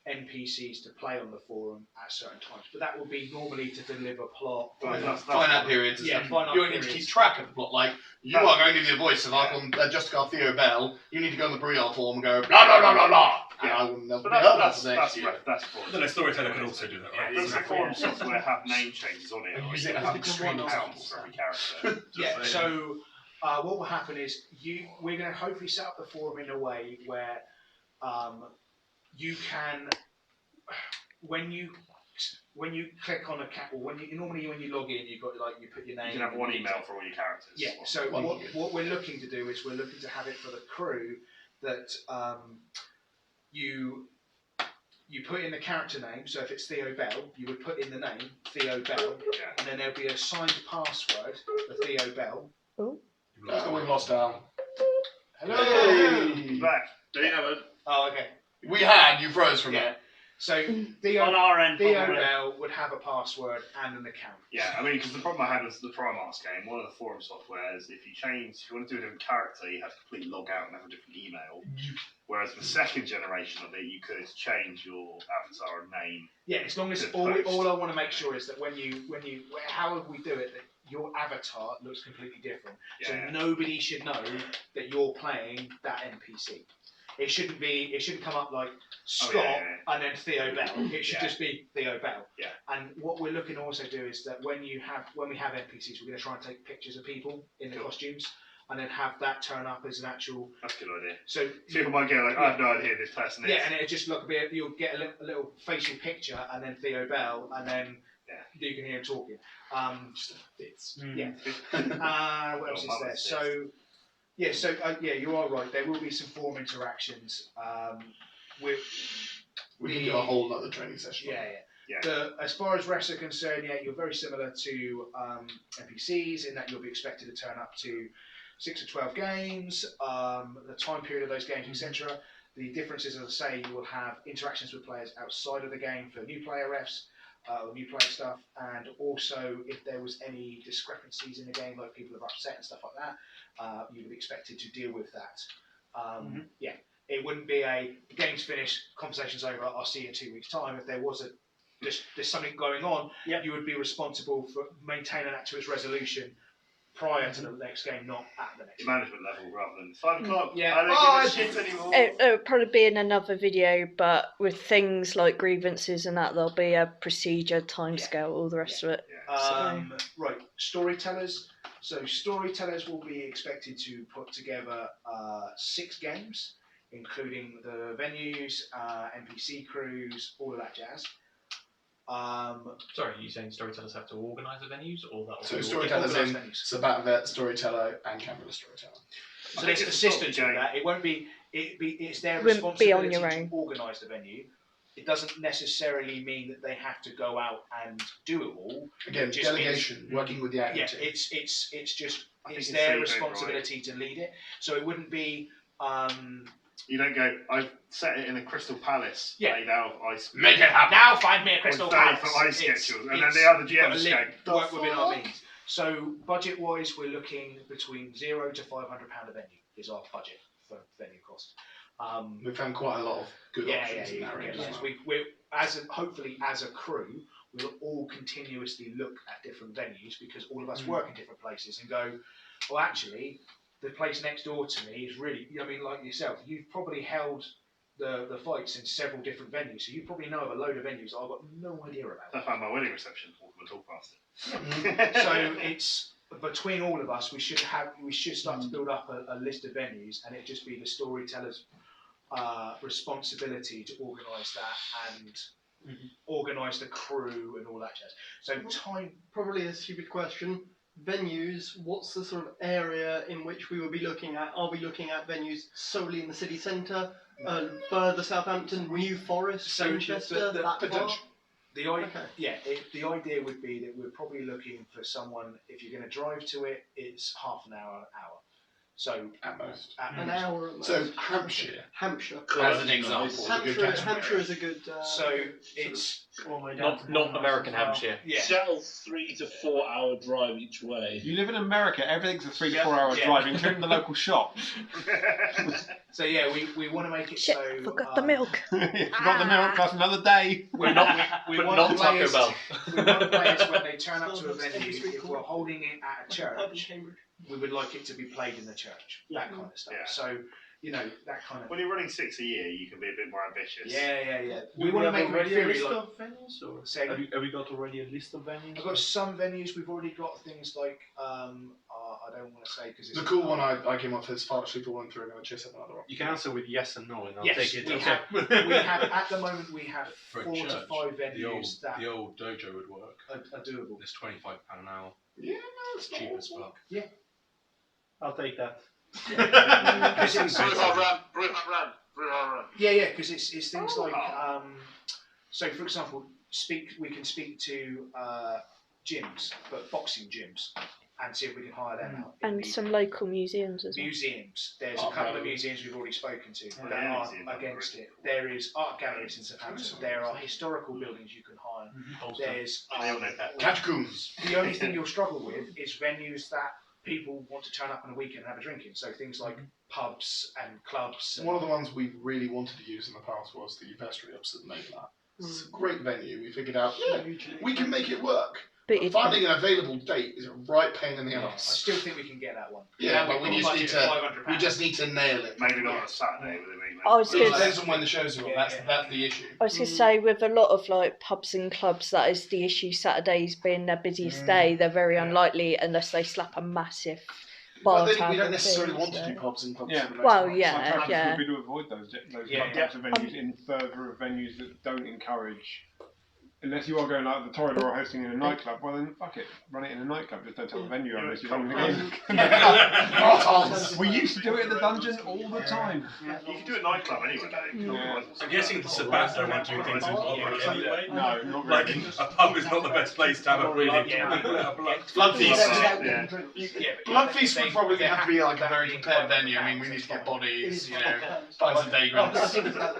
NPCs to play on the forum at certain times, but that would be normally to deliver plot. Finite periods. And stuff. finite You don't need to keep track of the plot. Like you are going to be the voice of like on Justicar Theo Bell. You need to go on the Briar forum and go blah blah blah blah blah. Yeah, I wouldn't know. that's Then a storyteller can also do that, right? Does the forum software have name changes on it? And Or use is it as extreme pounds for every character? Yeah. So what will happen is we're going to hopefully set up the forum in a way where you can when you click on a or when you log in, you've got you put your name. You can have one email for all your characters. Yeah. So what we're looking to do is we're looking to have it for the crew that you put in the character name. So if it's Theo Bell, you would put in the name Theo Bell, and then there'll be a signed password for Theo Bell. Oh. That's the we've lost Al. Hello. Hey. Back. There you have it. Oh, okay. We had you froze from there. So Theo, on our end, Theo Bell would have a password and an account. Yeah, I mean, because the problem I had was the Primarch's game. One of the forum softwares, if you want to do a different character, you have to completely log out and have a different email. Whereas the second generation of it, you could change your avatar and name. Yeah, as long as all I want to make sure is that when you however we do it, that your avatar looks completely different. Yeah, so nobody should know that you're playing that NPC. It shouldn't come up like Scott and then Theo Bell. It should just be Theo Bell. Yeah. And what we're looking to also do is that when we have NPCs, we're going to try and take pictures of people in the costumes, and then have that turn up as an actual. That's a good idea. So people might go like, I have no idea who this person is. Yeah, and it just look a bit. You'll get a little facial picture, and then Theo Bell, and then you can hear him talking. Just bits. Yeah. What else is there? So. Yeah, you are right. There will be some forum interactions. We can do a whole other training session. Yeah. As far as refs are concerned, you're very similar to NPCs in that you'll be expected to turn up to 6 or 12 games, the time period of those games, etc. The difference is, as I say, you will have interactions with players outside of the game for new player refs. New player stuff, and also if there was any discrepancies in the game, like people are upset and stuff like that, you would be expected to deal with that. Yeah, it wouldn't be the game's finished, conversation's over, I'll see you in 2 weeks' time. If there was there's something going on, you would be responsible for maintaining that to its resolution prior to the next game, not at the next management level rather than 5 o'clock. Yeah. I don't give a shit anymore. It would probably be in another video, but with things like grievances and that, there'll be a procedure, timescale, all the rest of it. Right, storytellers. So storytellers will be expected to put together 6 games, including the venues, NPC crews, all of that jazz. Sorry, are you saying storytellers have to organise the venues, or that? So storytellers in Sabat Vet, storyteller, and Camera storyteller. So there's assistants in that. It won't be. It's their Wouldn't be on responsibility your to organise the venue. It doesn't necessarily mean that they have to go out and do it all. Again, it just delegation, working with the admin team. It's their responsibility to lead it. So it wouldn't be. You don't go, I've set it in a crystal palace made out of ice. Make it happen. Now find me a crystal palace. Ice schedules. And then the other GMs go, work within our means. So budget wise, we're looking between £0 to £500 a venue is our budget for venue cost. We've found quite a lot of good options in that range. We're hopefully as a crew, we'll all continuously look at different venues because all of us work in different places and go, well, actually, the place next door to me is really, I mean, like yourself, you've probably held the fights in several different venues, so you probably know of a load of venues that I've got no idea about. I found my wedding reception, we'll talk past it. So it's, between all of us, we should start to build up a list of venues, and it'd just be the storyteller's responsibility to organise that and organise the crew and all that jazz. So time... Probably a stupid question. Venues, what's the sort of area in which we will be looking at? Are we looking at venues solely in the city centre, further Southampton, New Forest, Manchester, that far? The idea would be that we're probably looking for someone, if you're going to drive to it, it's half an hour. So at most. An hour at most. So Hampshire. As an example. Hampshire is a good. So it's not American Hampshire. Yeah. Seattle's 3 to 4 hour drive each way. You live in America, everything's a 3 to 4 hour drive, including the local shops. So yeah, we want to make it Shit, so. forgot the milk. Forgot the milk, that's another day. We're not. We But want not players. Taco Bell. We want players when they turn up to a venue. If we're holding it at a church, we would like it to be played in the church. That kind of stuff. Yeah. So that kind of. When you're running 6 a year, you can be a bit more ambitious. Yeah. We We want to have make it already a very list like. of venues, or Say again? have we got already a list of venues? I've got some venues. We've already got things like I don't want to say because it's The cool one I came up with is Far Super 1 3. I'm going to chase up another one. You can answer with yes and no, and I'll Yes, take it. we Okay. have. We have at the moment. We have For a 4 to church, 5 venues that the old dojo would work. are doable. It's £25 an hour. Yeah, no, it's Cheap as fuck. I'll take that. Because it's, Bring her run. yeah, because it's things like so for example, we can speak to gyms, but boxing gyms, and see if we can hire them out. in And the some local museums as well. museums. There's a couple of museums we've already spoken to that yeah, are museum. against it. There is art galleries in Southampton. There are historical buildings you can hire. There's They all know that. Catacombs. the only thing you'll struggle with is venues that people want to turn up on a weekend and have a drink in. So things like pubs and clubs. And One of the ones we really wanted to use in the past was the vestry opposite the Mayflower. It's a great venue. We figured out, we can make it work. But But finding an available date is a right pain in the I ass. still think we can get that one. Yeah, And but we've we got a just budget need of to £500. we just need to nail it. Maybe not on a Saturday with a meeting. I was It good. depends on when the shows are on. That's the issue. I was going to say, with a lot of like pubs and clubs, that is the issue. Saturdays being their busiest day, they're very unlikely unless they slap a massive bar But tab. then we don't and necessarily things, want to so- do pubs and clubs. Yeah. for the most Well, part. yeah, My preference yeah. would be to avoid those types of venues in further of venues that don't encourage. Unless you are going like the Torridor or hosting in a nightclub, well then fuck it, run it in a nightclub. Just don't tell the venue unless you're running the game. We used to do it in the dungeon all the time. You can do a nightclub anyway. I'm guessing the Sabats don't want to do things in public anyway. No, not Like, really. a pub is not the best place to have a really Blood feast. Yeah. Blood feast would probably have to be like a very prepared venue. I mean, we need to get bodies, find some vagrants.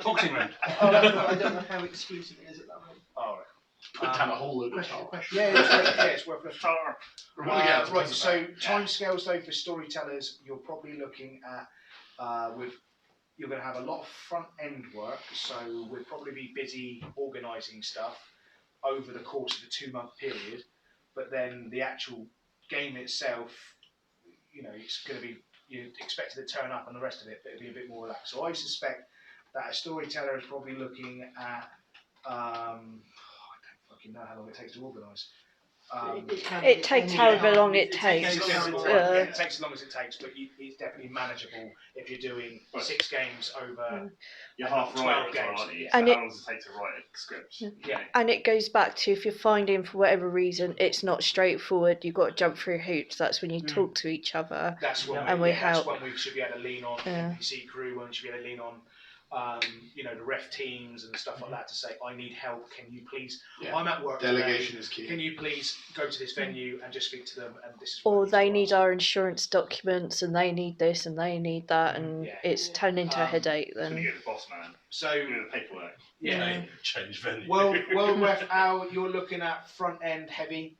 Boxing round. I don't know how exclusive it is at that point. All right. Put down a whole load of Question. Yeah, it's worth a try. Right, Right, so timescales though for storytellers, you're probably looking at you're going to have a lot of front end work, so we'll probably be busy organising stuff over the course of a 2-month period, but then the actual game itself, it's going to be, you're expected to turn up and the rest of it, but it'll be a bit more relaxed. So I suspect that a storyteller is probably looking at I don't fucking know how long it takes to organise. It takes however long it takes. It takes as long as it takes, but it's definitely manageable if you're doing 6 games over. You're half 12 right as well, games. aren't you? So And how it- long does it take to write a script? Yeah. And it goes back to, if you're finding for whatever reason it's not straightforward, you've got to jump through hoops. That's when you talk to each other. That's when and we help. That's when we should be able to lean on Yeah. NPC crew, when we should be able to lean on the ref teams and stuff like that to say, I need help, can you please, Yeah. I'm at work Delegation today. is key. Can you please go to this venue and just speak to them, and this is what Or needs they to need ask. our insurance documents and they need this and they need that, and it's turned into a headache So you then. get the boss man. So You do the paperwork. yeah. Change venue. World Ref Al, you're looking at front end heavy.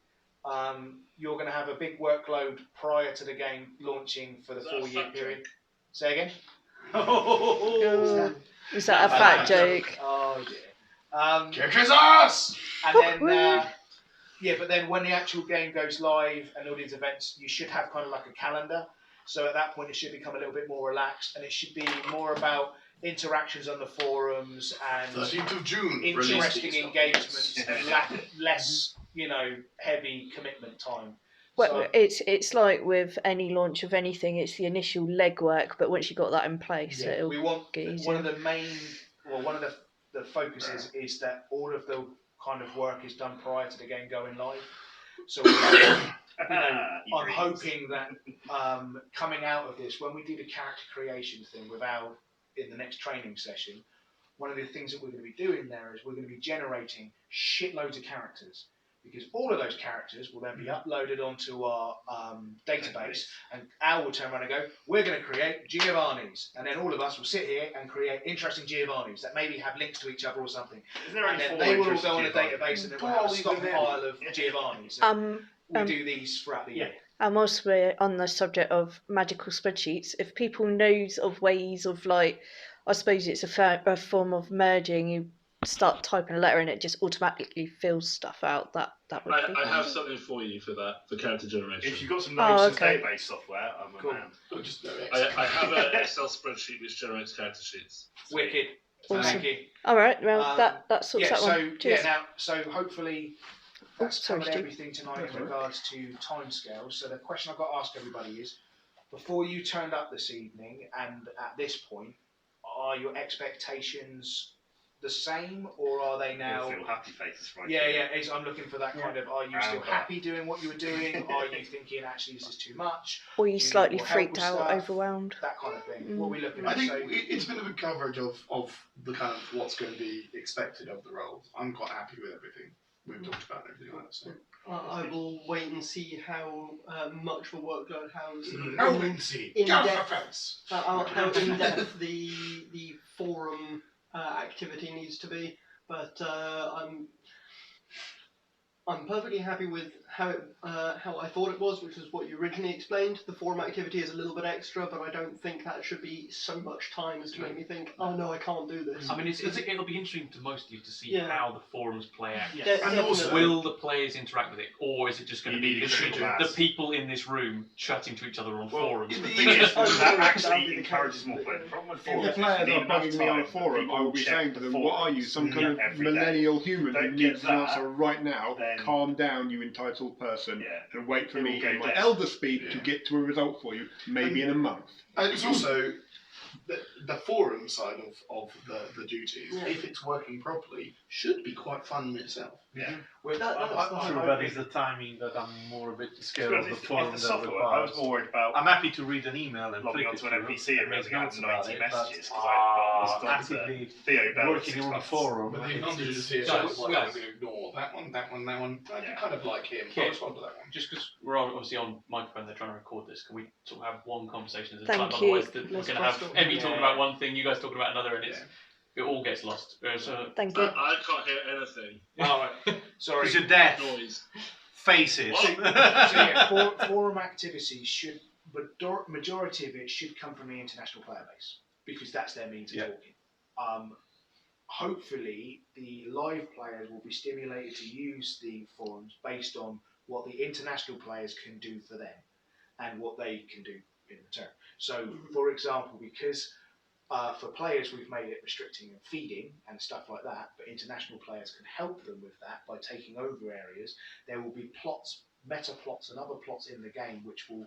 You're going to have a big workload prior to the game launching for the 4-year period. Say again? Is that a fact joke? Oh dear. Kick his ass! And then, but then when the actual game goes live and all these events, you should have kind of like a calendar. So at that point, it should become a little bit more relaxed, and it should be more about interactions on the forums and 13th of June. interesting engagements and less, heavy commitment time. Well, it's like with any launch of anything, it's the initial legwork, but once you've got that in place, it'll we want get easier. one of the main, one of the focuses is that all of the kind of work is done prior to the game going live. So I'm hoping that coming out of this, when we do the character creation thing in the next training session, one of the things that we're going to be doing there is we're going to be generating shitloads of characters. because all of those characters will then be uploaded onto our database, and Al will turn around and go, we're going to create Giovannis, and then all of us will sit here and create interesting Giovannis that maybe have links to each other or something. And then they will all go on a database, and then we'll have a stockpile of Giovannis. We do these throughout the year. Whilst we're on the subject of magical spreadsheets, if people knows of ways of I suppose it's a form of merging, you start typing a letter and it just automatically fills stuff out. That would be. I have something for you for that, for character generation. If you've got some nice database software, I'm a man. I have an Excel spreadsheet which generates character sheets. Wicked. Awesome. Thank you. All right, well that sorts that one. Cheers. So hopefully that's covered everything tonight in regards to timescales. So the question I've got to ask everybody is, before you turned up this evening and at this point, are your expectations the same, or are they now? Feel happy faces right I'm looking for that kind of. Are you still happy doing what you were doing? Are you thinking actually this is too much? Or you slightly freaked out, overwhelmed? That kind of thing. What are we looking I at? think it's been a good coverage of the kind of what's going to be expected of the role. I'm quite happy with everything we've talked about and everything like that. So. I will wait and see how much of a workload, how in depth the forum activity needs to be. But I'm perfectly happy with how I thought it was, which is what you originally explained. The forum activity is a little bit extra, but I don't think that should be so much time as to make me think, oh no, I can't do this. I mean, it'll be interesting to most of you to see how the forums play out. Yes. And also, will the players interact with it, or is it just going to be the people in this room chatting to each other on forums? The thing is, that actually encourages more play. The problem with If the players are bugging me on a forum, I will be saying to them, what are you, some kind of millennial human who needs an answer right now? Calm down, you entitled person, and wait for me in my elder speed to get to a result for you, maybe in a month. And it's also the forum side of the duties, if it's working properly, should be quite fun in itself. Yeah. But it's the timing that I'm more a bit scared of the forum that requires. I was more worried about. I'm happy to read an email and logging onto an NPC and realizing I had 90 messages because I actively working on a forum. But the advantage is here, so I'm going to ignore that one. I kind of like him. I'll respond to that one. Just because we're obviously on microphone, they're trying to record this. Can we sort of have one conversation at a time? Otherwise, we're going to have Emmy talking about one thing, you guys talking about another, and it all gets lost. Thank you. I can't hear anything. All right. Sorry. Because you're deaf. Noise. Faces. Forum activities should, majority of it should come from the international player base, because that's their means of talking. Hopefully, the live players will be stimulated to use the forums based on what the international players can do for them and what they can do in return. So, for example, because for players we've made it restricting and feeding and stuff like that, but international players can help them with that by taking over areas, there will be plots, meta plots and other plots in the game which will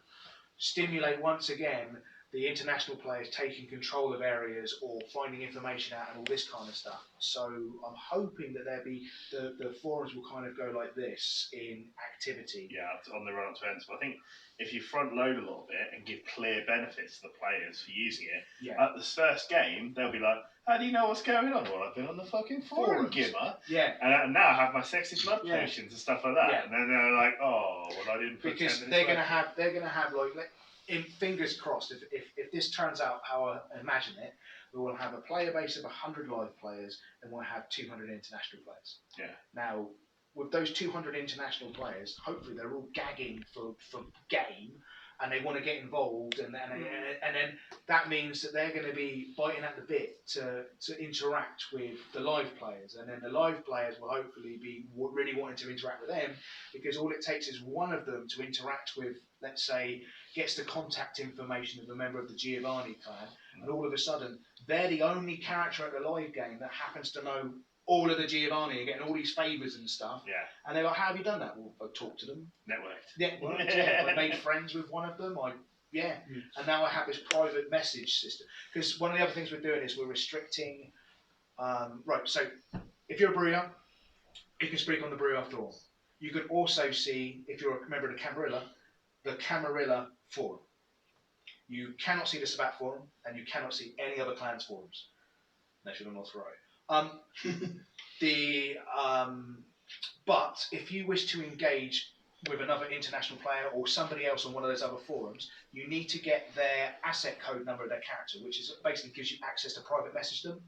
stimulate once again the international players taking control of areas or finding information out and all this kind of stuff. So I'm hoping that the forums will kind of go like this in activity. Yeah, on the run up to ends. But I think if you front load a little bit and give clear benefits to the players for using it, at the first game they'll be like, how do you know what's going on? Well, I've been on the fucking forum, Gimmer. Yeah. And now I have my sexy blood potions and stuff like that. Yeah. And then they're like, oh, well, I didn't put because they're gonna have like. In fingers crossed, if this turns out how I imagine it, we will have a player base of 100 live players and we'll have 200 international players. Yeah. Now, with those 200 international players, hopefully they're all gagging for game and they want to get involved, and then that means that they're going to be biting at the bit to interact with the live players, and then the live players will hopefully be really wanting to interact with them, because all it takes is one of them to interact with, let's say, gets the contact information of a member of the Giovanni clan, and all of a sudden they're the only character at the live game that happens to know all of the Giovanni are getting all these favours and stuff. Yeah. And they're like, how have you done that? Well, I talked to them. Networked. I made friends with one of them. And now I have this private message system. Because one of the other things we're doing is we're restricting. So if you're a brewer, you can speak on the brew after all. You can also see, if you're a member of the Camarilla forum. You cannot see the Sabat forum, and you cannot see any other clans forums. Unless you're the North Ferrari. But if you wish to engage with another international player or somebody else on one of those other forums, you need to get their asset code number of their character, which is basically gives you access to private message them.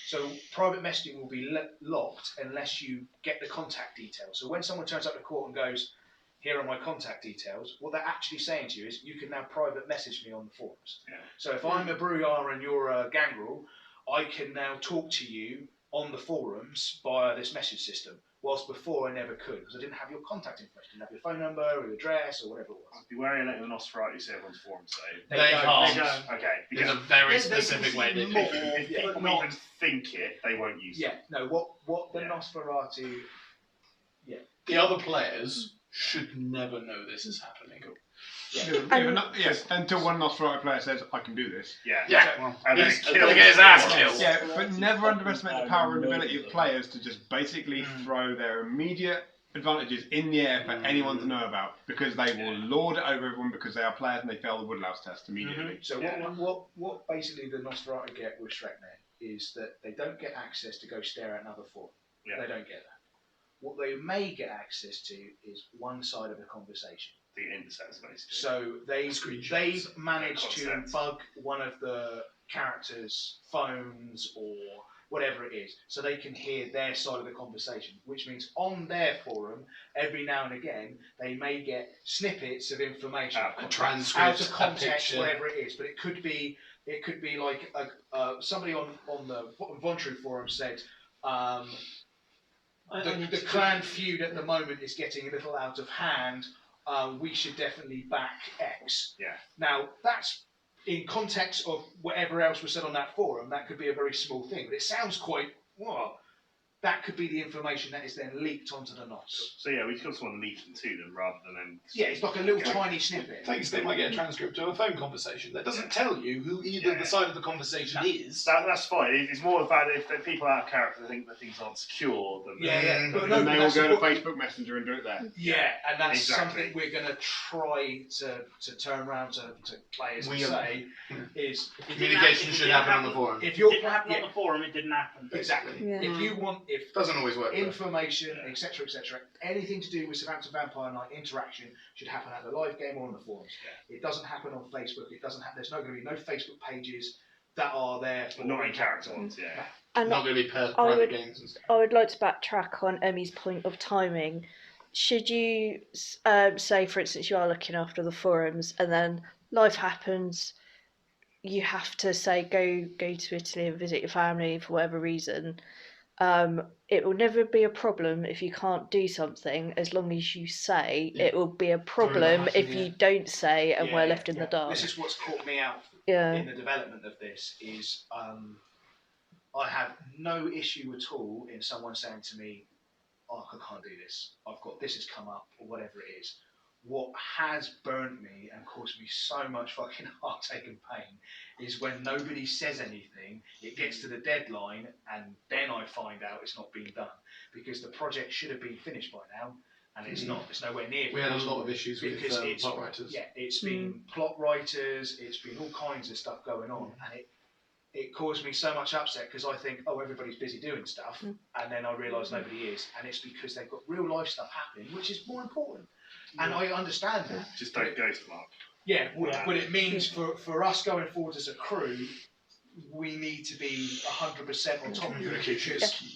So private messaging will be locked unless you get the contact details. So when someone turns up to court and goes, here are my contact details, what they're actually saying to you is you can now private message me on the forums. Yeah. So if I'm a Bruyar and you're a Gangrel, I can now talk to you on the forums via this message system, whilst before I never could because I didn't have your contact information, didn't have your phone number or your address or whatever it was. Be wary of letting the Nosferatu say everyone's forum say. They can't. Okay. There's a very specific way they do it. If people even think it, they won't use it. Yeah, no, what the Nosferatu... Yeah. The other players should never know this is happening. Yes, until one Nosferatu player says, I can do this. Yeah. And then he's gonna get his ass killed. Yeah, but never underestimate the power and ability of players to just basically throw their immediate advantages in the air for anyone to know about, because they will lord it over everyone because they are players and they fail the Woodlouse test immediately. So what basically the Nosferatu get with Shrek-Net is that they don't get access to go stare at another forum. They don't get that. What they may get access to is one side of the conversation. The intercepts, basically. So they've managed to bug one of the characters' phones or whatever it is, so they can hear their side of the conversation, which means on their forum, every now and again, they may get snippets of information, a transcript, out of context, a whatever it is. But it could be like somebody on the Vontru forum said, the clan feud at the moment is getting a little out of hand. We should definitely back X. Yeah. Now that's in context of whatever else was said on that forum. That could be a very small thing, but it sounds quite that could be the information that is then leaked onto the NOS. So yeah, we just want to leak them to them rather than Yeah, it's like a little tiny snippet. Things they might get a transcript of a phone conversation that doesn't tell you who either the side of the conversation is. That's fine. It's more about if people out of character think that things aren't secure, then But then they will go to Facebook Messenger and do it there. Yeah, and that's something we're going to try to turn around to players and say is communication should happen on the forum. If it didn't happen on the forum, it didn't happen. Exactly. If you want, if doesn't always work. Information, etc., anything to do with Southampton Vampire Night interaction should happen at the live game or on the forums. It doesn't happen on Facebook. It doesn't. There's not going to be no Facebook pages that are there for not in character ones. Yeah. And not going to be private games and stuff. I would like to backtrack on Emmy's point of timing. Should you say, for instance, you are looking after the forums, and then life happens, you have to say go to Italy and visit your family for whatever reason. It will never be a problem if you can't do something, as long as you say. It will be a problem if you don't say and we're left in the dark. This is what's caught me out in the development of this is I have no issue at all in someone saying to me, I can't do this, I've got this has come up, or whatever it is. What has burnt me and caused me so much fucking heartache and pain is when nobody says anything, it gets to the deadline, and then I find out it's not being done. Because the project should have been finished by now, and it's not. It's nowhere near. We had a lot of issues with plot writers. Yeah, it's been plot writers, it's been all kinds of stuff going on, and it caused me so much upset because I think, everybody's busy doing stuff, and then I realise nobody is, and it's because they've got real life stuff happening, which is more important. And I understand that. Just don't go to Mark. Yeah, but it means for us going forward as a crew, we need to be 100% on top of it.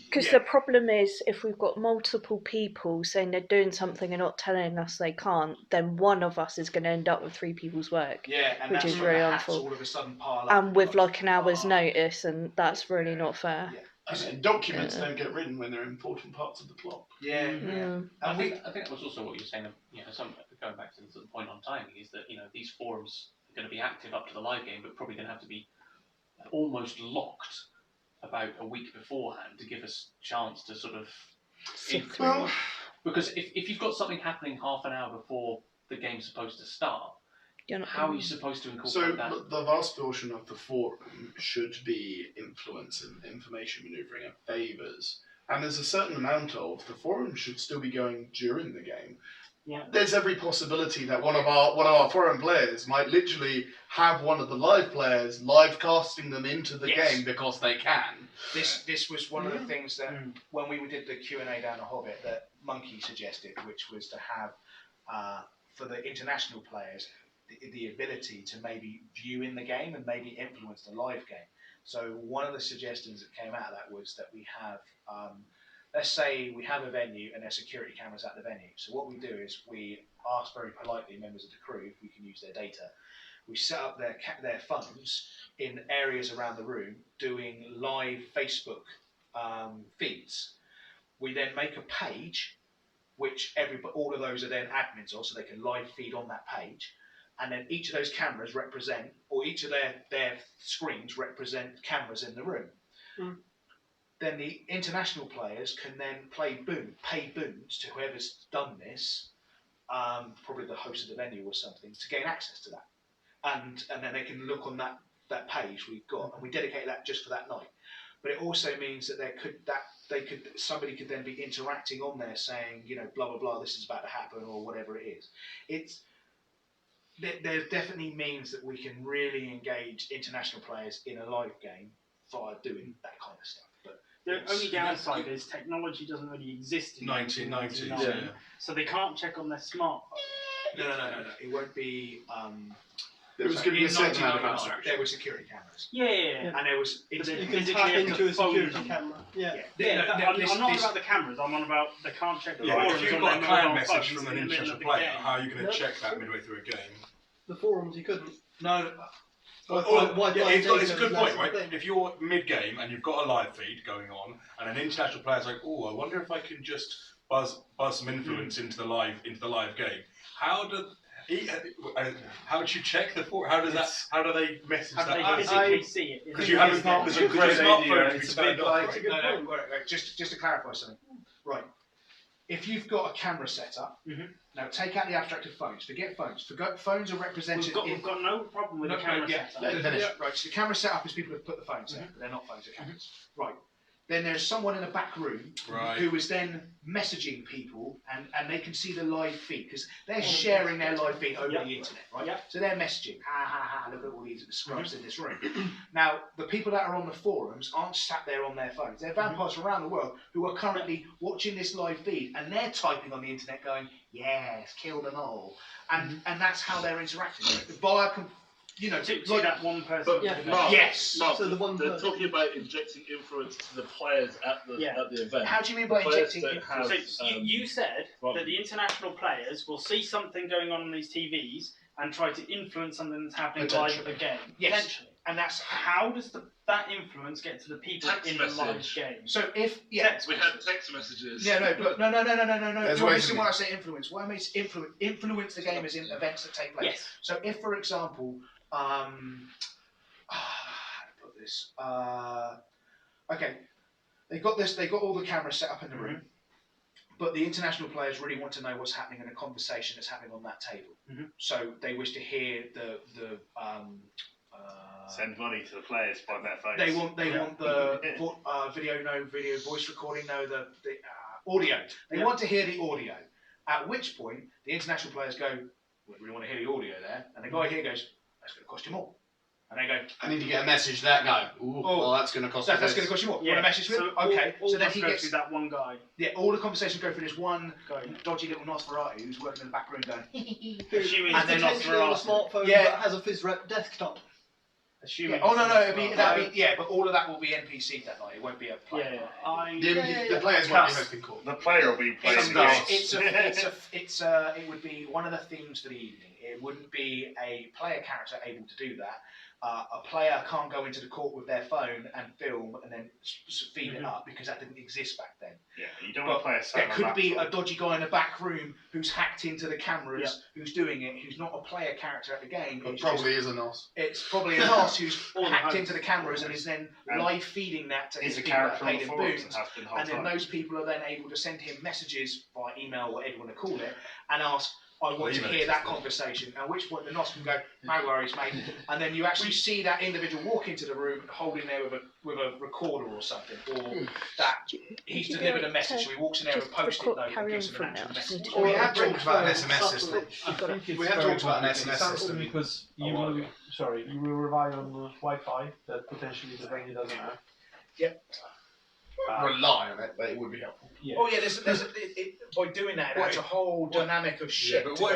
Because the problem is, if we've got multiple people saying they're doing something and not telling us they can't, then one of us is going to end up with 3 people's work. Yeah, and which that's is when really the hats unfair. all of a sudden pile up. And with like an hour's notice, and that's really not fair. And documents don't get written when they're important parts of the plot. I think that was also what you were saying. Going back to the point on timing is that these forums are going to be active up to the live game, but probably going to have to be almost locked about a week beforehand to give us a chance to sort of because if you've got something happening half an hour before the game's supposed to start, how are you supposed to incorporate that? So the vast portion of the forum should be influence and information manoeuvring and favours. And there's a certain amount of the forum should still be going during the game. there's every possibility that one of our foreign players might literally have one of the live players live casting them into the game because they can. This was one of the things that when we did the Q&A down a Hobbit that Monkey suggested, which was to have for the international players the ability to maybe view in the game and maybe influence the live game. So one of the suggestions that came out of that was that we have, let's say we have a venue and there's security cameras at the venue. So what we do is we ask very politely members of the crew if we can use their data. We set up their phones in areas around the room doing live Facebook feeds. We then make a page which all of those are then admins of, so they can live feed on that page. And then each of those cameras represent, or each of their screens represent cameras in the room. Then the international players can then pay boons to whoever's done this, probably the host of the venue or something, to gain access to that. And then they can look on that page we've got, and we dedicate that just for that night. But it also means that somebody could then be interacting on there saying, blah blah blah, this is about to happen or whatever it is. There definitely means that we can really engage international players in a live game via doing that kind of stuff. But the only downside is technology doesn't really exist in 1990s. So they can't check on their smartphone. No. It won't be. There was going to be a certain amount of abstraction. There were security cameras. Yeah. And there was. You can tap into a security camera. I'm not about the cameras. I'm on about they can't check the if forums you've on got a their clan mobile message phones from an in the middle international of the player, game. how are you going to check that midway through a game? The forums, you couldn't. No. It's a good point, right? If you're mid-game and you've got a live feed going on, and an international player's like, "Oh, I wonder if I can just buzz some influence into the live game." How do you check the forum? How do they message that? How do they physically see it? Because you haven't got the smartphone to be turned off. Right? Just to clarify something. Right. If you've got a camera set up, now take out the abstracted phones. Forget phones. Phones are represented. We've got no problem with the camera setup. Right. So the camera setup is people have put the phones there, but they're not phones, they're cameras. Right. Then there's someone in a back room who is then messaging people, and they can see the live feed because they're sharing their live feed over the internet, right? So they're messaging, look at all these scrubs in this room. Now, the people that are on the forums aren't sat there on their phones. They're vampires from around the world who are currently watching this live feed, and they're typing on the internet going, yes, kill them all. And that's how they're interacting. Via to that one person. Yes. Mark, so they're talking about injecting influence to the players at the event. How do you mean by injecting influence? You said that the international players will see something going on these TVs and try to influence something that's happening live at the game. Yes. Potentially. And that's how does that influence get to the people in the live game? So if we had text messages. No. You're missing when I say influence. What I mean is influence the game as in events that take place. Yes. So if, for example, how to put this? Okay, they got all the cameras set up in the room, but the international players really want to know what's happening in a conversation that's happening on that table. So they wish to hear the send money to the players by their phones. They want the video, voice recording, the audio. They want to hear the audio. At which point the international players go, "We really want to hear the audio there," and the guy here goes, "That's going to cost you more." And they go, "I need to get a message to that guy." Well, that's going to cost. That's going to cost you more. Yeah. Want a message with? So then he gets through that one guy. Yeah, all the conversations go through this one dodgy little Nosferatu who's working in the back room going. And then potentially on a smartphone that has a FizzRep desktop. Assuming but all of that will be NPC that night. It won't be a player. The players won't be hosting calls. The player will be playing It would be one of the themes for the evening. It wouldn't be a player character able to do that. A player can't go into the court with their phone and film and then feed it up because that didn't exist back then. Yeah, you don't want to play a there could be a dodgy guy in the back room who's hacked into the cameras, who's doing it, who's not a player character at the game. It probably is a NOS. It's probably a NOS who's hacked into the cameras and is then live feeding that to his people that paid him boons. And then those people are then able to send him messages by email, whatever you want to call it, and ask, I want to hear that conversation. At which point the NOS can go, no worries, mate. And then you actually see that individual walk into the room holding there with a recorder or something, or that he's delivered a message, so he walks in there with a post-it note and gives him an actual message. We have talked about an SMS system. We have talked about an SMS Something system. because you will rely on Wi-Fi that potentially the venue doesn't have. Yep. Rely on it, but it would be helpful. Yeah. Oh yeah, by doing that, that's a whole dynamic of shit. But what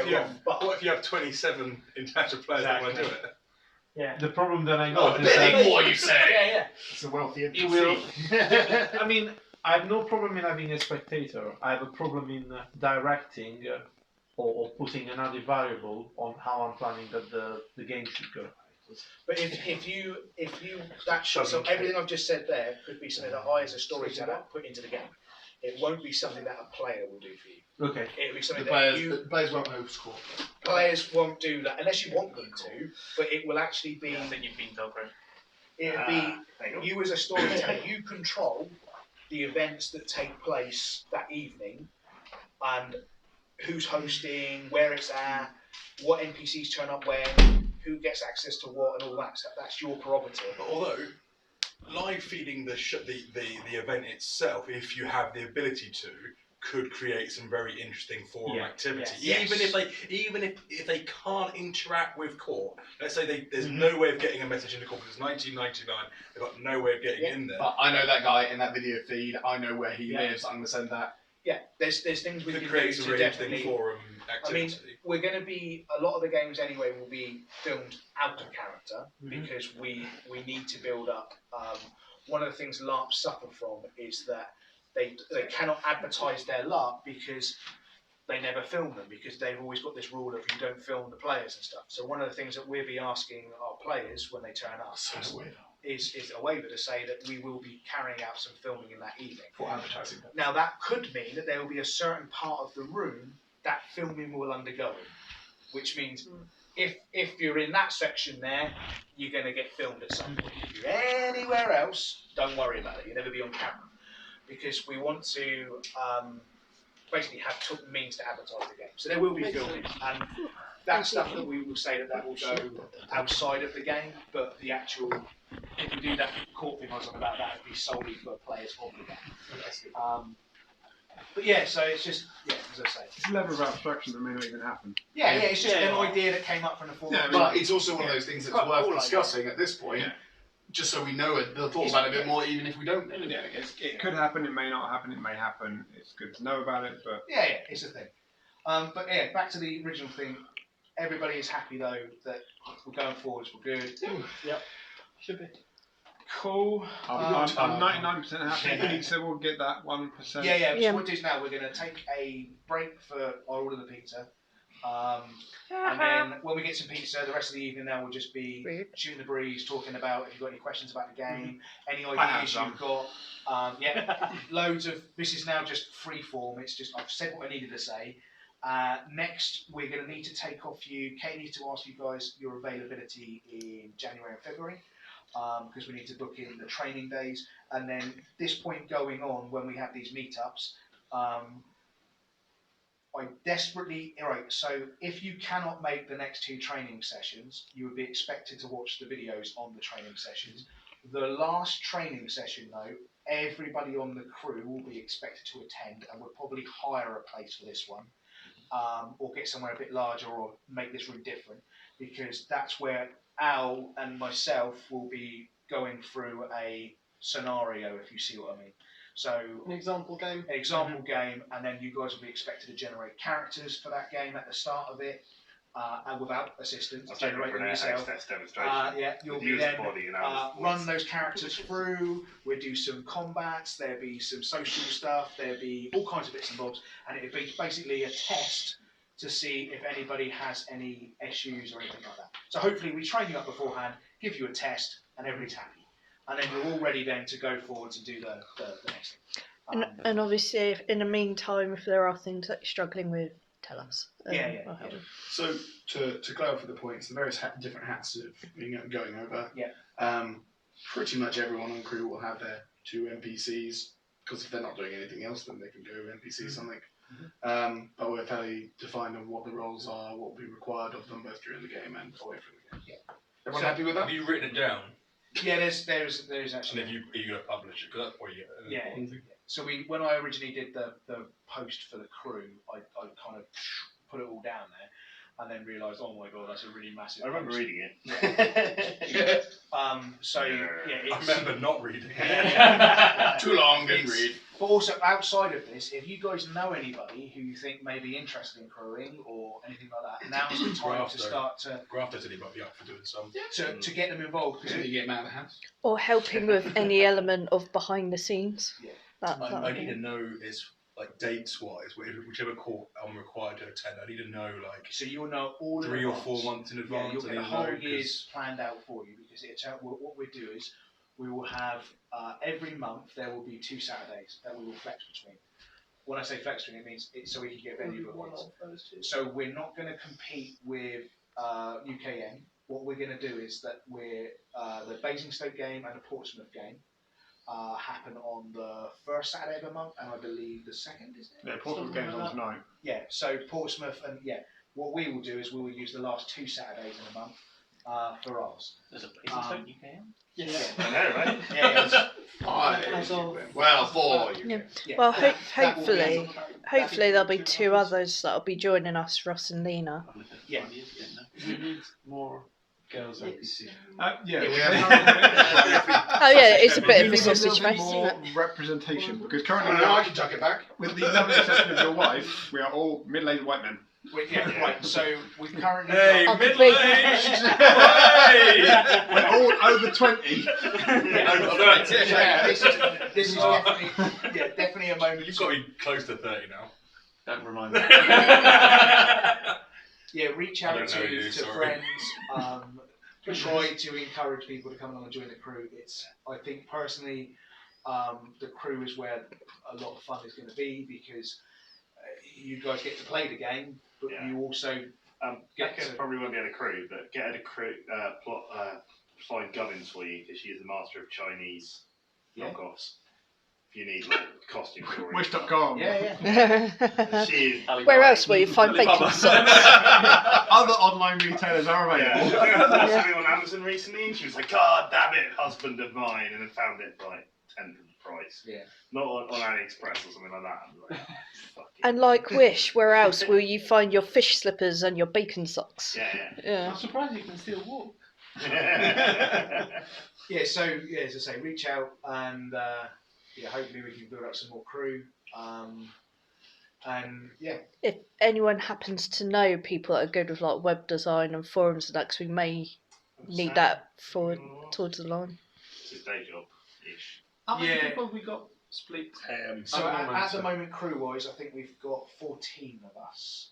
if you have 27 international players that want to do it? Yeah. The problem that I got is that more you say. Yeah. It's a wealthy NPC. It will. I mean, I have no problem in having a spectator. I have a problem in directing or putting an added variable on how I'm planning that the game should go. But if you so everything I've just said there could be something that I as a storyteller put into the game. It won't be something that a player will do for you. Okay. It'll be something the players won't overscore. Players won't do that unless you want them to, but it will actually be. I think you've been told, Greg. It'll be you as a storyteller. You control the events that take place that evening, and who's hosting, where it's at, what NPCs turn up when, who gets access to what, and all that stuff. That's your prerogative. Although live feeding the event itself, if you have the ability to, could create some very interesting forum activity. Yes. Even if they can't interact with court, let's say there's no way of getting a message into court because it's 1999. They've got no way of getting in there. But I know that guy in that video feed. I know where he lives. I'm gonna send that. Yeah, there's things we could can create do some to really definitely. interesting forum activity. I mean, we're going to be a lot of the games anyway will be filmed out of character because we need to build up. One of the things Larp suffer from is that they cannot advertise their Larp because they never film them because they've always got this rule of you don't film the players and stuff. So one of the things that we'll be asking our players when they turn up is a waiver to say that we will be carrying out some filming in that evening. For advertising. Now that could mean that there will be a certain part of the room that filming will undergo, which means if you're in that section there, you're going to get filmed at some point. If you're anywhere else, don't worry about it. You'll never be on camera because we want to basically have means to advertise the game. So there will be filming, and that's stuff that we will say that will go outside of the game, but the actual. If we do that court thing I was on about, that would be solely for players of the game. But yeah, so it's just, as I say. It's a level of abstraction that may not even happen. Yeah, it's just an idea that came up from the forum. Yeah, but it's also one of those things that's worth discussing at this point, just so we know the thought about it a bit more, even if we don't know. Yeah, it could happen, it may not happen, it may happen. It's good to know about it, but... Yeah, it's a thing. But yeah, back to the original thing. Everybody is happy, though, that we're going forwards, we're good. Yep. Should be. Cool. I'm 99% happy, so we'll get that 1%. Yeah. So what we'll do is now we're going to take a break for our order the pizza. And then when we get some pizza, the rest of the evening now will just be shooting the breeze, talking about if you've got any questions about the game, any ideas you've got. Loads of, this is now just free form. It's just, I've said what I needed to say. Next, we're going to need to take off you. Kate needs to ask you guys your availability in January and February. Because we need to book in the training days, and then this point going on when we have these meetups, I desperately so if you cannot make the next 2 training sessions, you would be expected to watch the videos on the training sessions. The last training session though, everybody on the crew will be expected to attend, and we'll probably hire a place for this one, or get somewhere a bit larger, or make this room different, because that's where Al and myself will be going through a scenario, if you see what I mean. So an example game. Game, and then you guys will be expected to generate characters for that game at the start of it, and without assistance, generate them yourself. You'll be then run those characters through. We'll do some combats. There'll be some social stuff. There'll be all kinds of bits and bobs, and it'll be basically a test to see if anybody has any issues or anything like that. So hopefully we train you up beforehand, give you a test, and everybody's happy. And then you're all ready then to go forwards and do the next thing. And obviously, if, in the meantime, if there are things that you're struggling with, tell us. Yeah. So to clarify the points, the various different hats of going over. Yeah. Pretty much everyone on crew will have their 2 NPCs, because if they're not doing anything else, then they can go NPC something. but we're fairly defined on what the roles are, what will be required of them both during the game and away from the game. Yeah. Everyone happy with that? Have you written it down? Yeah, there's actually. And are you going to publish it? 'Cause that's what you. Yeah. So when I originally did the post for the crew, I kind of put it all down there, and then realised, oh my god, that's a really massive. I remember post. reading it. Yeah. I remember not reading it. Too long, didn't read. But also outside of this, if you guys know anybody who you think may be interested in crewing or anything like that, now's the time to start to. Grafter said he might be up for doing some. To get them involved. Because you get them out of the house. Or helping with any element of behind the scenes. Yeah. I need to know is like dates wise, whichever court I'm required to attend. I need to know like. So you'll know all 3 or 4 months in advance. Yeah, you'll get the whole year's planned out for you because what we do is we will have every month there will be 2 Saturdays that we will flex between. When I say flex between, it means it's so we can get venue bookings. So we're not going to compete with UKM. What we're going to do is that the Basingstoke game and the Portsmouth game happen on the first Saturday of the month, and I believe the second, isn't it? Yeah, Portsmouth game's on tonight. Yeah, so Portsmouth and what we will do is we will use the last 2 Saturdays in a month for ours. There's a Basingstoke UKM? Yes. I know, right? Well, 4. Yeah. Yeah. Well, That will be hopefully there'll be 2 others that'll be joining us, Ross and Lena. Yeah. We need more girls NPC. Yeah. Oh yeah, it's a bit of a sausage bit fest, more isn't it? representation because currently, I can tuck it back. with the lovely exception of your wife, we are all middle-aged white men. Right. So we've currently got middle-aged. We're all over 20. This is definitely a moment. You've got to be close to 30 now. Don't remind me. Yeah, reach out to sorry. friends. Try to encourage people to come along and join the crew. I think personally, the crew is where a lot of fun is going to be because you guys get to play the game, but you also Becca probably won't be at a crew, but get a crew find Gunnins for you because she is the master of Chinese knockoffs. If you need like costume jewelry. Wish.com. Yeah. She is Where else will you find bacon socks? Other online retailers are available. I bought something on Amazon recently, and she was like, "God damn it, husband of mine," and then found it for like 10th of the price. Yeah. Not on AliExpress or something like that. I'm like, fuck it. And like Wish, where else will you find your fish slippers and your bacon socks? Yeah. I'm surprised you can still walk. Yeah. So as I say, reach out and hopefully we can build up some more crew. If anyone happens to know people that are good with like web design and forums and that, 'cause we may need that towards the line. It's his day job ish. How many people have we got split? So at the moment, crew-wise, I think we've got 14 of us.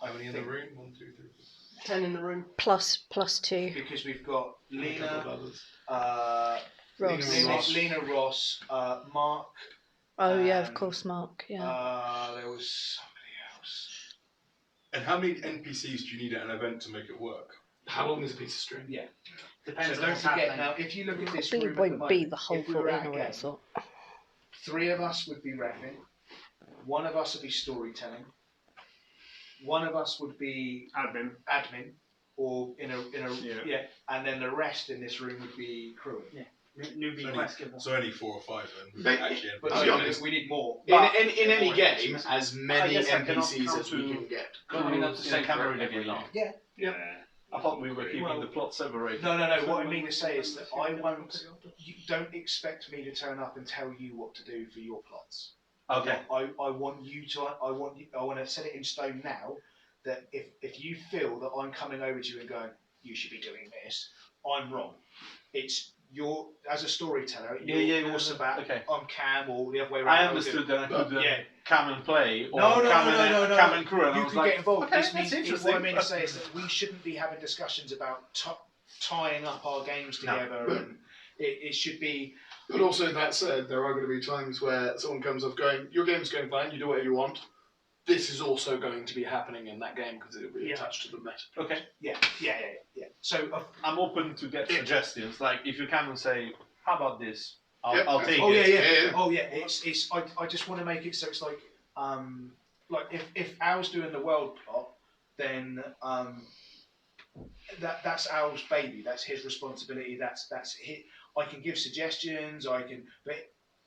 How many in the room? 1, 2, 3, 4. 10 in the room. Plus 2. Because we've got Lena, Ross. Lena Ross, Mark. Oh yeah, of course, Mark. Yeah. There was somebody else. And how many NPCs do you need at an event to make it work? How long is a piece of string? Yeah. Depends So on don't what's forget happening. now, if you look at this Probably room won't at the be moment, the whole if we were 14 at a or what I game, thought. 3 of us would be reffing, 1 of us would be storytelling, 1 of us would be Admin. or in a and then the rest in this room would be crewing. Yeah. Newbie quest giver. So only 4 or 5 then. But- Actually, But to be honest, we need more. In any game, as many guess I cannot NPCs count as we to- can get. I mean, that's the same camera in every line. Yeah. I thought we were keeping the plot separated. No. What I mean to say is that I won't. You don't expect me to turn up and tell you what to do for your plots. Okay. I want you to. I want to set it in stone now. That if you feel that I'm coming over to you and going, you should be doing this, I'm wrong. It's your as a storyteller. You're Sabat. Okay. I'm Cam or the other way around. I understood that I could come and play or No. come and crew. And I You was can like, get involved. okay, This that's means, interesting. what I mean to say is that we shouldn't be having discussions about tying up our games together. And it should be. But also, that said, there are going to be times where someone comes off going, your game's going fine, you do whatever you want. This is also going to be happening in that game because it will be attached to the meta. Okay. Yeah. So I'm open to get suggestions. Like if you come and say, "How about this?" I'll take Oh it. yeah. Oh yeah. It's. I just want to make it so it's like like if Al's doing the world plot, then that's Al's baby. That's his responsibility. That's his. I can give suggestions. But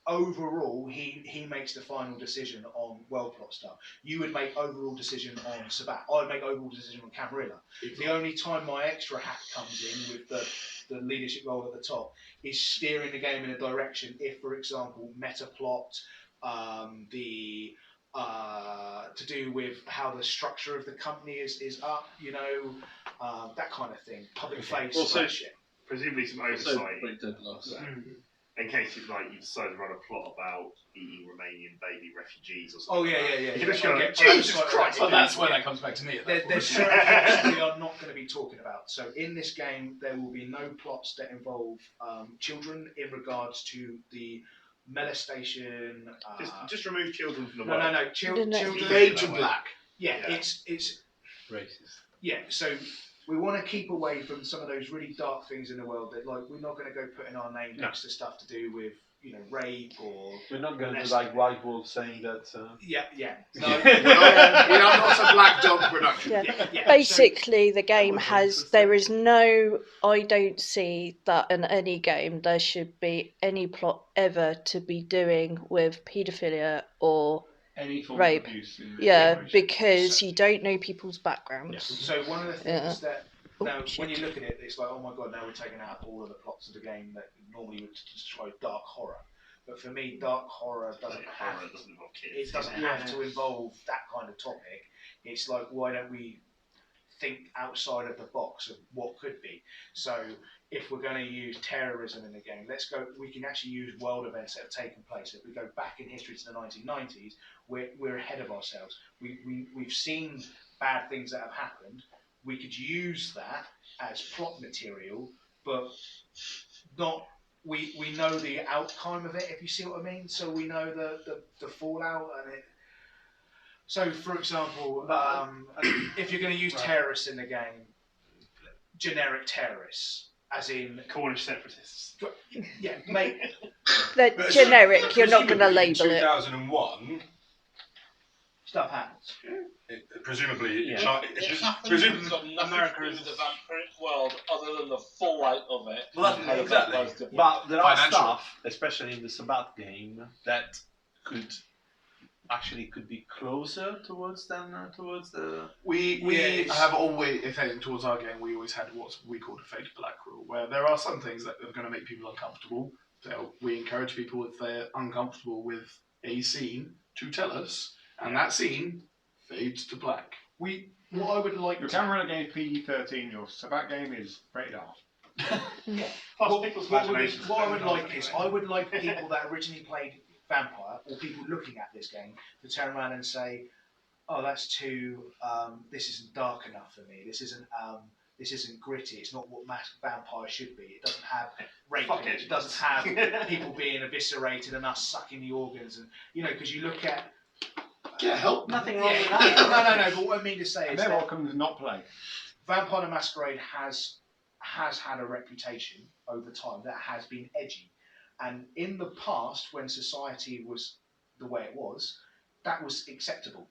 overall, he makes the final decision on world plot stuff. You would make overall decision on Sabat. I would make overall decision on Camarilla. Exactly. The only time my extra hat comes in with the leadership role at the top is steering the game in a direction. If, for example, meta plot, to do with how the structure of the company is up, that kind of thing. Public face. Also, shit. Presumably some oversight. In case you decide to run a plot about eating Romanian baby refugees or something. Oh yeah. You just go, Jesus Christ! Well, that's where that comes back to me. There's certain plots we are not going to be talking about. So in this game, there will be no plots that involve children in regards to the molestation. Just remove children from the world. No. Children. Fade to black. Yeah, it's racist. Yeah, so we want to keep away from some of those really dark things in the world that, like, we're not going to go putting our name next to stuff to do with, rape or. We're not going to do like White Wolf saying that. Yeah. No, we are not a black dog production. Yeah. Basically, the game there is no. I don't see that in any game there should be any plot ever to be doing with paedophilia or. Any form rape. Of abuse because you don't know people's backgrounds. So one of the things that when you look at it, it's like, oh my god, now we're taking out all of the plots of the game that normally would destroy dark horror. But for me, dark horror doesn't have to involve that kind of topic. It's like, why don't we think outside of the box of what could be? So if we're going to use terrorism in the game, we can actually use world events that have taken place. If we go back in history to the 1990s, we're ahead of ourselves. We've seen bad things that have happened. We could use that as plot material, but not. We know the outcome of it, if you see what I mean. So we know the fallout and it. So, for example, if you're going to use terrorists in the game, generic terrorists. As in Cornish separatists. Yeah, mate. They're generic. You're not going to label it. 2001. Stuff happens. Presumably, America is the vampiric world, other than the fallout of it. Well, exactly. But there are stuff, especially in the Sabat game, that could be closer towards the. We have always, if heading towards our game, we always had what we called a fade to black rule, where there are some things that are going to make people uncomfortable. So we encourage people, if they're uncomfortable with a scene, to tell us, and that scene fades to black. What I would like. Your Camarilla game is PG-13. Your Sabat game is rated R. What I would like is I would like people that originally played Vampire, or people looking at this game, to turn around and say, "Oh, that's too. This isn't dark enough for me. This isn't gritty. It's not what Vampire should be. It doesn't have rape. It doesn't have people being eviscerated and us sucking the organs, and because you look at." Get help. Nothing wrong with that. No. But what I mean to say is they're welcome to not play. Vampire the Masquerade has had a reputation over time that has been edgy. And in the past, when society was the way it was, that was acceptable.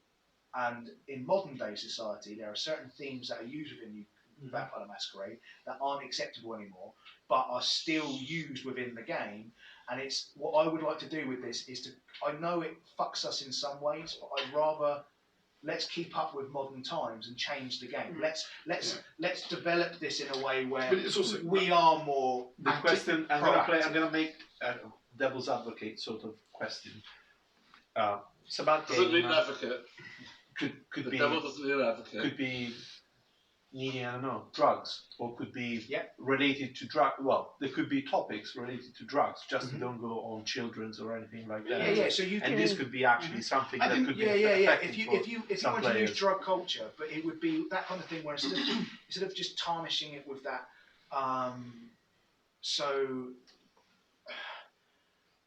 And in modern day society, there are certain themes that are used within Vampire the Masquerade that aren't acceptable anymore, but are still used within the game. And it's what I would like to do with this is to. I know it fucks us in some ways, but I'd rather let's keep up with modern times and change the game. Let's develop this in a way where we are more. The question I'm gonna make a devil's advocate sort of question. Sabat game doesn't need an advocate. Could be devil doesn't need an advocate. Could be needing, I don't know, drugs, or could be related to drug. Well, there could be topics related to drugs. Just don't go on children's or anything like that. Yeah. So you can. And this could be actually something that could be If you want to use drug culture, but it would be that kind of thing where instead of just tarnishing it with that, so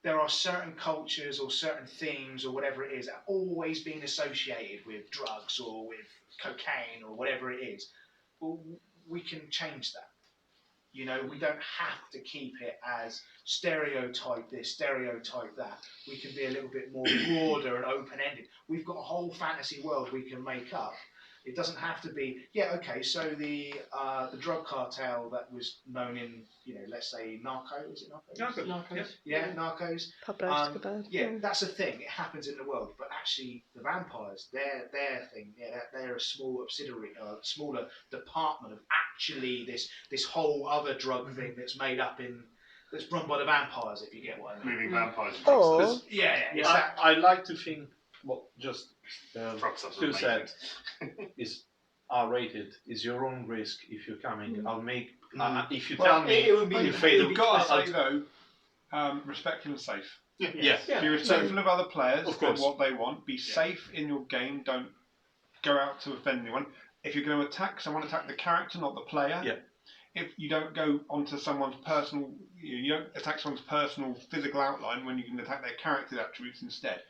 there are certain cultures or certain themes or whatever it is that have always been associated with drugs or with cocaine or whatever it is. Well, we can change that. You know, we don't have to keep it as stereotype this, stereotype that. We can be a little bit more broader and open-ended. We've got a whole fantasy world we can make up. It doesn't have to be, so the drug cartel that was known in, let's say Narcos, is it Narcos? Narcos. Yeah, Narcos. Pablo Escobar. That's a thing. It happens in the world, but actually the vampires, their thing, they're a small subsidiary, smaller department of actually this whole other drug thing that's made up that's run by the vampires, if you get what I mean. Moving vampires. Or I like to think what just Stu said is R-rated. Is your own risk if you're coming. I'll make if you Well, tell me it would be. you fail. You've got to say though, respectful and safe. Be respectful of other players and what they want. Be safe in your game. Don't go out to offend anyone. If you're going to attack someone, attack the character, not the player. Yeah. If you don't go onto someone's personal, you don't attack someone's personal physical outline when you can attack their character attributes instead.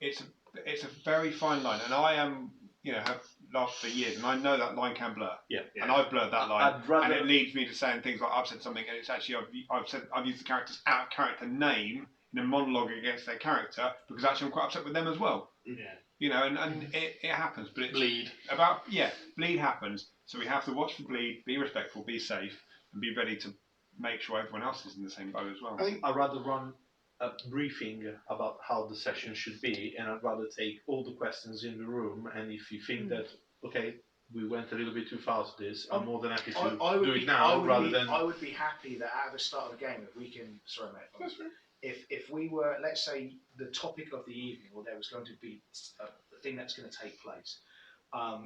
It's a very fine line, and I am, have laughed for years, and I know that line can blur. And I've blurred that line, and it leads me to saying things like I've said something, and it's actually I've used the character's out of character name in a monologue against their character because actually I'm quite upset with them as well. And it happens, but it's bleed happens. So we have to watch for bleed, be respectful, be safe, and be ready to make sure everyone else is in the same boat as well. I think I'd rather run a briefing about how the session should be, and I'd rather take all the questions in the room. And if you think that we went a little bit too fast with this, I'm more than happy to do it now rather than. I would be happy that at the start of the game, if we can. Sorry, mate. If we were, let's say, the topic of the evening, or there was going to be a thing that's going to take place.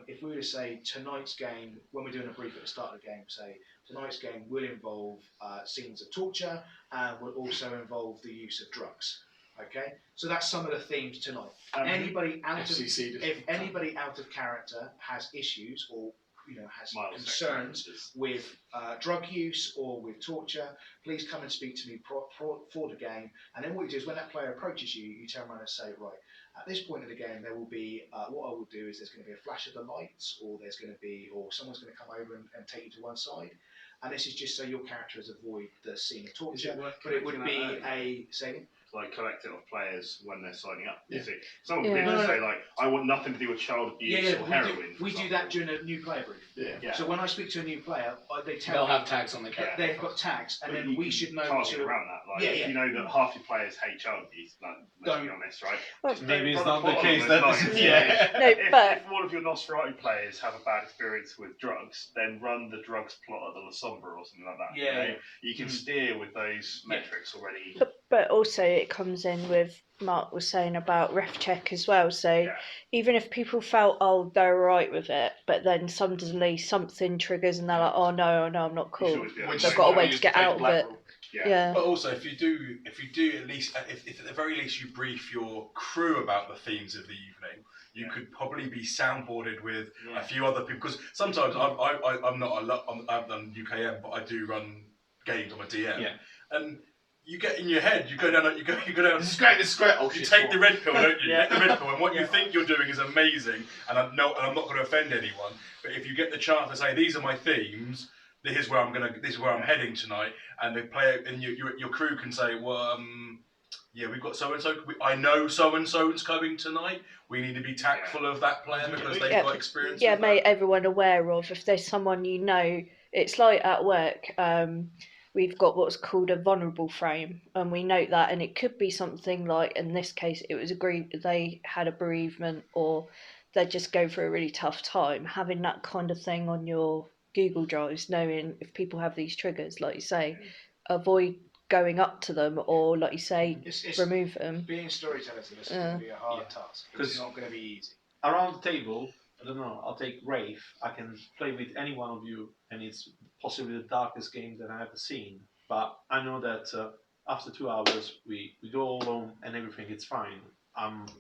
If we were to say tonight's game, when we're doing a brief at the start of the game, say tonight's game will involve scenes of torture and will also involve the use of drugs. Okay, so that's some of the themes tonight. If anybody out of character has issues or has concerns with drug use or with torture, please come and speak to me for the game. And then what you do is when that player approaches you, you turn around and say, right, at this point in the game, there will be, what I will do is there's going to be a flash of the lights, or someone's going to come over and take you to one side. And this is just so your characters avoid the scene of torture. But it would be like collective of players when they're signing up. You see, someone could say like, "I want nothing to do with child abuse or heroin." We do that during a new player brief. So when I speak to a new player, they'll have tags on the character. They've got tags, and then we should know around that. If you know that half your players hate child abuse, let's be honest, right? Well, maybe it's not the case. If all of your Nosferatu players have a bad experience with drugs, then run the drugs plot at the La Sombra or something like that. You can steer with those metrics already. But also it comes in with Mark was saying about ref check as well. So even if people felt, they're right with it, but then suddenly something triggers and they're like, oh no, I'm not cool. They've got a way to get out of it. Yeah. But also, if you do at least, if at the very least you brief your crew about the themes of the evening, you could probably be soundboarded with a few other people. Because sometimes I'm I've done UKM, but I do run games. I'm a DM, and you get in your head. You go down. You go down. This is great. Oh, you take the red pill, don't you? You take the red pill, and what you think you're doing is amazing. And I'm not going to offend anyone. But if you get the chance to say, "These are my themes. This is where I'm heading tonight," and the player and your crew can say, "Well, we've got so and so. I know so and so's coming tonight. We need to be tactful of that player because they've got experience." Yeah, make everyone aware of if there's someone It's like at work. We've got what's called a vulnerable frame, and we note that, and it could be something like, in this case, it was they had a bereavement or they just go through a really tough time. Having that kind of thing on your Google Drives, knowing if people have these triggers, like you say, avoid going up to them or, like you say, remove them. Being storytellers in this is going to be a hard task. It's not going to be easy. Around the table, I don't know, I'll take Wraith. I can play with any one of you, and it's possibly the darkest game that I've ever seen. But I know that after 2 hours, we go all home and everything is fine.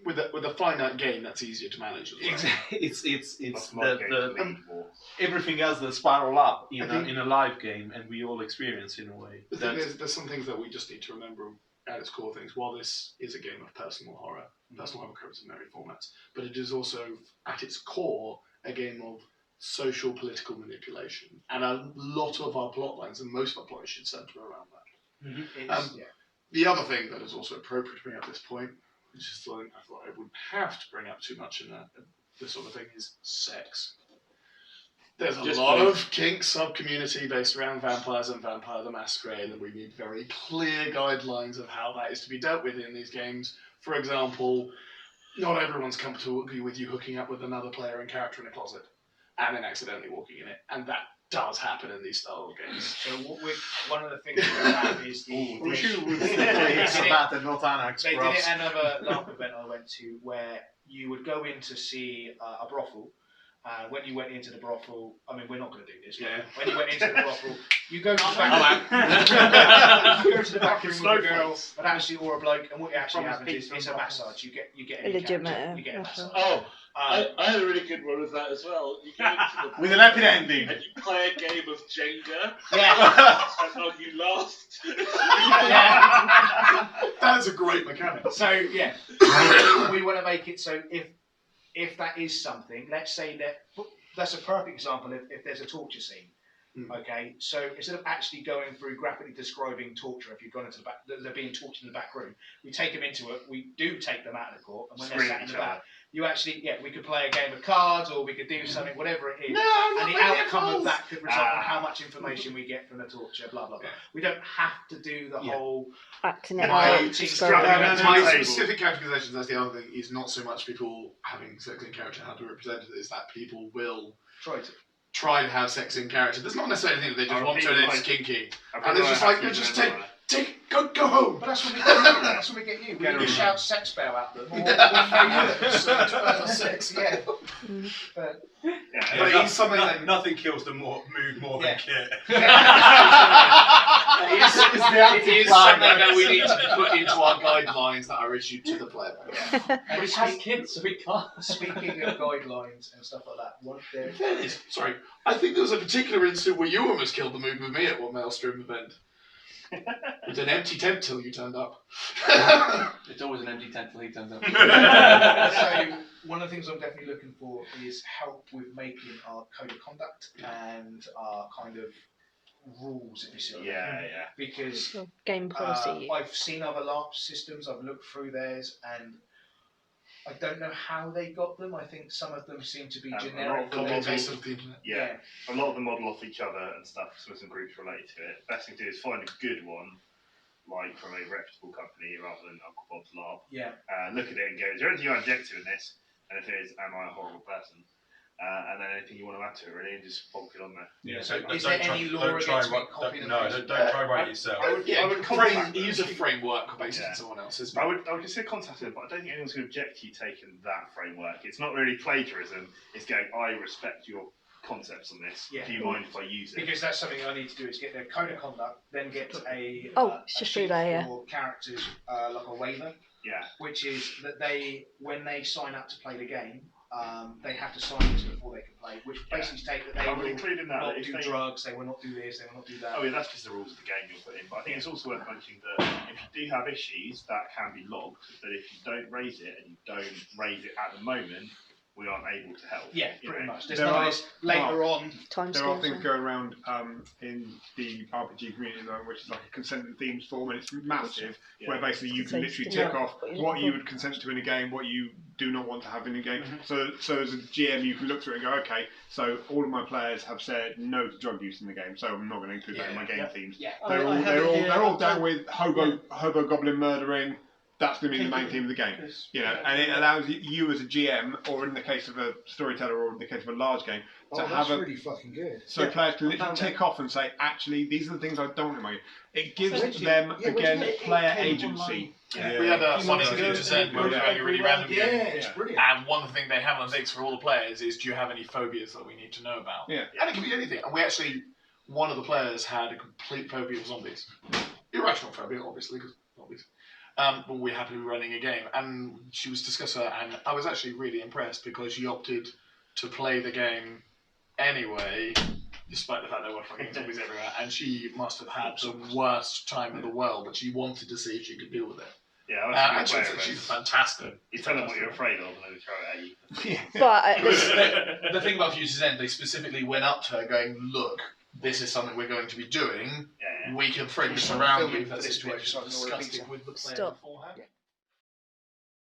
With a finite game, that's easier to manage as well. It's everything else that spiral up in a live game, and we all experience in a way. There's some things that we just need to remember at its core things. While this is a game of personal horror comes in many formats, but it is also at its core a game of social political manipulation, and a lot of our plot lines and most of our plot lines should centre around that. The other thing that is also appropriate to bring up at this point, which is something I thought I wouldn't have to bring up too much in this sort of thing, is sex. There's a lot of kink sub-community based around vampires and Vampire the Masquerade, and we need very clear guidelines of how that is to be dealt with in these games. For example, not everyone's comfortable with you hooking up with another player and character in a closet, and then accidentally walking in it, and that does happen in these style of games. So one of the things we have is the... They did it at another Larp event I went to, where you would go in to see a brothel. When you went into the brothel, I mean, we're not going to do this. Yeah. When you went into the brothel, you go to the back. You go to the back room with a girl, but actually, or a bloke, and what actually happens is it's a massage. You get a legitimate. You get a massage. Oh, I had a really good one with that as well. You go into the with an happy ending, and you play a game of Jenga. Yeah. And on you last. Yeah. That is a great mechanic. So yeah, we want to make it so if that is something, let's say that's a perfect example if there's a torture scene. Okay, so instead of actually going through graphically describing torture, if you've gone into the back, they're being tortured in the back room, we take them into it, we do take them out of the court, and when they're sat in the back, you actually, we could play a game of cards, or we could do something, whatever it is, and the outcome of that could result in how much information we get from the torture, blah, blah, blah. We don't have to do the whole... acting it My out. specific categorizations, that's the other thing, is not so much people having sex in character, how to represent it, is that people will try to have sex in character. There's not necessarily anything that they just want to, and it's kinky. And it's just like, just go home. But that's what we get you. That's what we get you. We shout sex spell at them. Or sex, yeah. But it's something that nothing kills the mood more than kit. It is something that we need to put into our guidelines that are issued to the player. And it has kids, so we can't. Speaking of guidelines and stuff like that, sorry, I think there was a particular incident where you almost killed the mood with me at one Maelstrom event. It was an empty tent till you turned up. It's always an empty tent till he turns up. So one of the things I'm definitely looking for is help with making our code of conduct and our kind of rules, if you see what I mean. Yeah. Because game policy. I've seen other LARP systems, I've looked through theirs, and I don't know how they got them. I think some of them seem to be generic. A lot of them model off each other and stuff, so some groups related to it. Best thing to do is find a good one, like from a reputable company rather than Uncle Bob's LARP. Yeah. Look at it and go, is there anything you object to in this? And if it is, am I a horrible person? And then anything you want to add to it, really, and just bonk it on there. Yeah, so is there any law against me copying them? No, don't try write it yourself. I would use a framework based on someone else's. I would consider contacting them, but I don't think anyone's going to object to you taking that framework. It's not really plagiarism. It's going, I respect your concepts on this. Yeah. Do you mind if I use it? Because that's something I need to do, is get their code of conduct, then get a it's just through there, for characters, like a waiver. Yeah. Which is that when they sign up to play the game, they have to sign this before they can play, which basically states that they will not do drugs, they will not do this, they will not do that. Oh yeah, that's just the rules of the game you'll put in. But I think it's also worth mentioning that if you do have issues, that can be logged. But if you don't raise it and you don't raise it at the moment, we aren't able to help. Yeah, pretty much. There's not this later on. There are things going around in the RPG community though, which is like a consent and themes form, and it's massive, where basically you can literally tick off what you would consent to in a game, what you do not want to have in a game. So as a GM, you can look through it and go, okay, so all of my players have said no to drug use in the game, so I'm not going to include that in my game themes. Yeah. They're all down with hobo goblin murdering. That's going to be the main theme of the game, and it allows you as a GM, or in the case of a storyteller, or in the case of a large game, to have really fucking good. So players can literally tick off and say, actually, these are the things I don't want in my game. It gives them again player agency. Yeah. We had a funny situation where we were playing a really random game. It's brilliant. And one thing they have on the mix for all the players is, do you have any phobias that we need to know about? Yeah. And it can be anything. And we actually, one of the players had a complete phobia of zombies. Irrational phobia, obviously, because zombies. But we happened to be running a game, and she was discussing her, and I was actually really impressed because she opted to play the game anyway, despite the fact there were fucking zombies everywhere, and she must have had the worst time in the world, but she wanted to see if she could deal with it. Yeah, actually, she's fantastic. You tell them what you're afraid of, and they throw it at you. Yeah. But the thing about Future's End, they specifically went up to her, going, "Look, this is something we're going to be doing. We can frame this around you for this situation." Discussed it with the player beforehand.